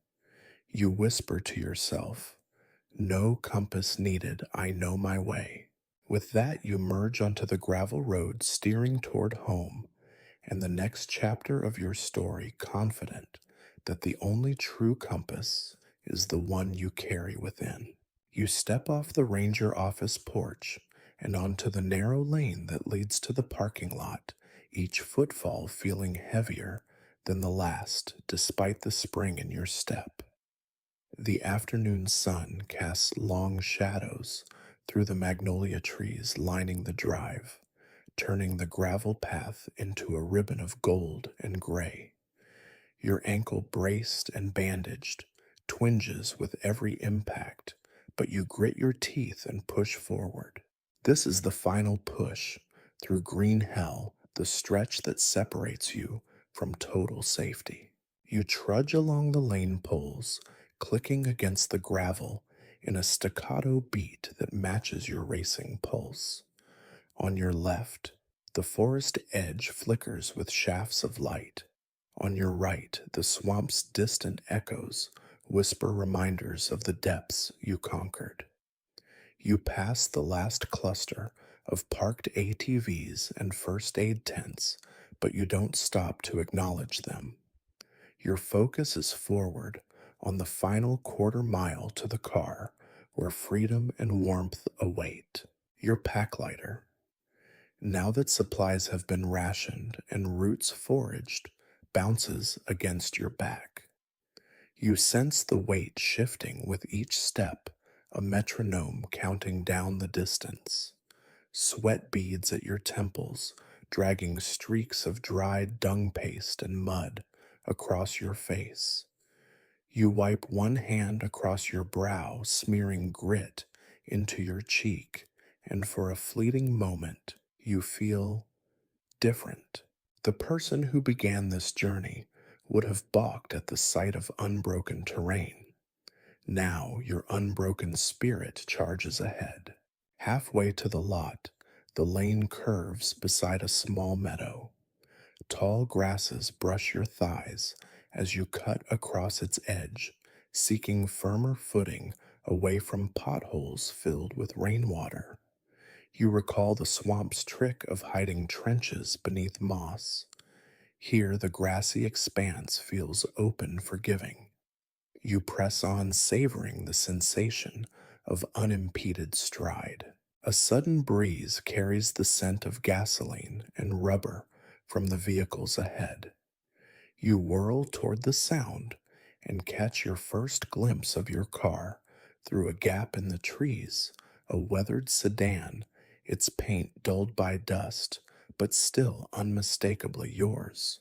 You whisper to yourself, "No compass needed, I know my way." With that, you merge onto the gravel road, steering toward home and the next chapter of your story, confident that the only true compass is the one you carry within. You step off the ranger office porch and onto the narrow lane that leads to the parking lot, each footfall feeling heavier than the last, despite the spring in your step. The afternoon sun casts long shadows through the magnolia trees lining the drive, turning the gravel path into a ribbon of gold and gray. Your ankle braced and bandaged, twinges with every impact, but you grit your teeth and push forward. This is the final push through green hell, the stretch that separates you from total safety. You trudge along the lane poles, clicking against the gravel in a staccato beat that matches your racing pulse. On your left, the forest edge flickers with shafts of light. On your right, the swamp's distant echoes whisper reminders of the depths you conquered. You pass the last cluster of parked ATVs and first aid tents, but you don't stop to acknowledge them. Your focus is forward on the final quarter mile to the car where freedom and warmth await. Your pack lighter. Now that supplies have been rationed and roots foraged, bounces against your back. You sense the weight shifting with each step, a metronome counting down the distance. Sweat beads at your temples, dragging streaks of dried dung paste and mud across your face. You wipe one hand across your brow, smearing grit into your cheek, and for a fleeting moment, you feel different. The person who began this journey would have balked at the sight of unbroken terrain. Now your unbroken spirit charges ahead. Halfway to the lot, the lane curves beside a small meadow. Tall grasses brush your thighs as you cut across its edge, seeking firmer footing away from potholes filled with rainwater. You recall the swamp's trick of hiding trenches beneath moss. Here, the grassy expanse feels open, forgiving. You press on, savoring the sensation of unimpeded stride. A sudden breeze carries the scent of gasoline and rubber from the vehicles ahead. You whirl toward the sound and catch your first glimpse of your car through a gap in the trees, a weathered sedan, its paint dulled by dust, but still unmistakably yours.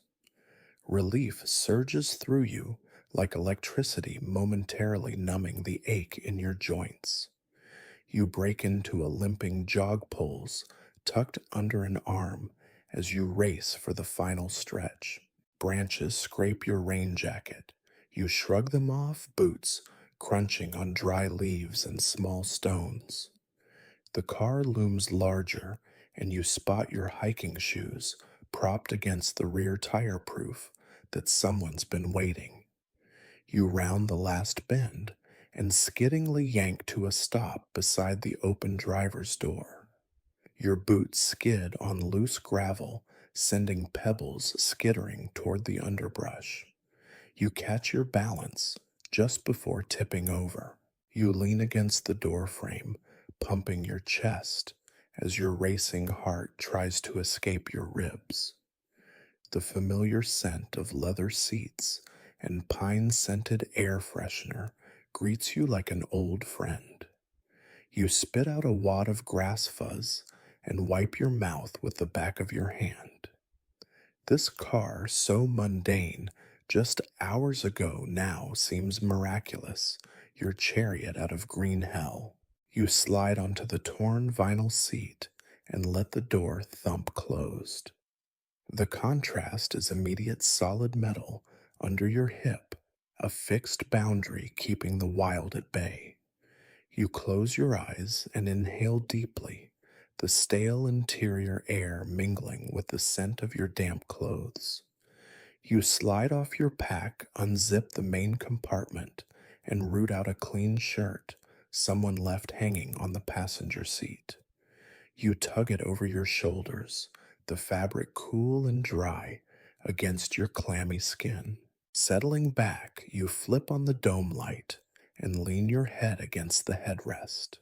Relief surges through you like electricity momentarily numbing the ache in your joints. You break into a limping jog poles tucked under an arm as you race for the final stretch. Branches scrape your rain jacket. You shrug them off, boots crunching on dry leaves and small stones. The car looms larger, and you spot your hiking shoes propped against the rear tire proof that someone's been waiting. You round the last bend and skiddingly yank to a stop beside the open driver's door. Your boots skid on loose gravel, sending pebbles skittering toward the underbrush. You catch your balance just before tipping over. You lean against the door frame, pumping your chest as your racing heart tries to escape your ribs. The familiar scent of leather seats and pine scented air freshener greets you like an old friend. You spit out a wad of grass fuzz and wipe your mouth with the back of your hand. This car, so mundane just hours ago, now seems miraculous, your chariot out of green hell. You slide onto the torn vinyl seat and let the door thump closed. The contrast is immediate solid metal under your hip, a fixed boundary keeping the wild at bay. You close your eyes and inhale deeply, the stale interior air mingling with the scent of your damp clothes. You slide off your pack, unzip the main compartment, and root out a clean shirt someone left hanging on the passenger seat. You tug it over your shoulders, the fabric cool and dry against your clammy skin. Settling back, you flip on the dome light and lean your head against the headrest.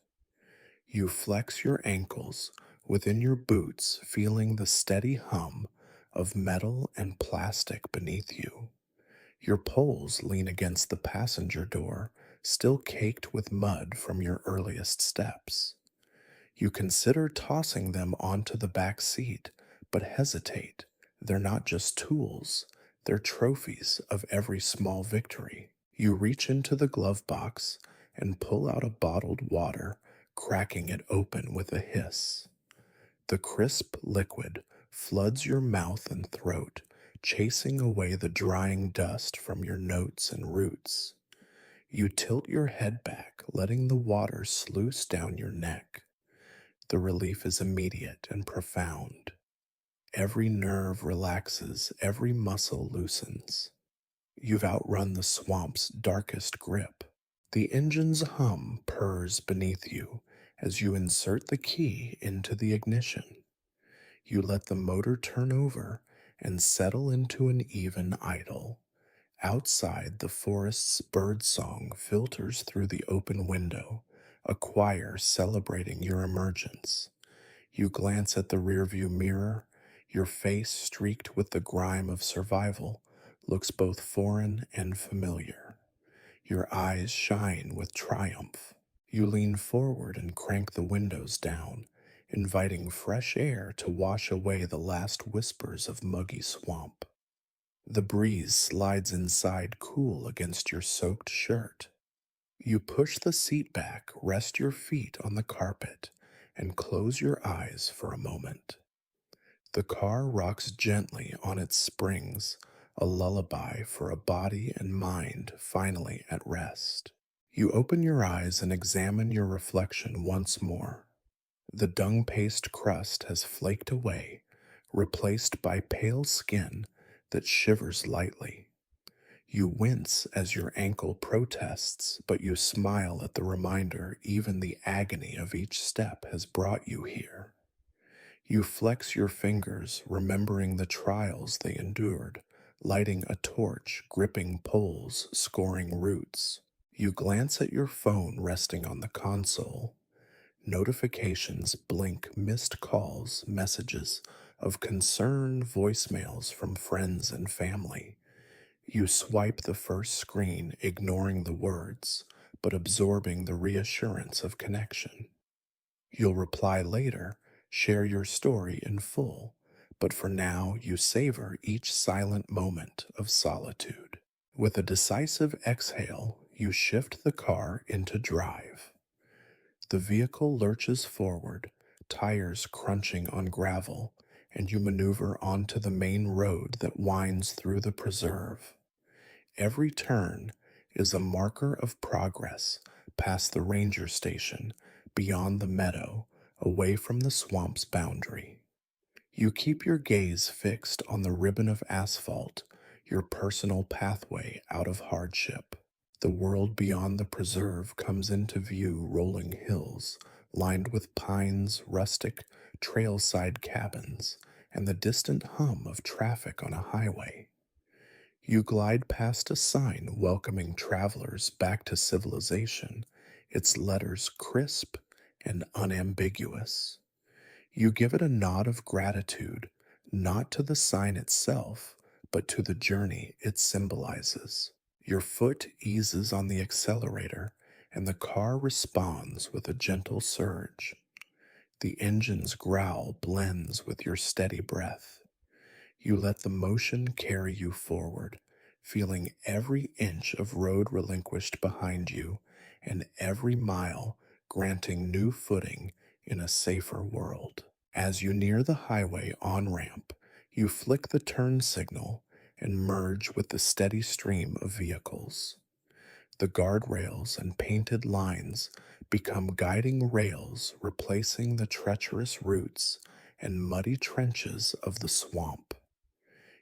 You flex your ankles within your boots, feeling the steady hum of metal and plastic beneath you. Your poles lean against the passenger door, still caked with mud from your earliest steps. You consider tossing them onto the back seat, but hesitate. They're not just tools, they're trophies of every small victory. You reach into the glove box and pull out a bottled water, cracking it open with a hiss. The crisp liquid floods your mouth and throat, chasing away the drying dust from your notes and roots. You tilt your head back, letting the water sluice down your neck. The relief is immediate and profound. Every nerve relaxes, every muscle loosens. You've outrun the swamp's darkest grip. The engine's hum purrs beneath you as you insert the key into the ignition. You let the motor turn over and settle into an even idle. Outside, the forest's birdsong filters through the open window, a choir celebrating your emergence. You glance at the rearview mirror, your face streaked with the grime of survival, looks both foreign and familiar. Your eyes shine with triumph. You lean forward and crank the windows down, inviting fresh air to wash away the last whispers of muggy swamp. The breeze slides inside cool against your soaked shirt. You push the seat back, rest your feet on the carpet, and close your eyes for a moment. The car rocks gently on its springs, a lullaby for a body and mind finally at rest. You open your eyes and examine your reflection once more. The dung paste crust has flaked away, replaced by pale skin that shivers lightly. You wince as your ankle protests, but you smile at the reminder even the agony of each step has brought you here. You flex your fingers, remembering the trials they endured, lighting a torch, gripping poles, scoring roots. You glance at your phone resting on the console. Notifications blink, missed calls, messages of concern, voicemails from friends and family. You swipe the first screen, ignoring the words, but absorbing the reassurance of connection. You'll reply later, share your story in full, but for now you savor each silent moment of solitude. With a decisive exhale, you shift the car into drive. The vehicle lurches forward, tires crunching on gravel, and you maneuver onto the main road that winds through the preserve. Every turn is a marker of progress past the ranger station, beyond the meadow, away from the swamp's boundary. You keep your gaze fixed on the ribbon of asphalt, your personal pathway out of hardship. The world beyond the preserve comes into view, rolling hills, lined with pines, rustic, trailside cabins, and the distant hum of traffic on a highway. You glide past a sign welcoming travelers back to civilization, its letters crisp and unambiguous. You give it a nod of gratitude, not to the sign itself, but to the journey it symbolizes. Your foot eases on the accelerator, and the car responds with a gentle surge. The engine's growl blends with your steady breath. You let the motion carry you forward, feeling every inch of road relinquished behind you and every mile granting new footing in a safer world. As you near the highway on ramp, you flick the turn signal and merge with the steady stream of vehicles. The guardrails and painted lines become guiding rails, replacing the treacherous roots and muddy trenches of the swamp.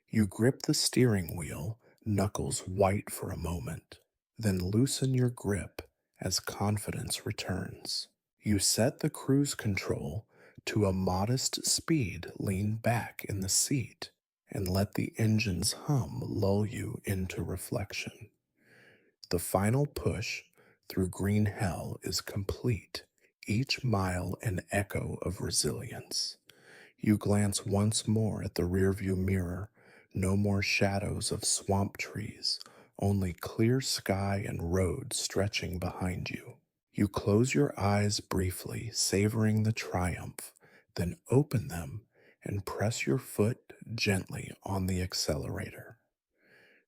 You grip the steering wheel, knuckles white for a moment, then loosen your grip as confidence returns. You set the cruise control to a modest speed, lean back in the seat, and let the engine's hum lull you into reflection. The final push through green hell is complete, each mile an echo of resilience. You glance once more at the rearview mirror. No more shadows of swamp trees, only clear sky and road stretching behind you. You close your eyes briefly, savoring the triumph, then open them and press your foot gently on the accelerator.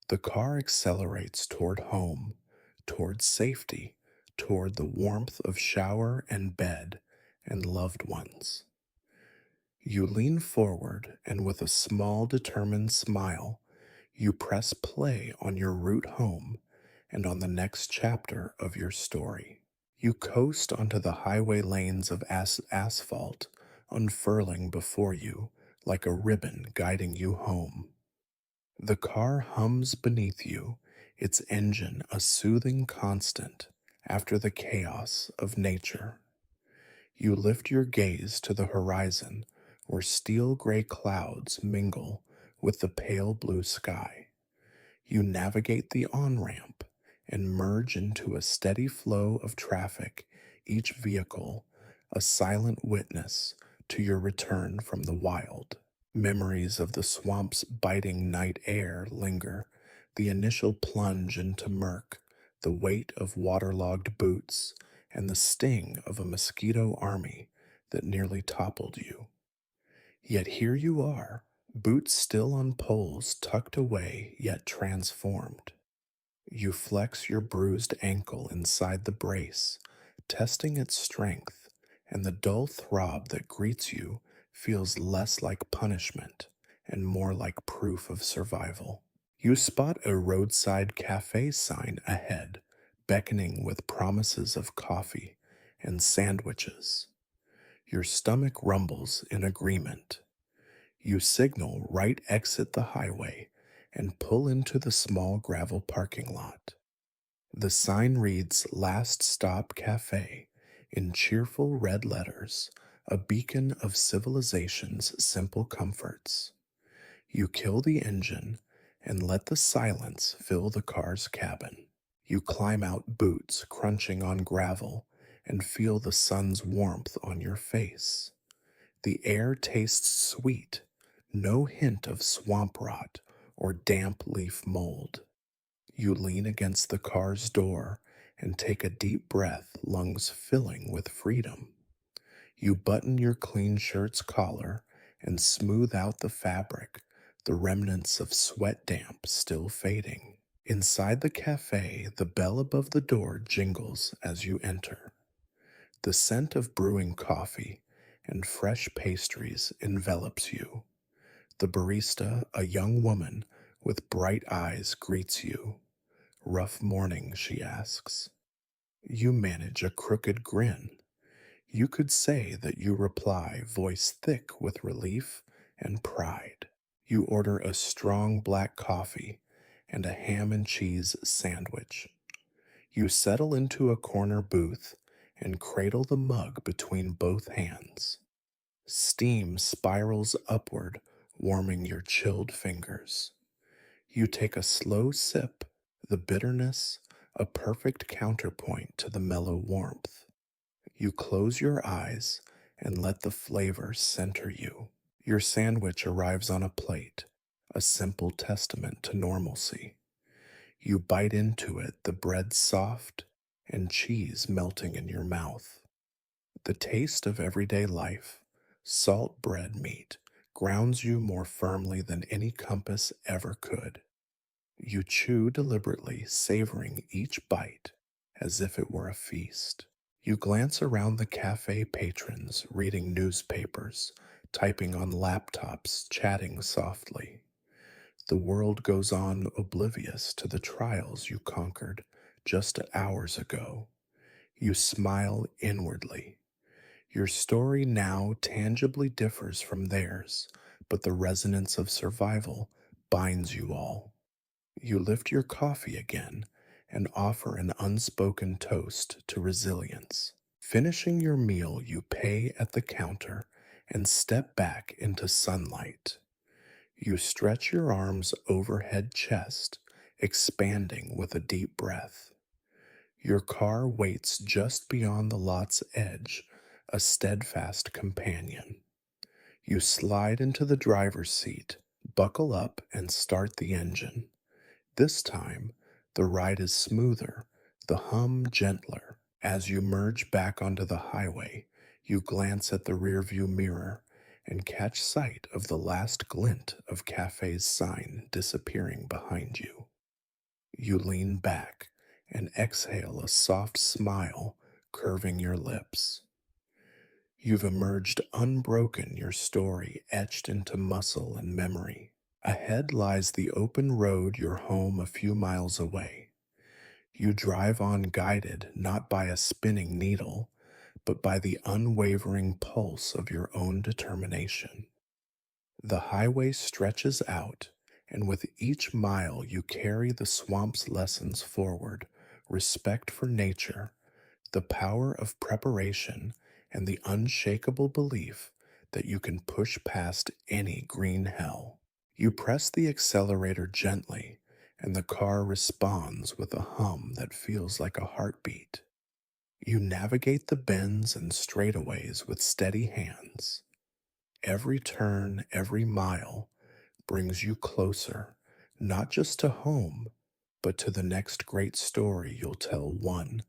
The car accelerates toward home, toward safety, toward the warmth of shower and bed and loved ones. You lean forward, and with a small, determined smile, you press play on your route home and on the next chapter of your story. You coast onto the highway lanes of asphalt, unfurling before you like a ribbon guiding you home. The car hums beneath you, its engine a soothing constant after the chaos of nature. You lift your gaze to the horizon where steel gray clouds mingle with the pale blue sky. You navigate the on ramp and merge into a steady flow of traffic, each vehicle a silent witness to your return from the wild. Memories of the swamp's biting night air linger, the initial plunge into murk, the weight of waterlogged boots, and the sting of a mosquito army that nearly toppled you. Yet here you are, boots still on poles, tucked away yet transformed. You flex your bruised ankle inside the brace, testing its strength, and the dull throb that greets you feels less like punishment and more like proof of survival. You spot a roadside cafe sign ahead, beckoning with promises of coffee and sandwiches. Your stomach rumbles in agreement. You signal right exit the highway and pull into the small gravel parking lot. The sign reads Last Stop Cafe in cheerful red letters, a beacon of civilization's simple comforts. You kill the engine and let the silence fill the car's cabin. You climb out, boots crunching on gravel, and feel the sun's warmth on your face. The air tastes sweet, no hint of swamp rot or damp leaf mold. You lean against the car's door and take a deep breath, lungs filling with freedom. You button your clean shirt's collar and smooth out the fabric, the remnants of sweat damp still fading. Inside the cafe, the bell above the door jingles as you enter. The scent of brewing coffee and fresh pastries envelops you. The barista, a young woman with bright eyes, greets you. Rough morning, she asks. You manage a crooked grin. You could say that you reply, voice thick with relief and pride. You order a strong black coffee and a ham and cheese sandwich. You settle into a corner booth and cradle the mug between both hands. Steam spirals upward, warming your chilled fingers. You take a slow sip, the bitterness a perfect counterpoint to the mellow warmth. You close your eyes and let the flavor center you. Your sandwich arrives on a plate, a simple testament to normalcy. You bite into it, the bread soft and cheese melting in your mouth. The taste of everyday life, salt bread meat, grounds you more firmly than any compass ever could. You chew deliberately, savoring each bite as if it were a feast. You glance around the cafe patrons, reading newspapers, typing on laptops, chatting softly. The world goes on oblivious to the trials you conquered just hours ago. You smile inwardly. Your story now tangibly differs from theirs, but the resonance of survival binds you all. You lift your coffee again and offer an unspoken toast to resilience. Finishing your meal, you pay at the counter and step back into sunlight. You stretch your arms overhead chest, expanding with a deep breath. Your car waits just beyond the lot's edge, a steadfast companion. You slide into the driver's seat, buckle up, and start the engine. This time, the ride is smoother, the hum gentler. As you merge back onto the highway, you glance at the rearview mirror and catch sight of the last glint of cafe's sign disappearing behind you. You lean back and exhale a soft smile curving your lips. You've emerged unbroken, your story etched into muscle and memory. Ahead lies the open road, your home a few miles away. You drive on guided not by a spinning needle, but by the unwavering pulse of your own determination. The highway stretches out, and with each mile you carry the swamp's lessons forward: respect for nature, the power of preparation, and the unshakable belief that you can push past any green hell. You press the accelerator gently, and the car responds with a hum that feels like a heartbeat. You navigate the bends and straightaways with steady hands. Every turn, every mile brings you closer, not just to home, but to the next great story you'll tell, one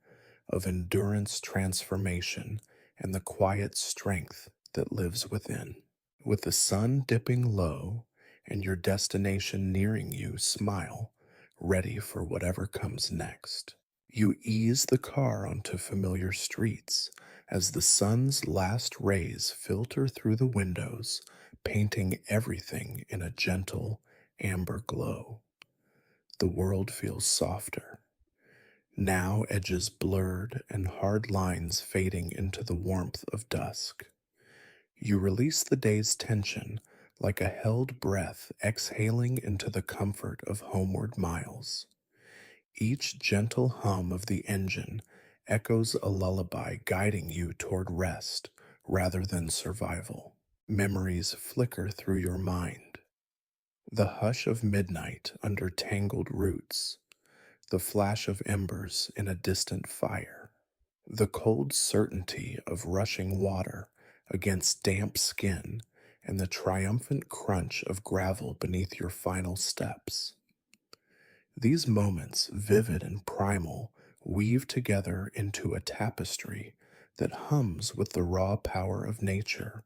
of endurance, transformation, and the quiet strength that lives within. With the sun dipping low and your destination nearing you, smile, ready for whatever comes next. You ease the car onto familiar streets as the sun's last rays filter through the windows, painting everything in a gentle amber glow. The world feels softer, now edges blurred and hard lines fading into the warmth of dusk. You release the day's tension like a held breath, exhaling into the comfort of homeward miles. Each gentle hum of the engine echoes a lullaby, guiding you toward rest rather than survival. Memories flicker through your mind. The hush of midnight under tangled roots, the flash of embers in a distant fire, the cold certainty of rushing water against damp skin, and the triumphant crunch of gravel beneath your final steps. These moments, vivid and primal, weave together into a tapestry that hums with the raw power of nature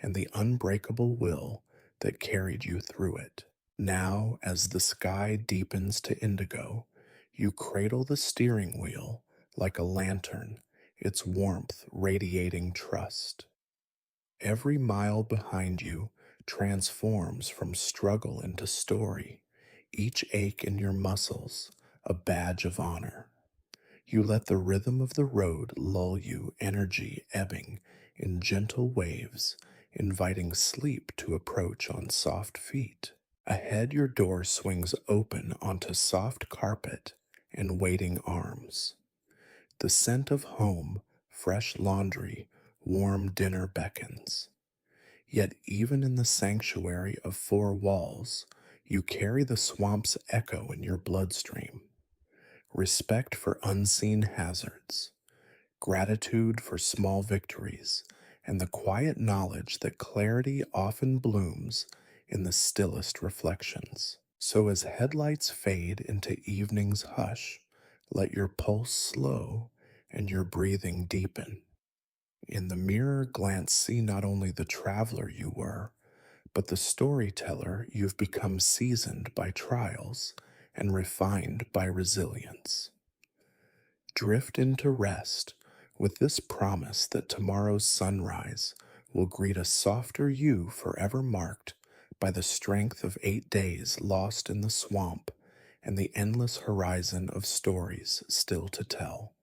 and the unbreakable will that carried you through it. Now, as the sky deepens to indigo, you cradle the steering wheel like a lantern, its warmth radiating trust. Every mile behind you transforms from struggle into story, each ache in your muscles a badge of honor. You let the rhythm of the road lull you, energy ebbing in gentle waves, inviting sleep to approach on soft feet. Ahead, your door swings open onto soft carpet and waiting arms. The scent of home, fresh laundry, warm dinner beckons. Yet even in the sanctuary of four walls, you carry the swamp's echo in your bloodstream. Respect for unseen hazards, gratitude for small victories, and the quiet knowledge that clarity often blooms in the stillest reflections. So, as headlights fade into evening's hush, let your pulse slow and your breathing deepen. In the mirror, glance see not only the traveler you were, but the storyteller you've become, seasoned by trials and refined by resilience. Drift into rest with this promise that tomorrow's sunrise will greet a softer you, forever marked by the strength of 8 days lost in the swamp and the endless horizon of stories still to tell.